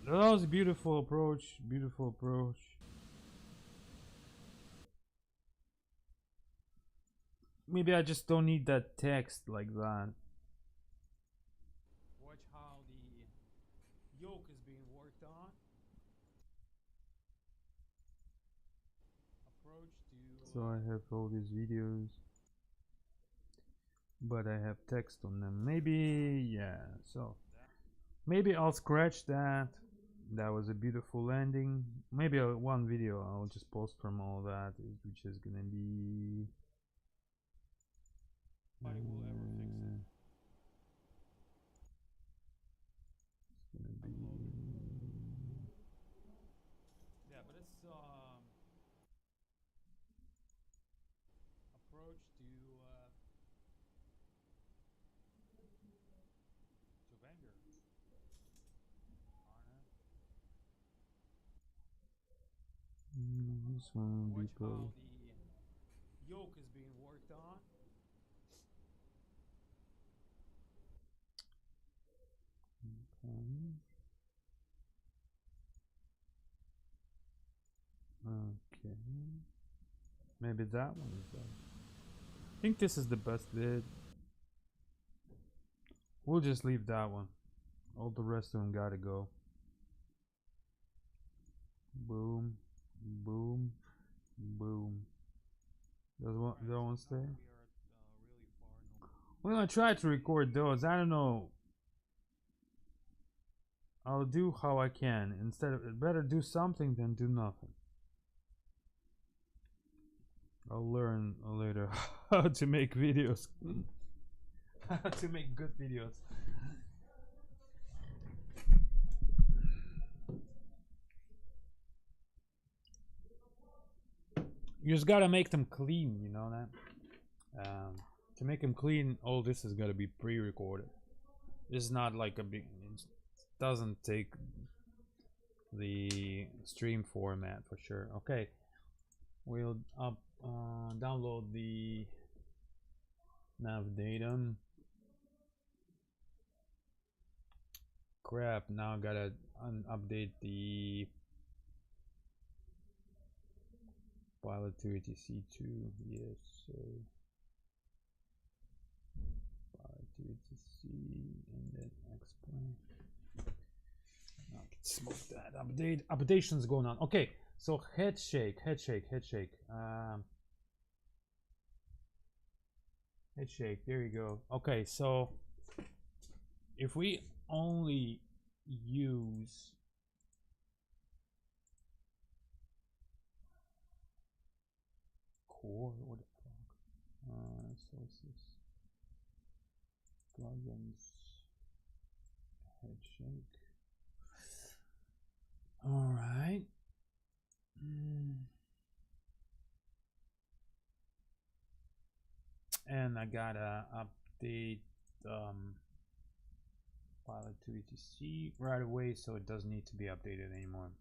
That was a beautiful approach, beautiful approach. Maybe I just don't need that text like that. Watch how the yolk is being worked on. Approach to. So I have all these videos, but I have text on them. Maybe, yeah. So maybe I'll scratch that. That was a beautiful landing. Maybe one video I'll just post from all that, which is gonna be. Nobody will ever fix it. It's gonna be. Yeah, but it's approach to Wenger. This one will be how the yolk is being worked on. Okay. Maybe that one is better. I think this is the best vid. We'll just leave that one. All the rest of them gotta go. Boom, boom, boom. Does one, that one stay? We're gonna try to record those. I don't know. I'll do how I can. Instead of better do something than do nothing. I'll learn later how to make videos. How to make good videos. You just gotta make them clean, you know that? To make them clean, all this is gotta be pre-recorded. This is not like a big. It doesn't take the stream format for sure. Okay, we'll download the nav datum. Crap! Now I gotta update the pilot to etc2. Yes, sir. Pilot to etc and then explain. I can smoke that. Updation's going on. Okay, so head shake. Head shake. There you go. Okay, so if we only use core, what the fuck? Sources, plugins, head shake. All right. And I gotta update pilot to etc right away, so it doesn't need to be updated anymore.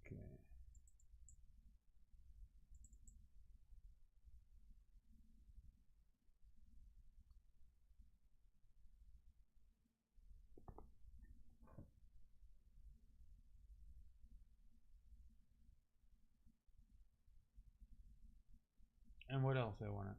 Okay. And what else I wanna?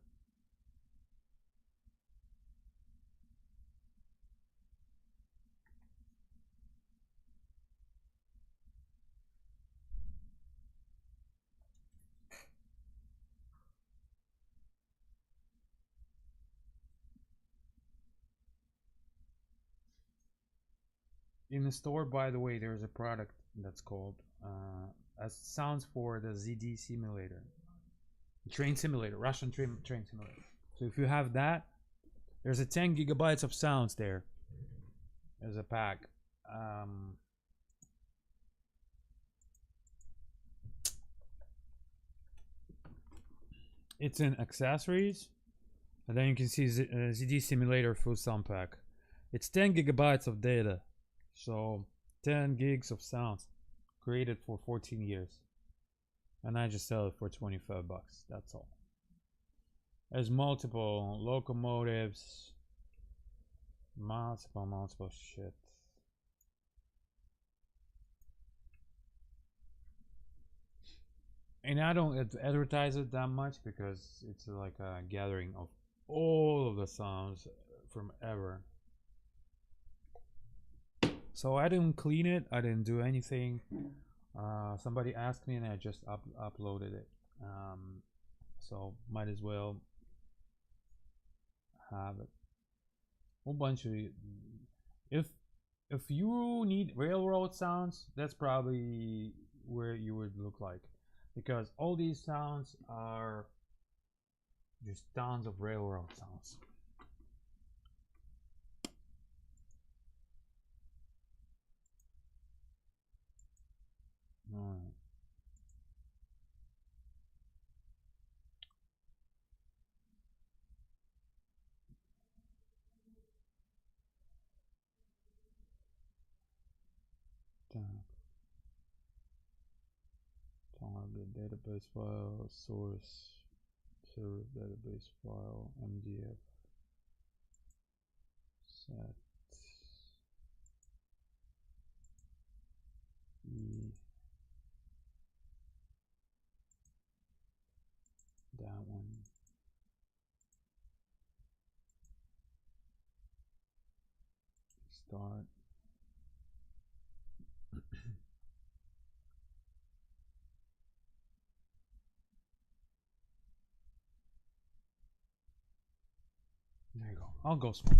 In the store, by the way, there's a product that's called as sounds for the ZD simulator, train simulator, Russian train simulator. So if you have that, there's a 10 gigabytes of sounds there. There's a pack. It's in accessories, and then you can see ZD simulator full sound pack. It's 10 gigabytes of data. So 10 gigs of sounds created for 14 years, and I just sell it for 25 bucks. That's all. There's multiple locomotives, multiple shit. And I don't advertise it that much because it's like a gathering of all of the sounds from ever. So I didn't clean it. I didn't do anything. Somebody asked me, and I just uploaded it. So might as well have it. A whole bunch of if if you need railroad sounds, that's probably where you would look like, because all these sounds are just tons of railroad sounds. Alright. Target database file, source, server database file, MDF, set, E, that one. Start. There you go. I'll go small.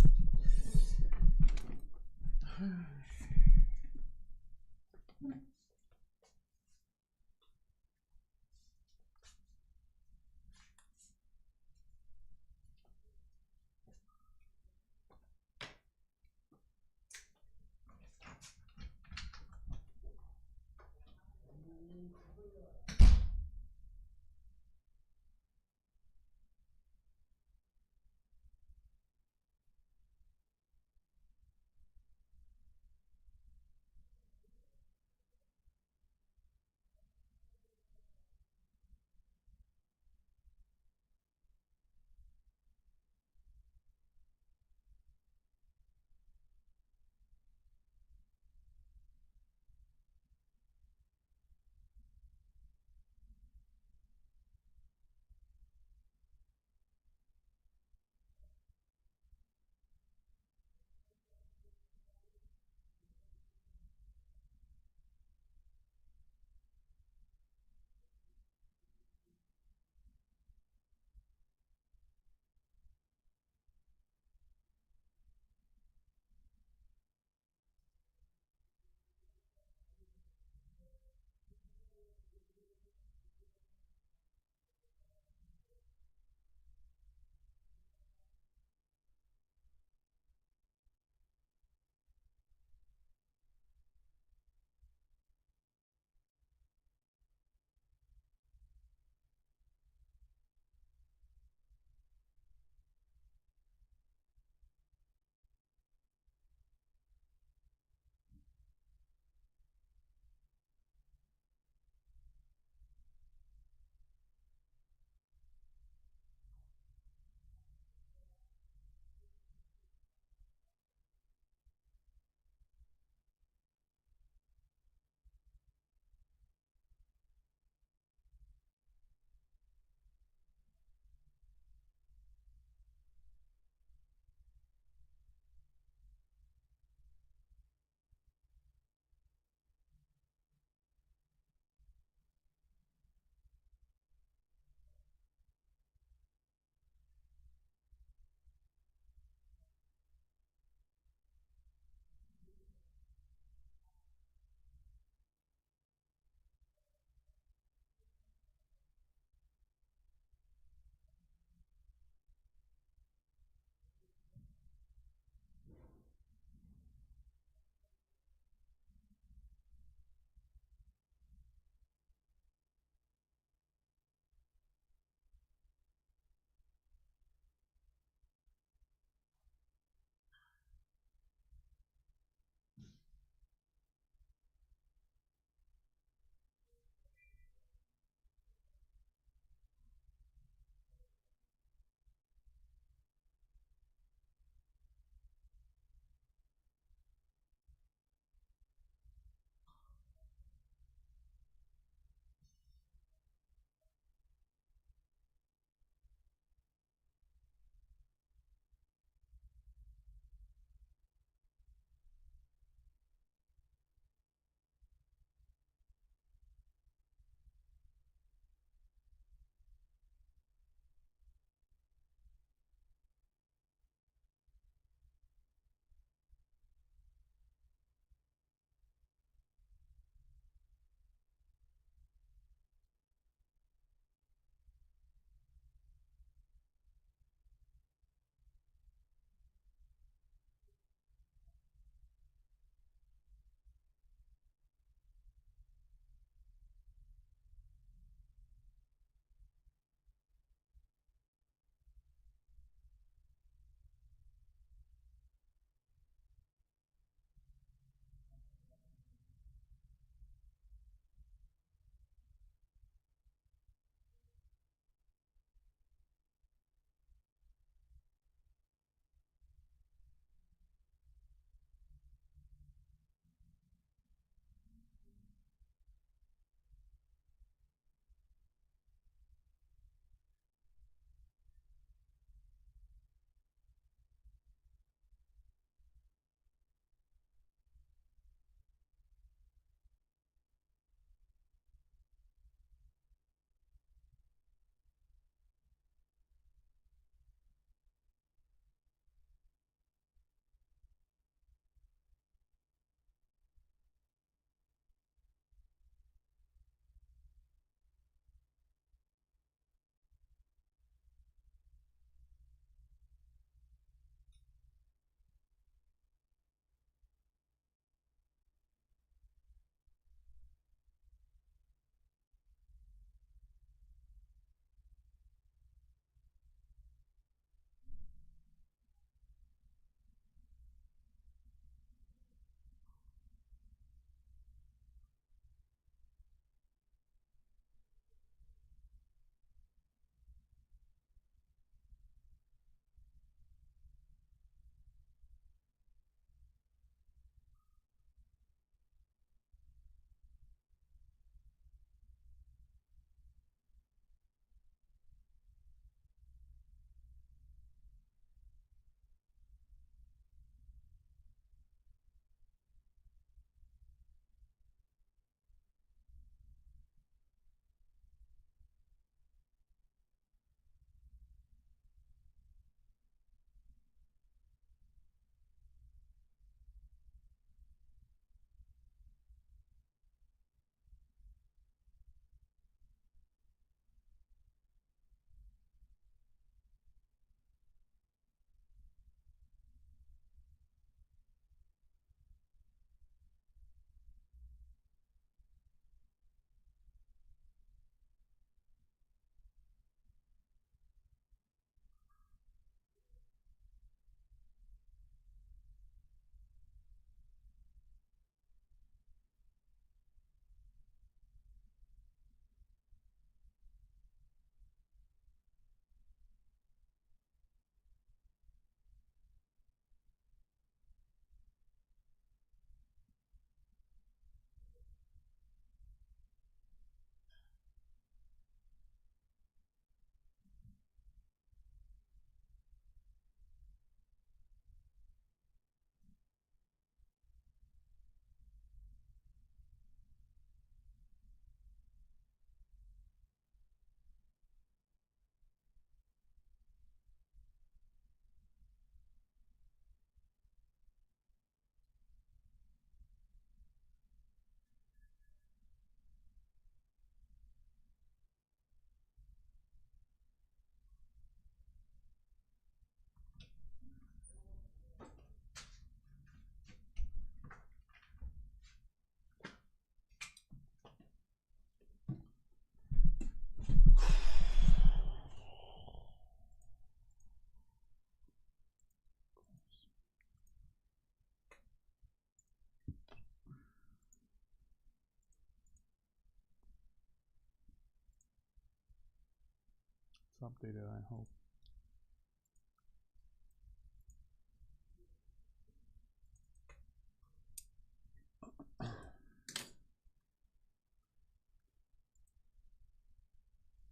updated, I hope.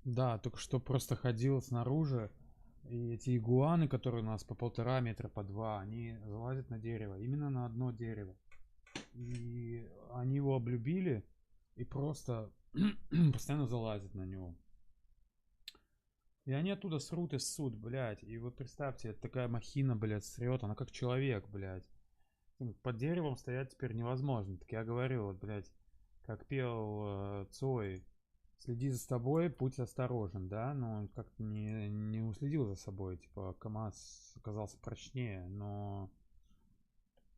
Да, только что просто ходил снаружи, и эти игуаны, которые у нас по 1,5 метра, по 2, они залазят на дерево, именно на одно дерево. И они его облюбили и просто постоянно залазят на него. И они оттуда срут и ссут, блядь. И вот представьте, такая махина, блядь, срет, она как человек, блядь. Под деревом стоять теперь невозможно. Так я говорю, вот, блядь, как пел Цой, следи за собой, будь осторожен, да? Но он как-то не уследил за собой. Типа, КамАЗ оказался прочнее, но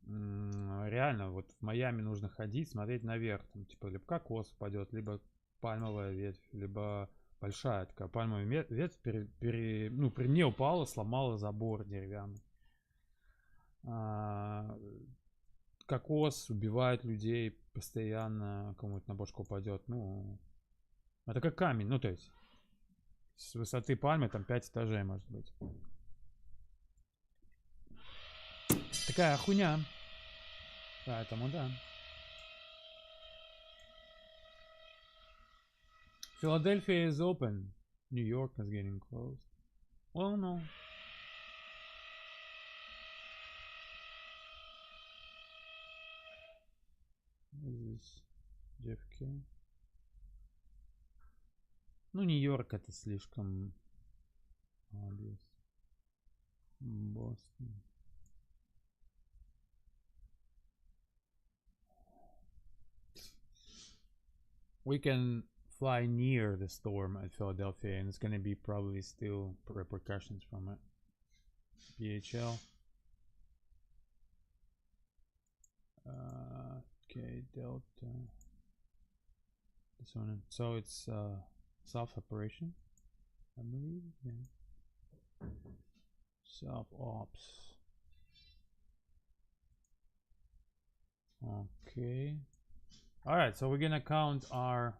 реально, вот в Майами нужно ходить, смотреть наверх. Там, типа, либо кокос упадет, либо пальмовая ветвь, либо большая такая пальмовая ветвь ну, при мне упала, сломала забор деревянный. Кокос убивает людей постоянно, кому-то на башку упадет. Ну, это как камень, ну, то есть с высоты пальмы там 5 этажей может быть. Такая хуйня. Поэтому да. Philadelphia is open. New York is getting closed. Well, no. This is JFK. Ну, Нью-Йорк это слишком obvious. Бостон. We can fly near the storm at Philadelphia, and it's gonna be probably still repercussions from it. PHL. Okay, Delta. This one. So it's self operation, I believe. Yeah. Self ops. Okay. All right. So we're gonna count our.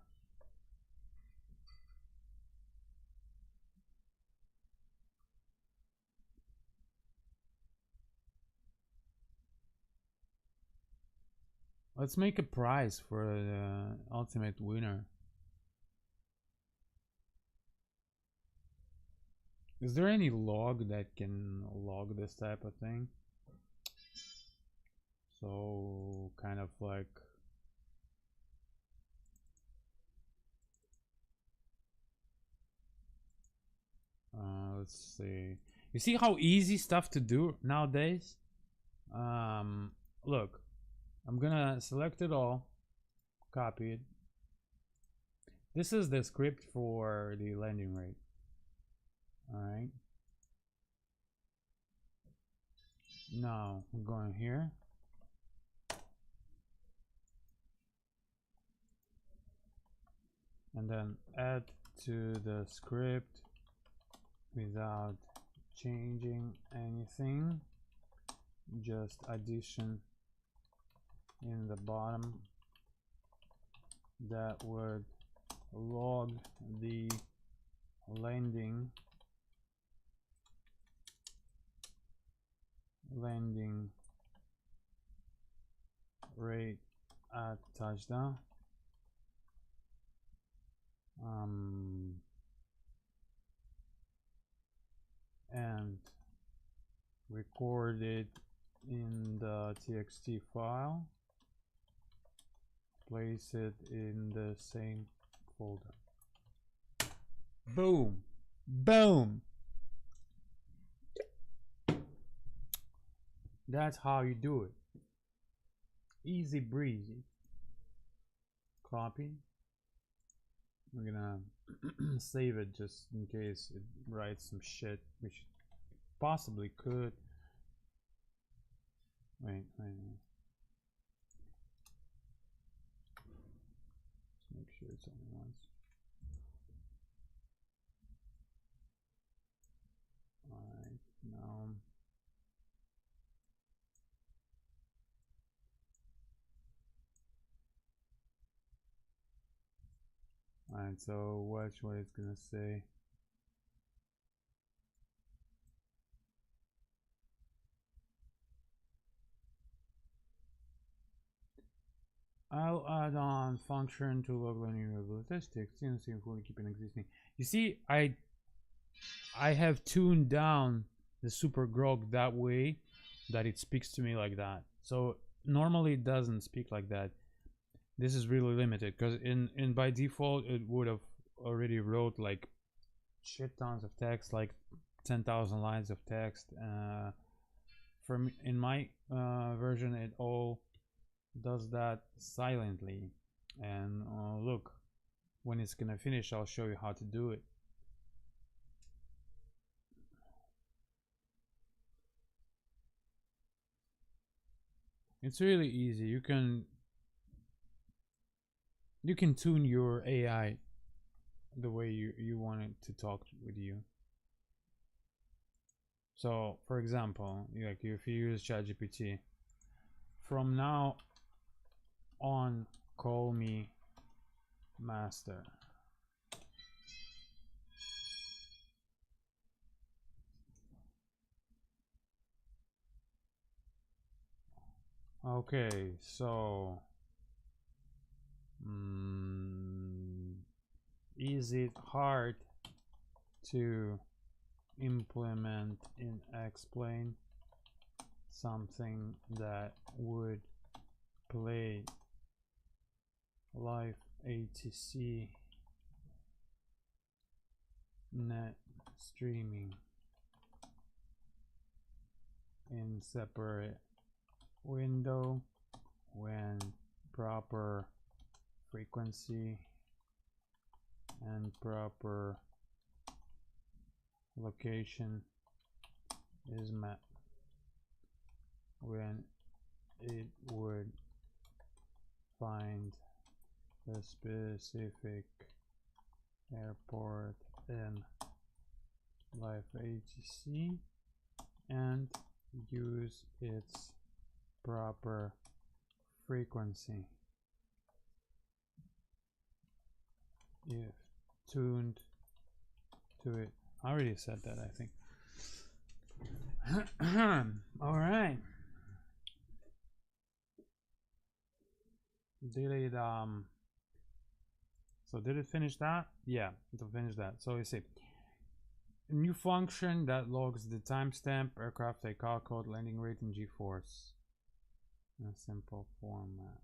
Let's make a prize for the ultimate winner. Is there any log that can log this type of thing? So kind of like let's see. You see how easy stuff to do nowadays? Look, I'm gonna select it all, copy it. This is the script for the landing rate. All right. Now I'm going here. And then add to the script without changing anything, just addition in the bottom that would log the landing rate at touchdown. And record it in the txt file, place it in the same folder. Boom, boom. That's how you do it. Easy breezy. Copy. We're gonna save it just in case it writes some shit, which possibly could. Wait. Let's make sure it's only once. Alright, now. Alright, so watch what it's gonna say. I'll add on function to log linear statistics since fully keeping existing. You see, I have tuned down the super grok that way that it speaks to me like that. So normally it doesn't speak like that. This is really limited because in by default it would have already wrote like shit tons of text, like 10,000 lines of text. From in my version, it all does that silently. And look, when it's gonna finish, I'll show you how to do it. It's really easy. You can tune your AI the way you want it to talk with you. So, for example, like if you use ChatGPT, from now on, call me master. Okay, so is it hard to implement in explain something that would play live ATC net streaming in separate window when proper frequency and proper location is met, when it would find the specific airport in live ATC and use its proper frequency if tuned to it. I already said that, I think. All right. Did it so did it finish that? Yeah, it'll finish that. So you see, a new function that logs the timestamp, aircraft takeoff code, landing rate, and G-force in a simple format.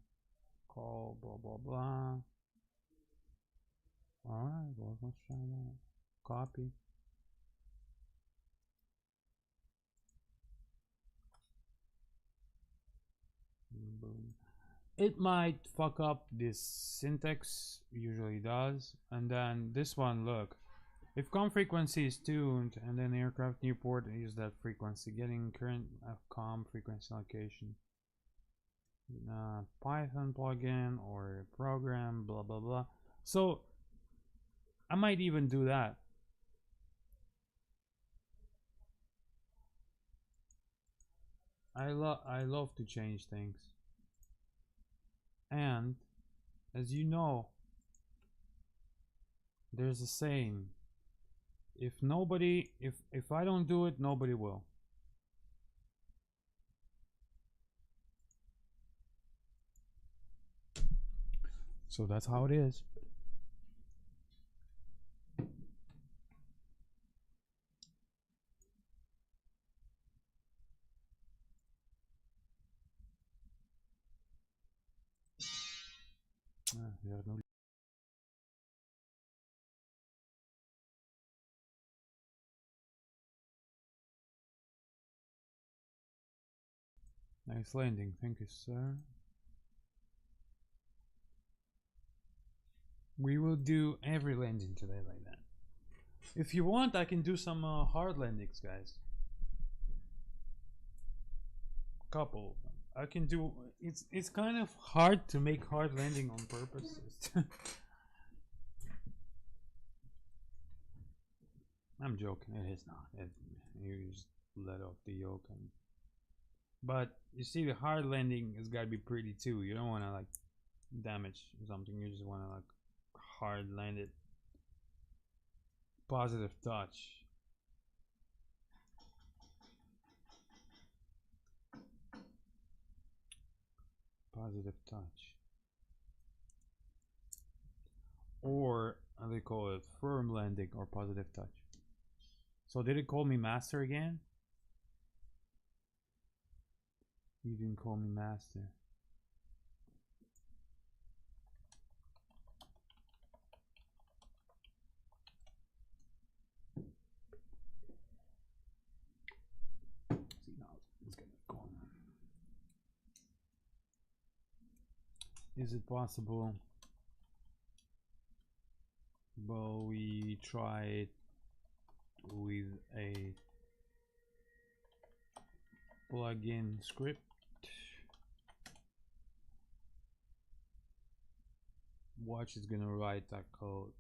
Call blah blah blah. All right, well, let's try that. Copy. Boom. It might fuck up this syntax, usually does. And then this one, look, if com frequency is tuned and then aircraft new port, use that frequency, getting current com frequency location. Python plugin or program, blah blah blah. So I might even do that. I love to change things. And as you know, there's a saying, if I don't do it, nobody will. So that's how it is. Nice landing, thank you, sir. We will do every landing today like that. If you want, I can do some hard landings, guys. Couple of them. I can do. It's kind of hard to make hard landing on purpose. I'm joking. It is not. You just let off the yoke and. But you see, the hard landing has got to be pretty too. You don't want to like damage something. You just want to like hard land it. Positive touch. Positive touch. or they call it firm landing or positive touch. So did it call me master again? You didn't call me master. See, now it's gonna go. Is it possible? Well, we try it with a plugin script. Watch is gonna write that code.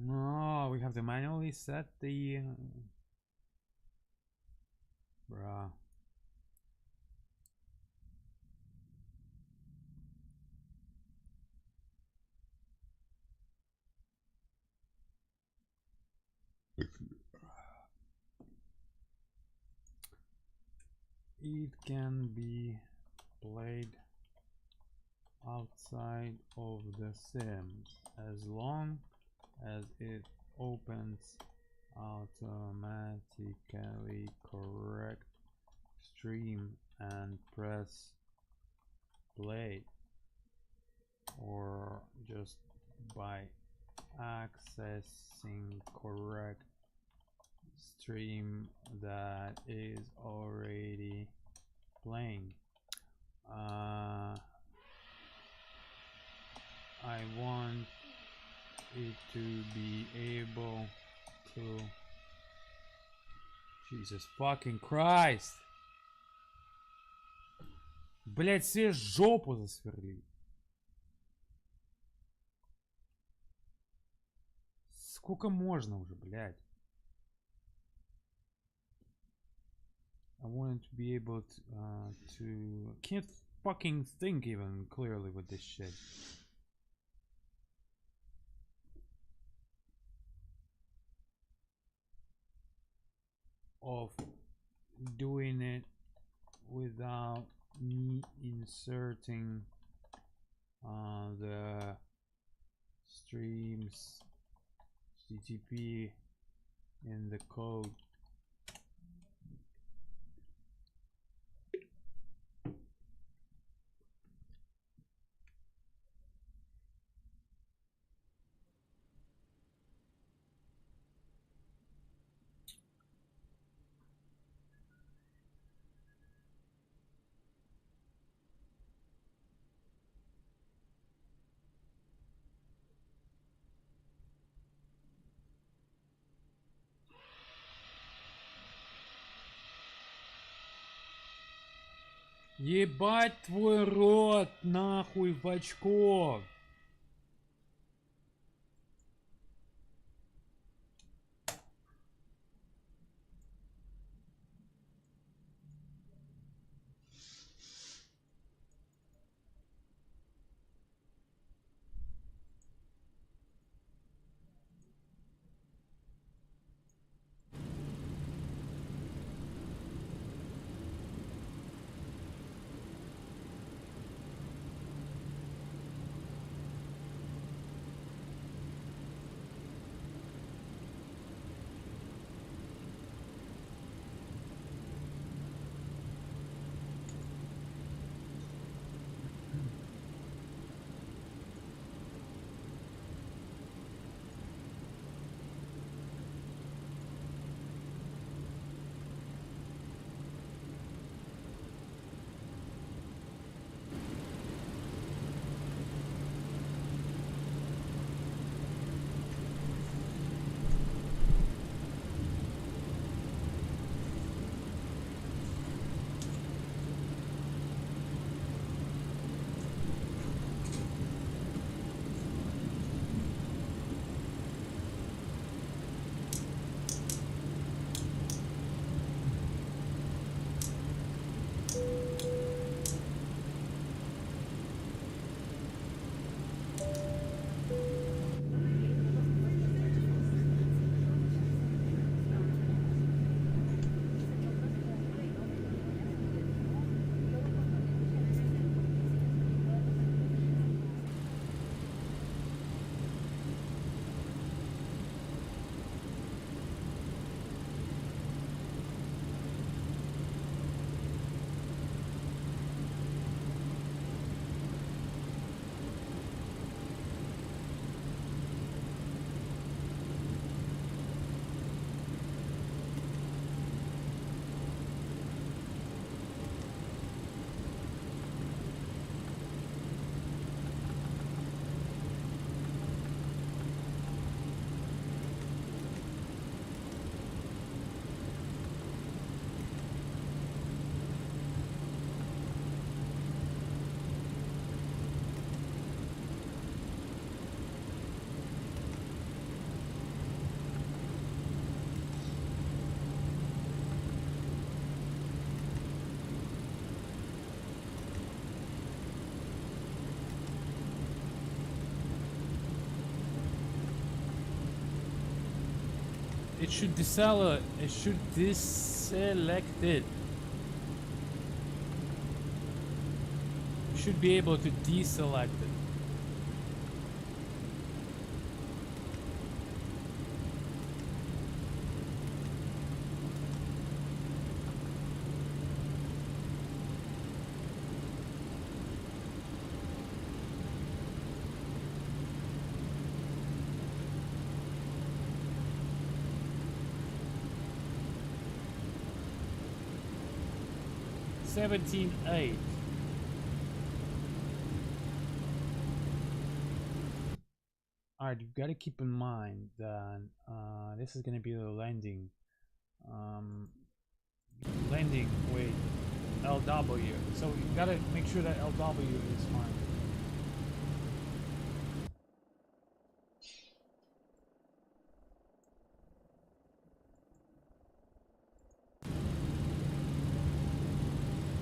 No, we have to manually set the bruh. It can be played outside of the sim as long as it opens automatically correct stream and press play, or just by accessing correct stream that is already playing. I want it to be able to... Jesus fucking Christ! Блять, все жопу засверли. Сколько можно уже, блять? I want it to be able to... Can't fucking think even clearly with this shit. Of doing it without me inserting the streams HTTP in the code. Ебать твой рот, нахуй, в очко! it should deselect. It should deselect it. You should be able to deselect it. $17.8. Alright, you gotta keep in mind that this is gonna be the landing. Landing with LW. So you gotta make sure that LW is fine.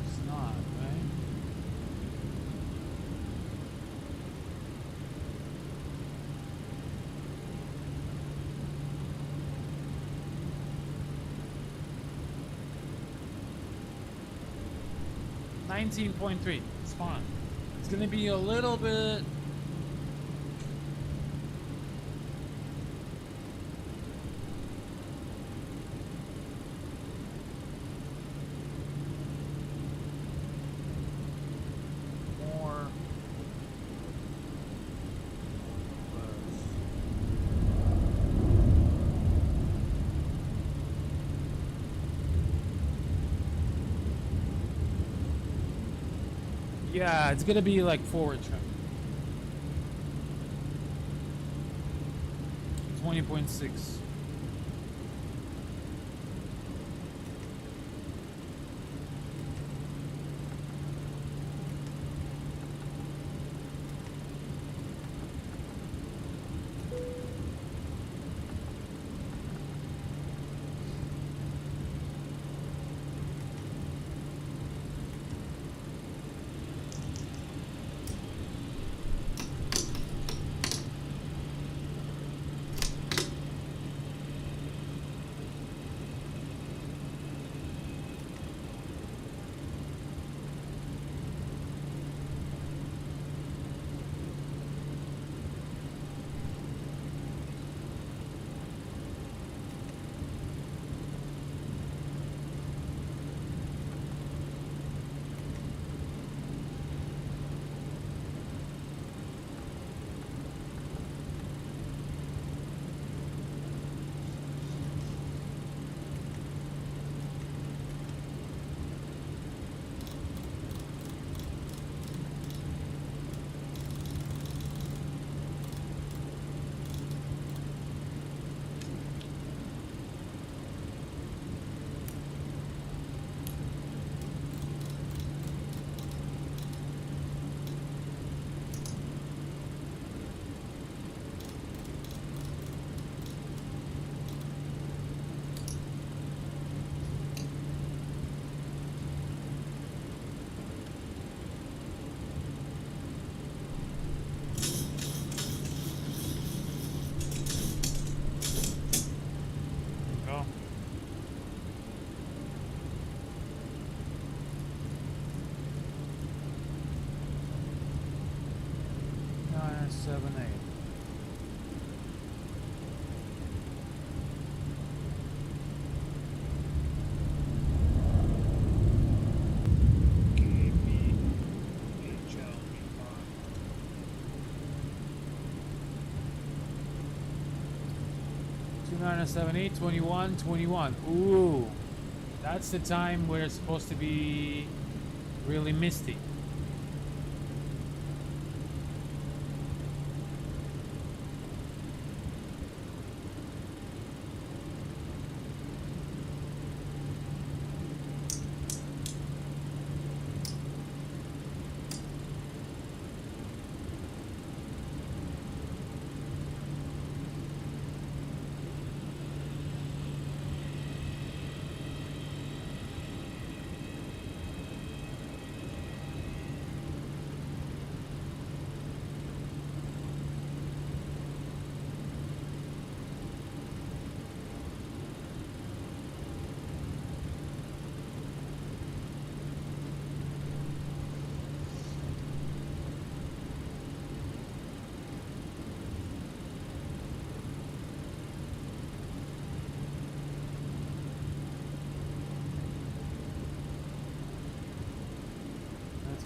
It's not, right? $19.3. It's fine. It's gonna be a little bit. More. Yeah, it's gonna be like forward trim. 20.6. Go. Nine, 7, 8. Two, 9, 7, 8, 21, 21. Ooh, that's the time where it's supposed to be really misty.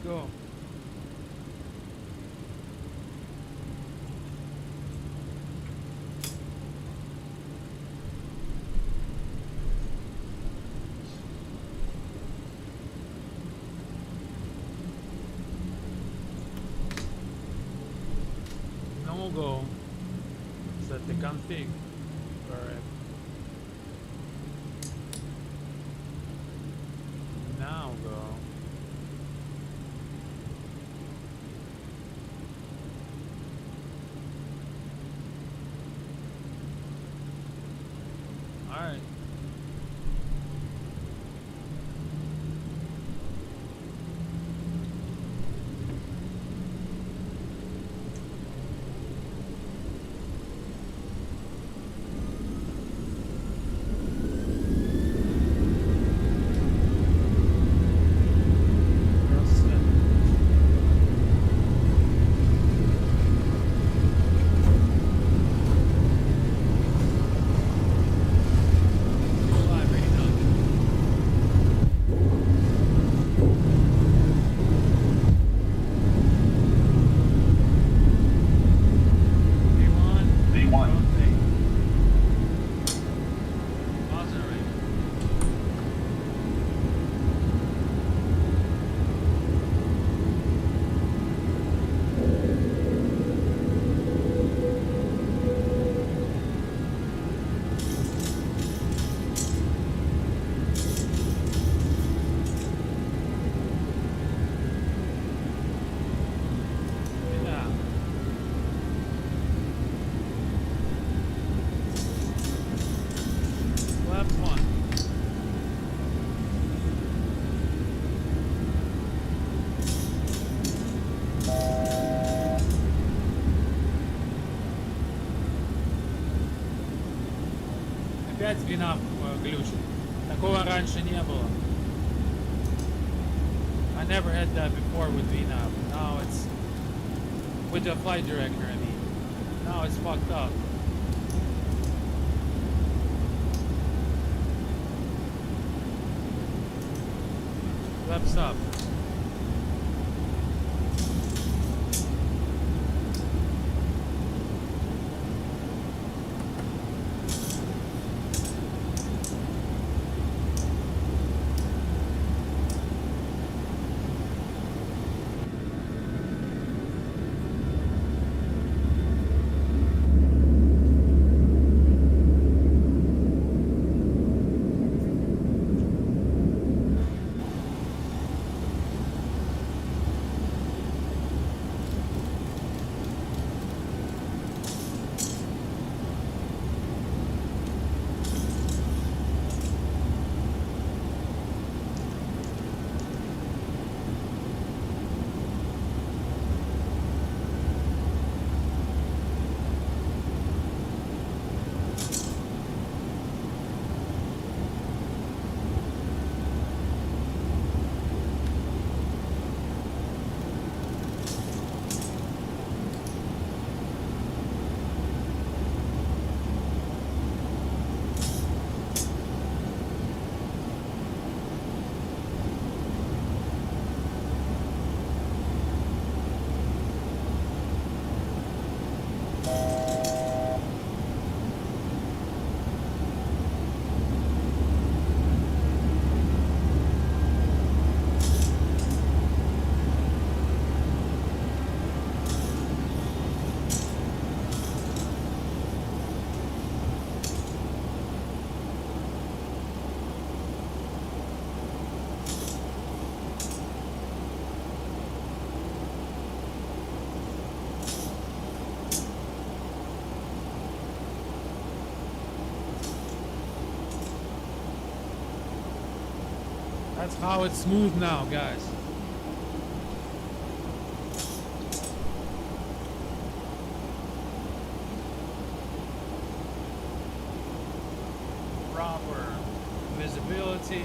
go. No go. Set the config. Alright. Now go. Alright. Опять вина глючит. Такого раньше не было. I never had that before with VNAV. Now it's with the flight director, I mean. Now it's fucked up. Flaps up. That's how it's smooth now, guys. Proper visibility.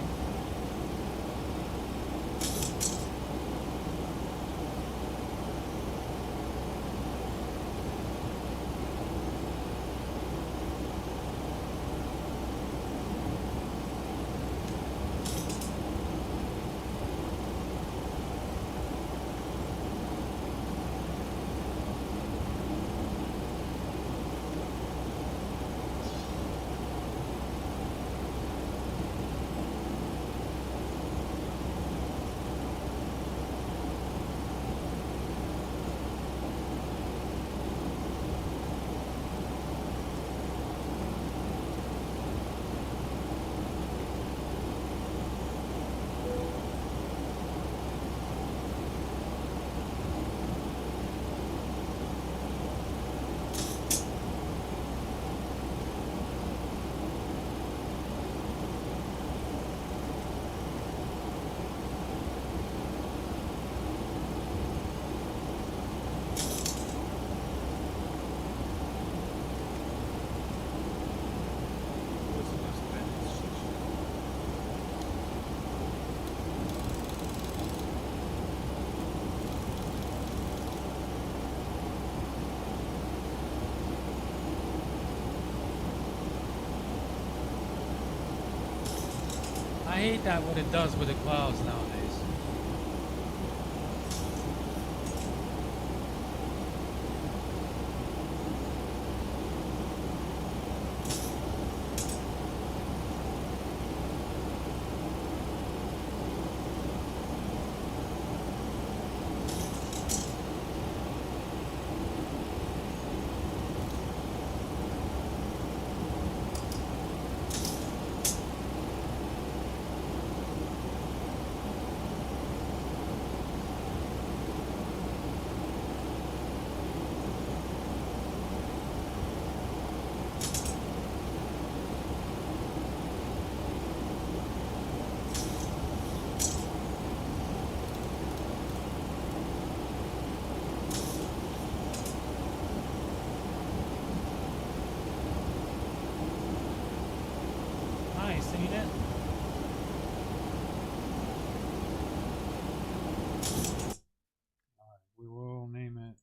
hate that what it does with the clouds nowadays. Nice, ain't it? Alright, we will name it.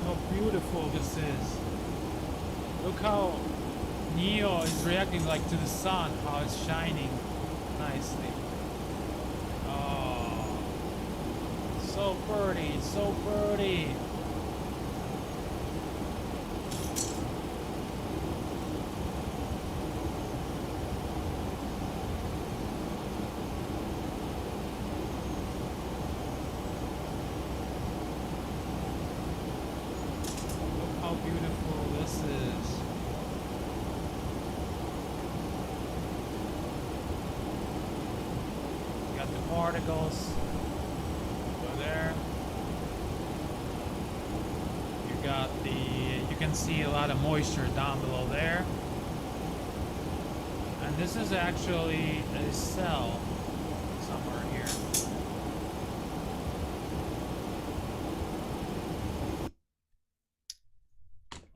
How beautiful this is. Look how Neo is reacting like to the sun, how it's shining nicely. Oh, so pretty, so pretty. Look how beautiful this is. You got the particles. Go there. You got the, you can see a lot of moisture down below there. And this is actually a cell somewhere here.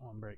On break.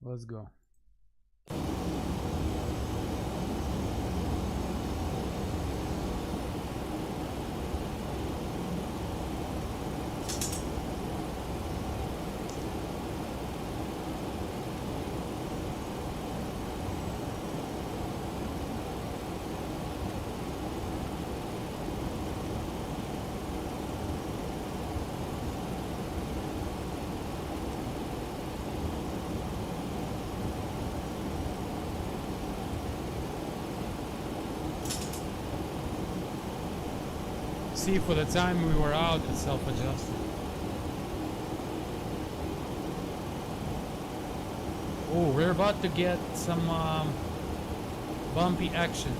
Let's go. See, for the time we were out, it self-adjusted. Oh, we're about to get some bumpy action.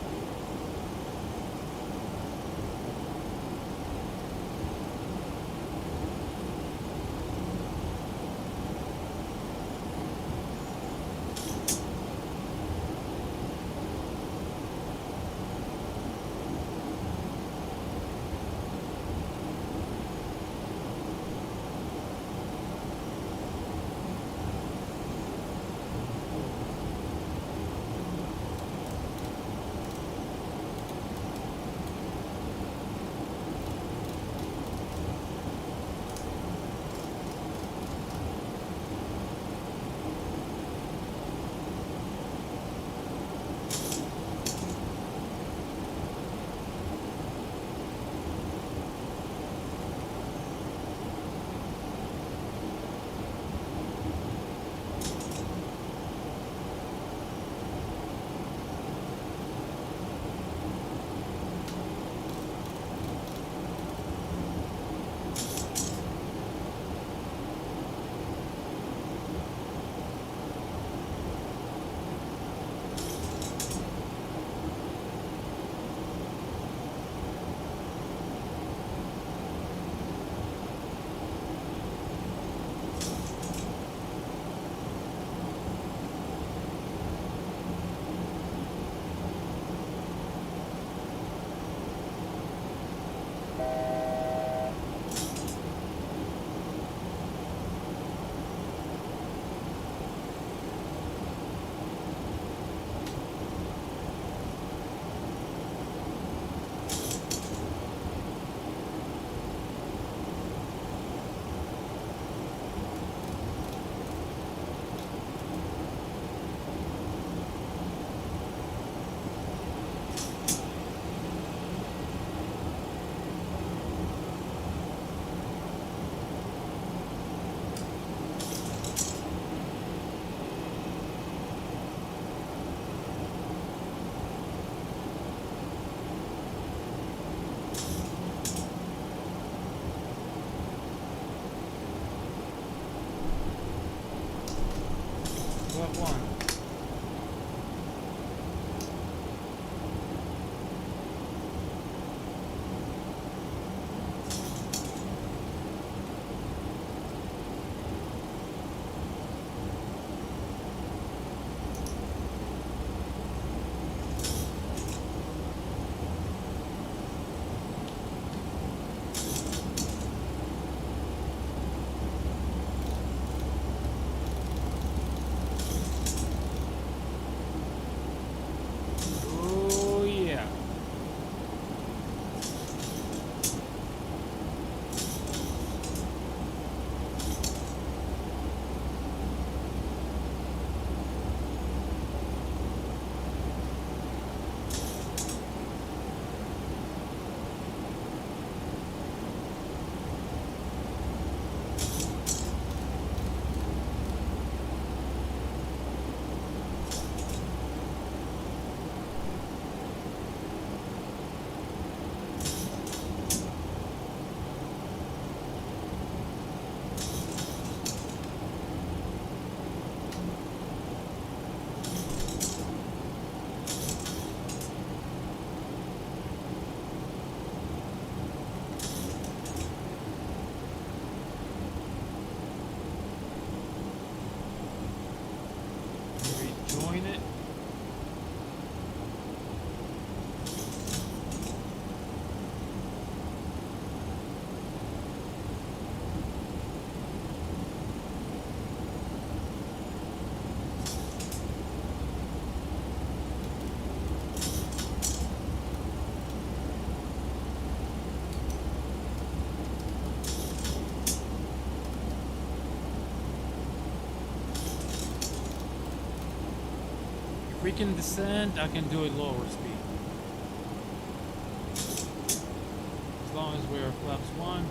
we can descend, I can do it lower speed. As long as we're flaps 1.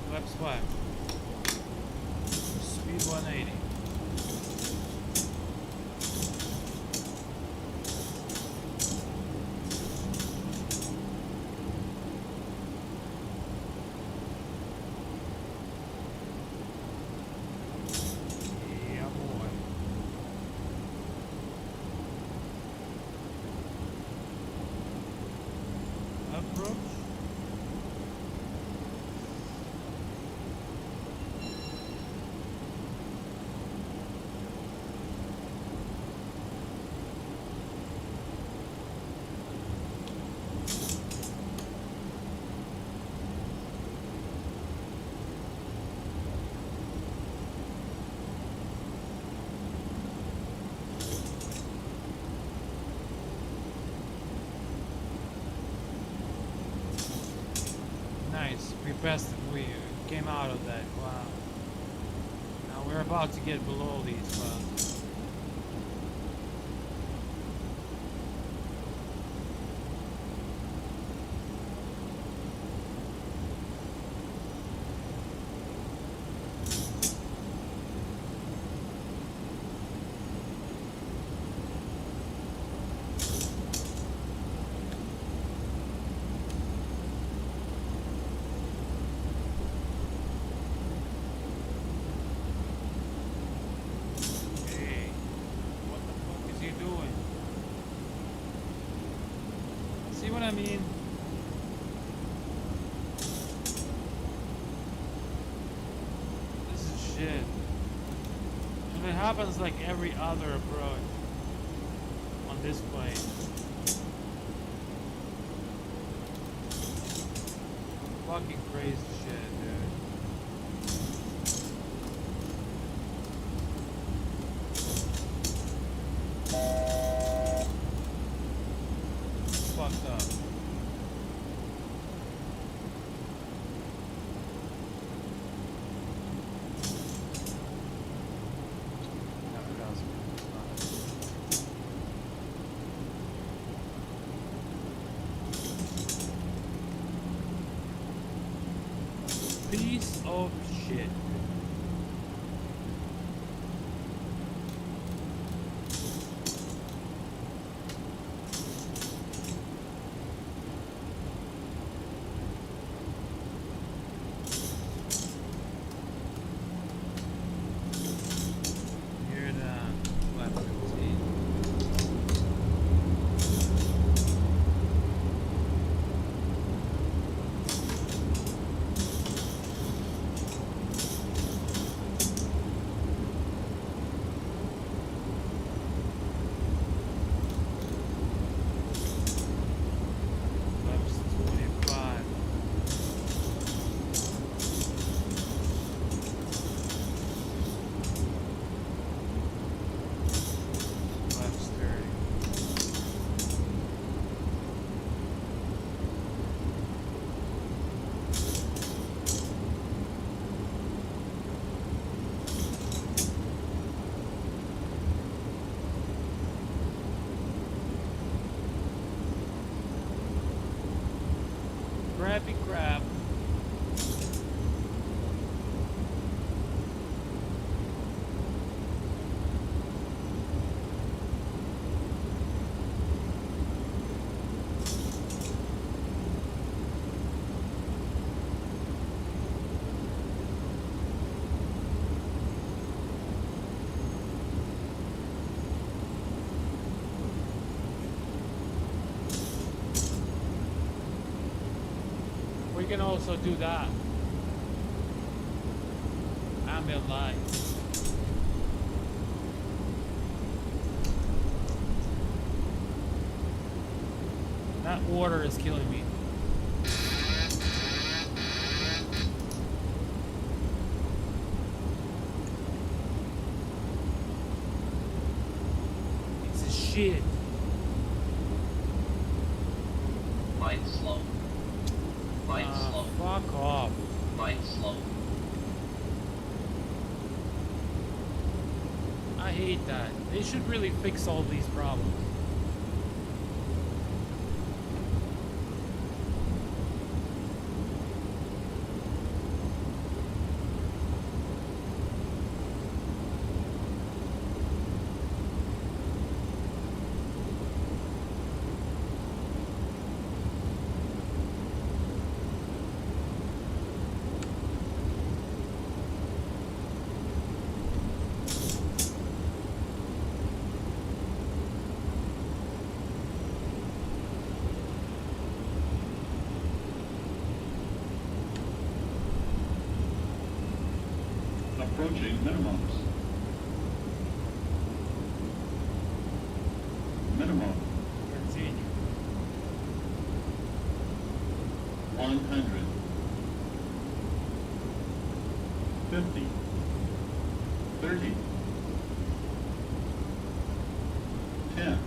Flaps 5. Speed 180. Yeah, boy. Approach. Nice. We came out of that. Wow. Now we're about to get below these clouds. Hey, what the fuck is he doing? See what I mean? This is shit. And it happens like every other approach on this plane. Fucking crazy shit, dude. Fucked up. Piece of shit. You're done. Left 15. Left 25. Left 30. Crappy crap. We can also do that. Ambient light. That water is killing me. It's a shit. Light slow. Light slow. Fuck off. Light slow. I hate that. They should really fix all these problems. Approaching minimums. Minimum. Continue. 100. 50. 30. 10.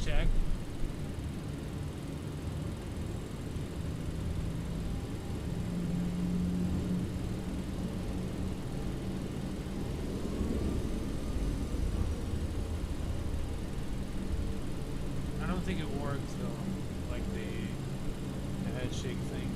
Check. I don't think it works though, like the head shake thing.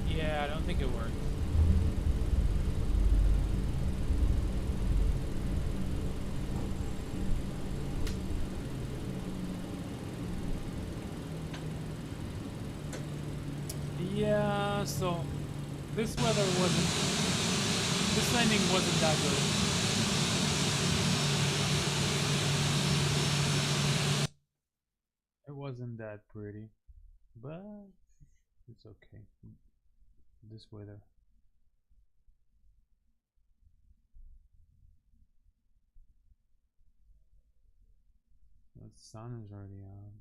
Yeah, I don't think it works. Yeah, so this weather wasn't, this landing wasn't that good. It wasn't that pretty, but it's okay. This weather. The sun is already out.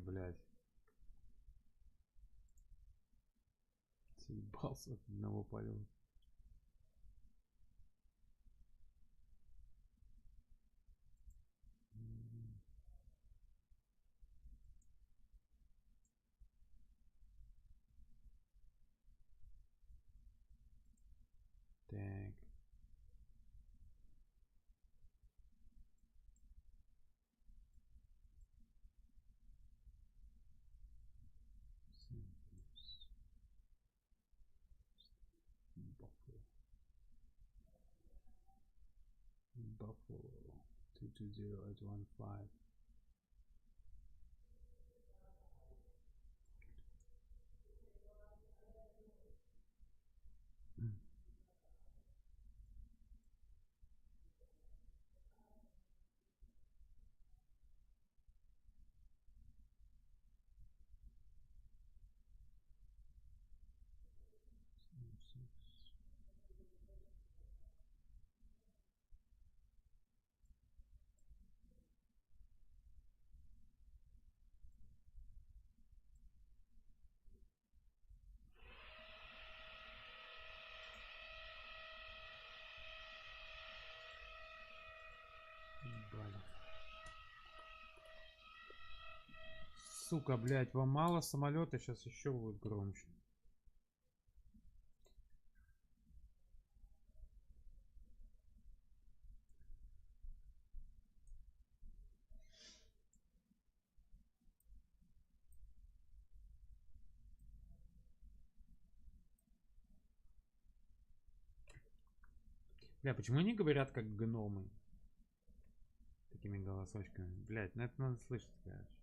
блядь. Съебался от одного полета. Так. Buffalo. Buffalo. 220815. Сука, блядь, вам мало самолета, сейчас еще будет громче. Бля, почему они говорят как гномы? Такими голосочками. Блядь, ну это надо слышать, короче.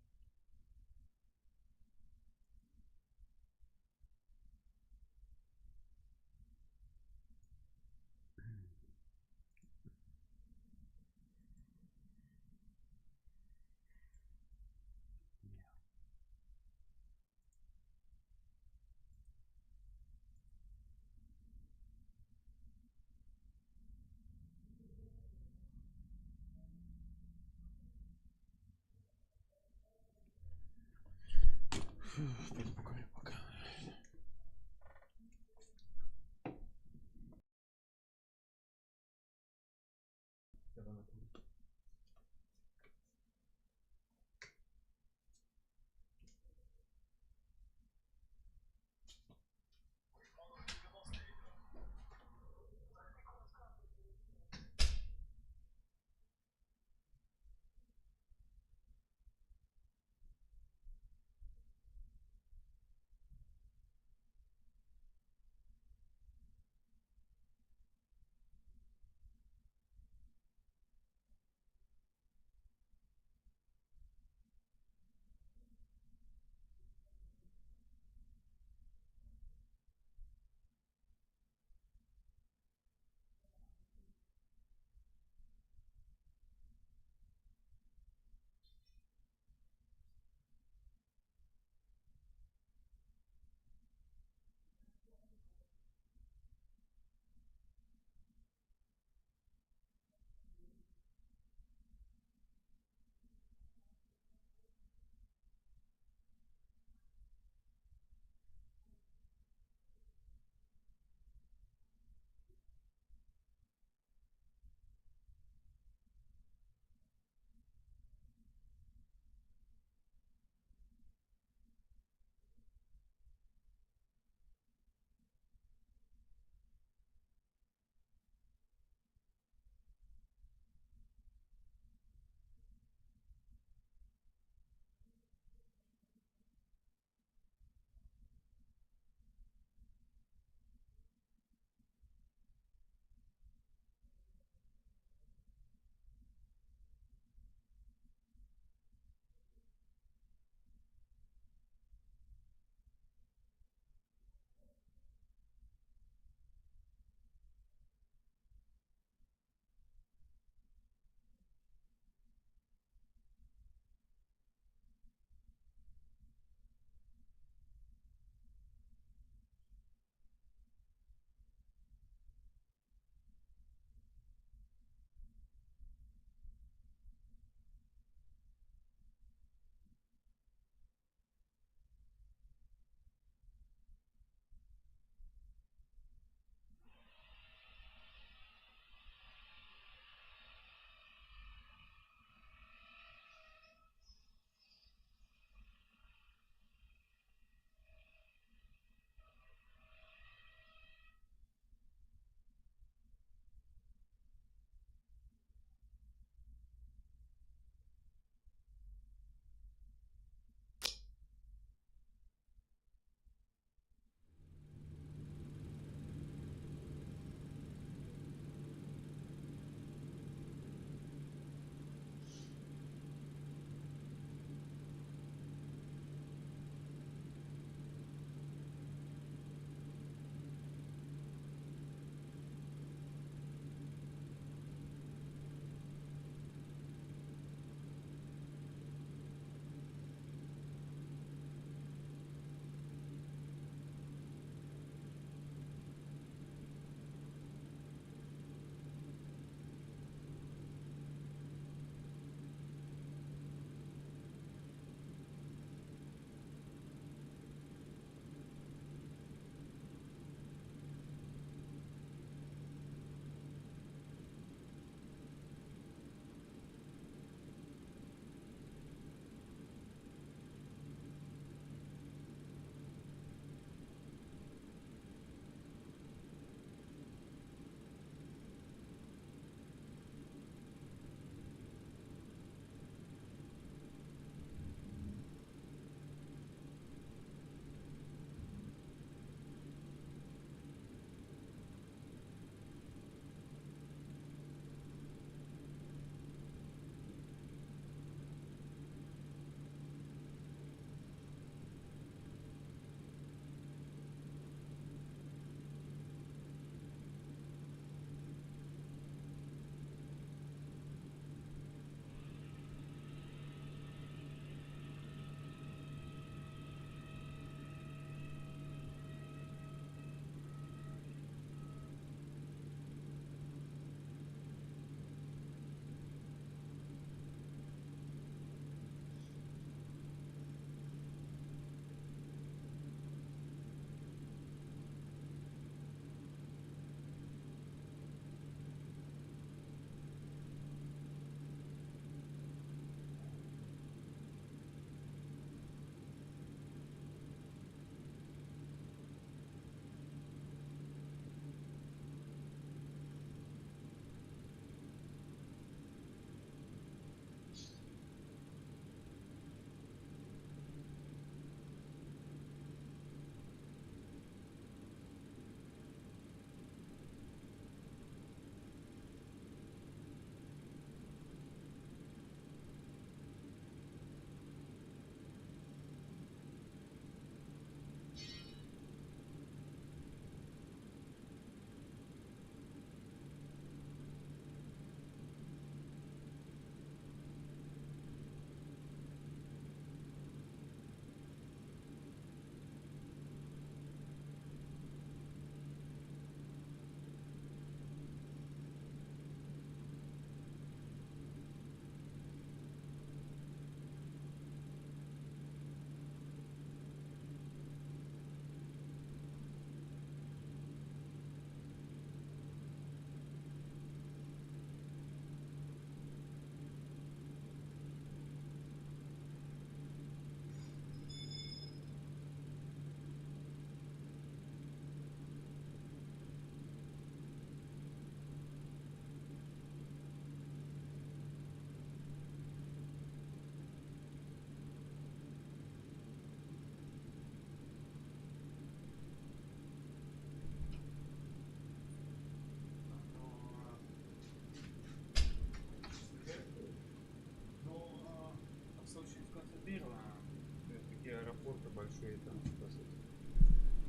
какие-то, по сути.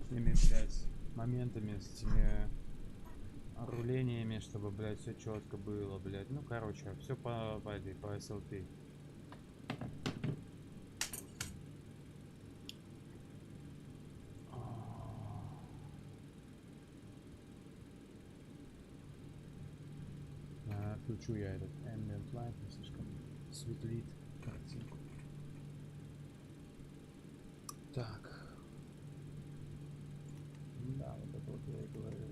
С ними, блядь, моментами, с этими рулениями, чтобы, блядь, все четко было, блядь. Ну, короче, все по SLT. Включу я этот ambient light, не слишком светлит картинку. Так. Да, вот это вот я и говорил.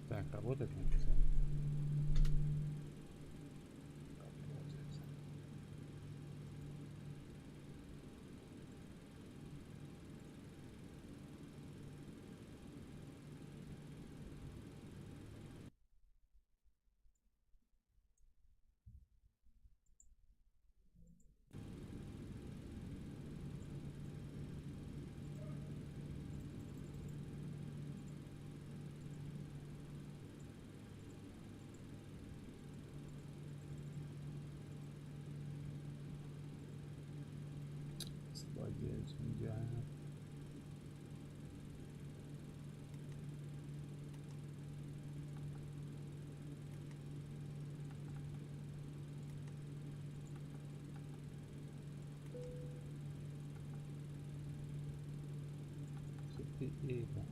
Так, работает мне писать? Работает. Владелец, идеально. Все-таки это.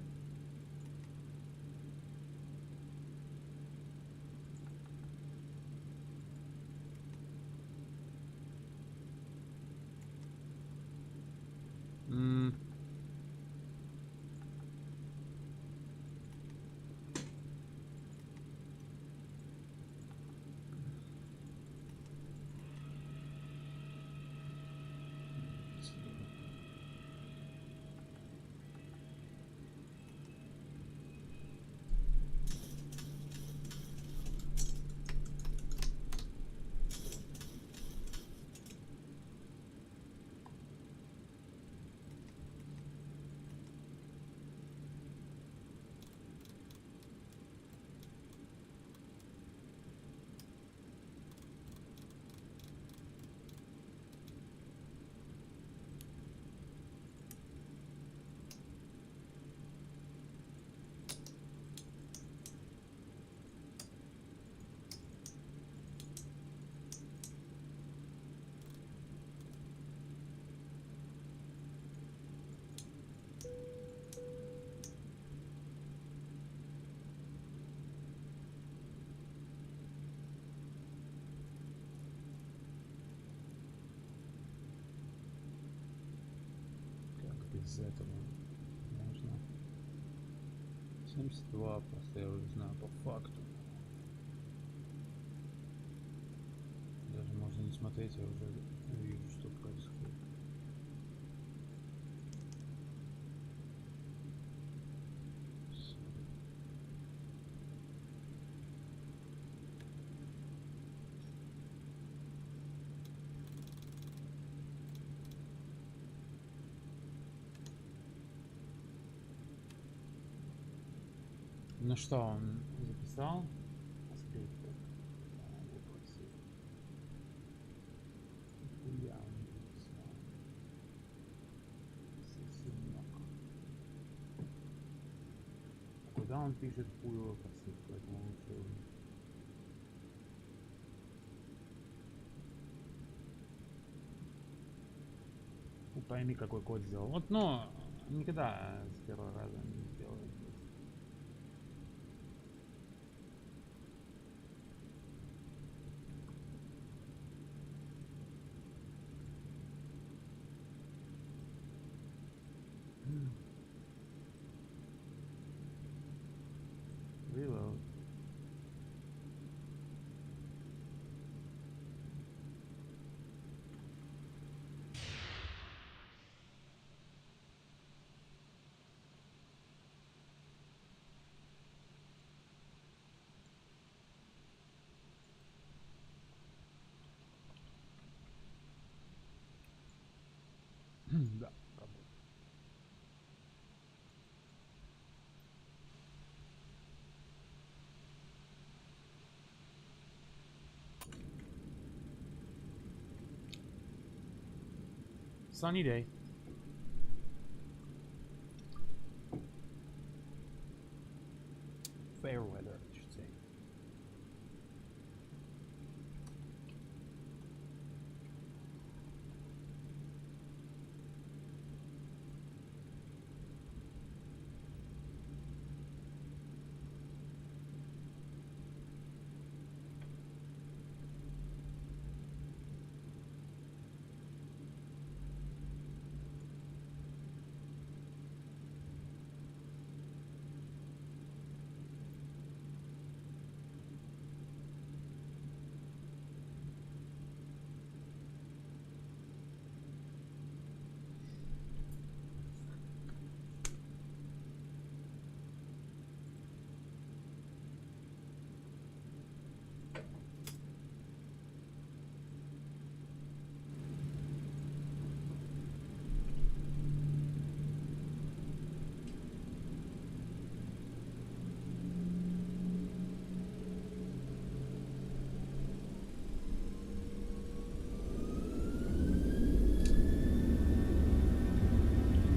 Как без этого можно? 72 просто я уже знаю по факту. Даже можно не смотреть, я уже вижу, что происходит. Ну что, он записал? Скрипт. Хуя он записал. Сосунок. А куда он пишет хуево посылку? Это лучше уже. Ну, пойми, какой код сделал. Вот, но никогда с первого раза не сделает. Reload. Sunny day. Fair weather, I should say.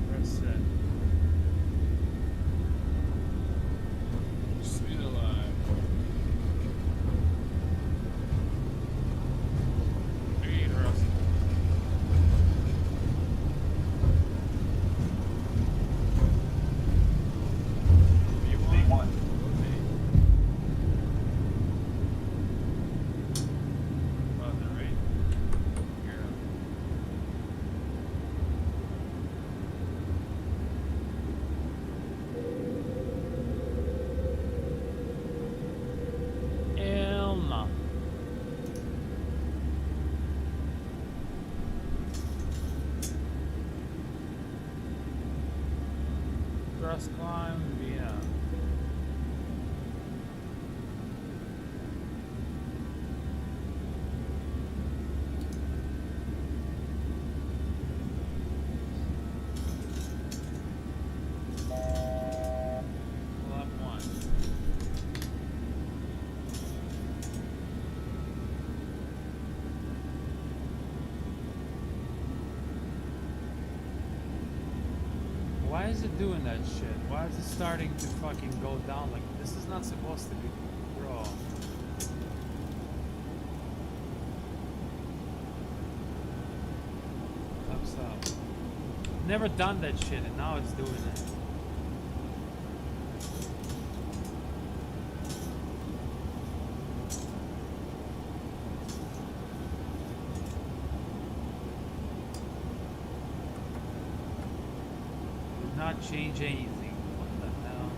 Press set. Speed alive. Speed Russell. V1. Buzzer, right? Here. Elma. Cross climb via. Lap one. Why is it doing that shit? Why is it starting to fucking go down? Like, this is not supposed to be, bro. Ups up. Never done that shit, and now it's doing it. Did not change anything. What the hell?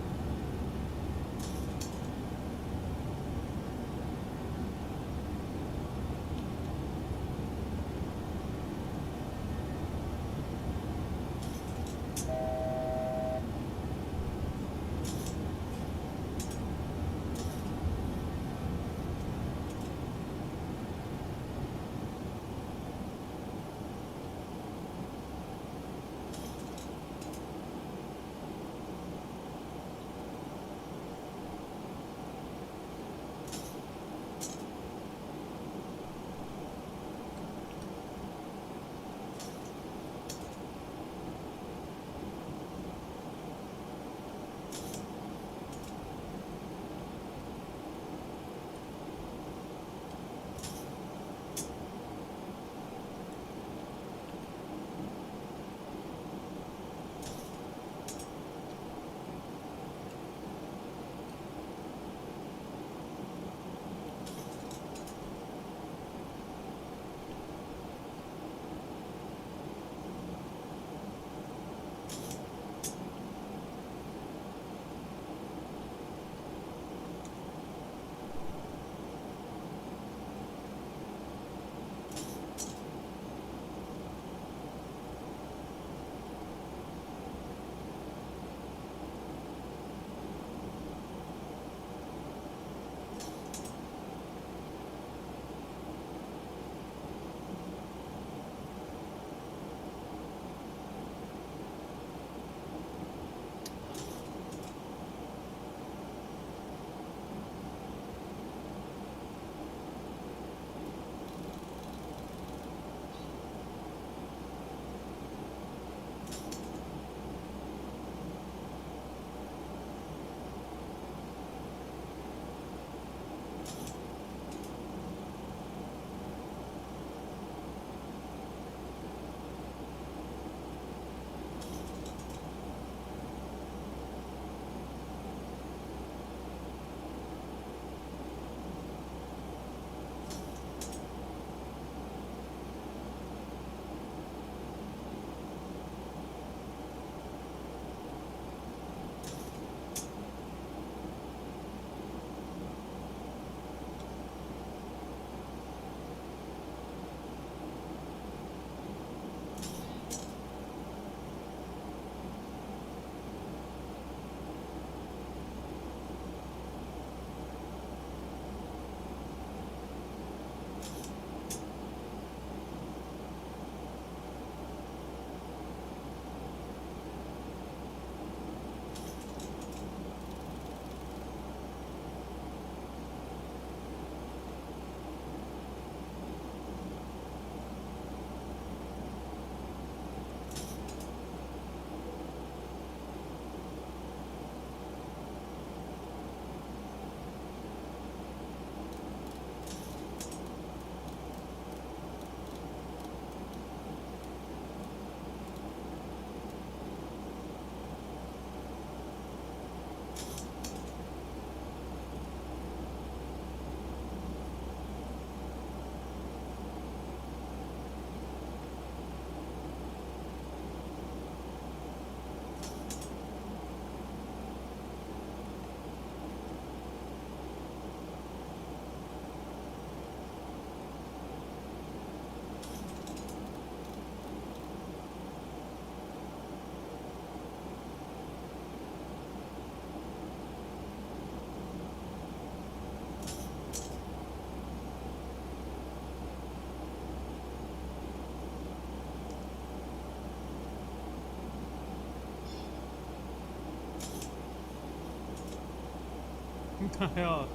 Да,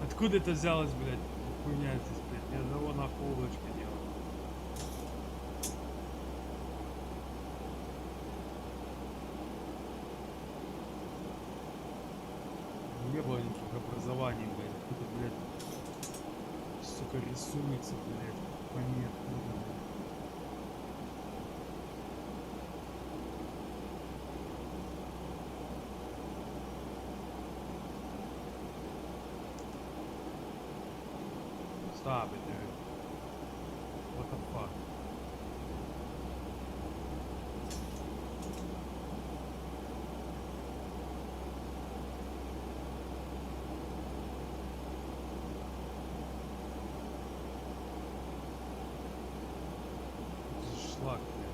откуда это взялось, блядь? Хуйня здесь, блядь. Я того нахуй облачко делал. Не было никаких образований, блядь. Кто-то, блядь, сука, рисуется, блядь. Понятно, блядь. Stop it, dude. What the fuck? Это же шлак, блядь.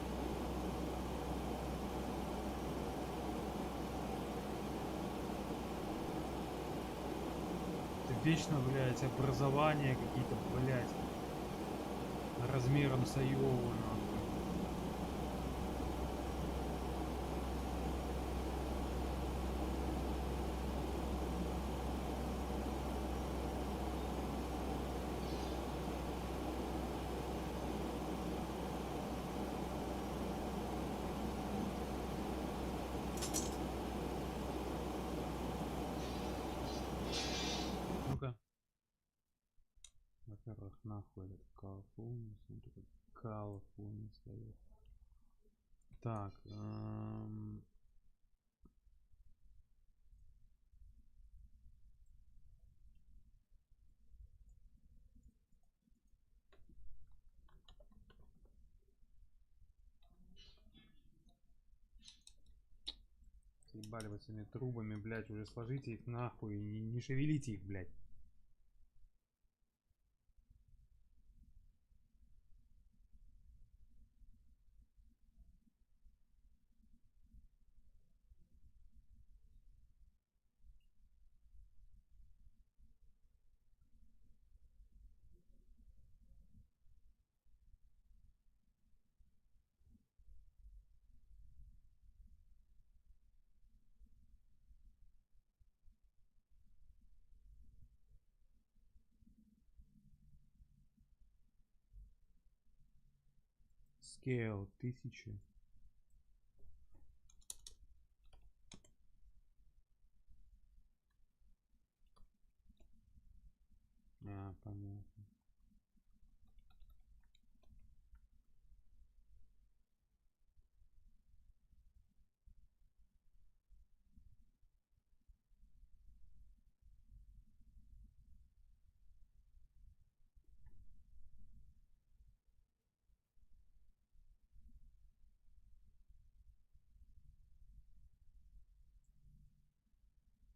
Это вечно, блядь, образования какие-то, блядь, размером с Айову, нахуй. Ну-ка. Во-первых, нахуй этот Калифорния, смотри, как Калифорния стоит. Так, ебали вы с этими трубами, блядь, уже сложите их нахуй и не шевелите их, блядь. Scale 1000. А, понятно.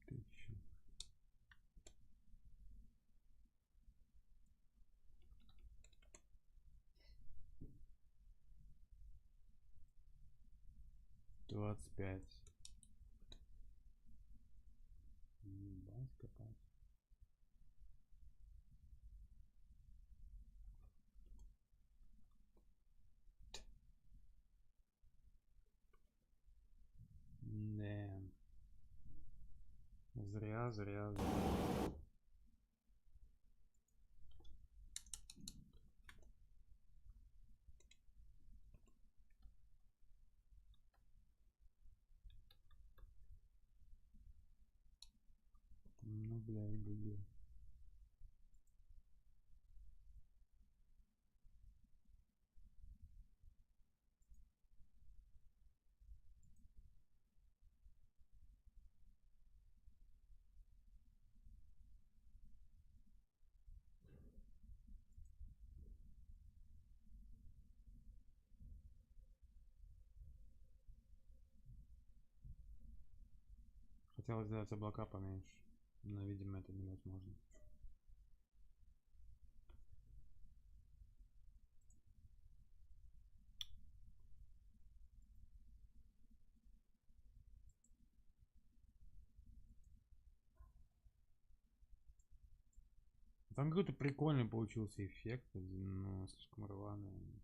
Тысяча. Двадцать пять. Ебать, копать. Да. Зря, зря, зря. Ну, блядь, губи. Хотел сделать облака поменьше, но, видимо, это невозможно. Там какой-то прикольный получился эффект, но слишком рваный.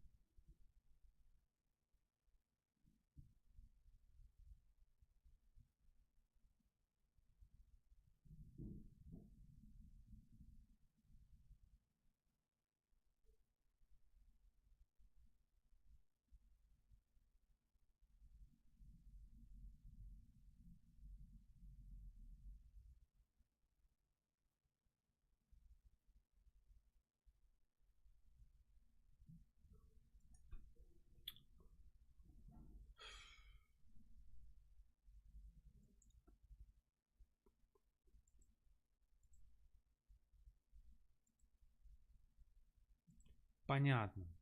Понятно.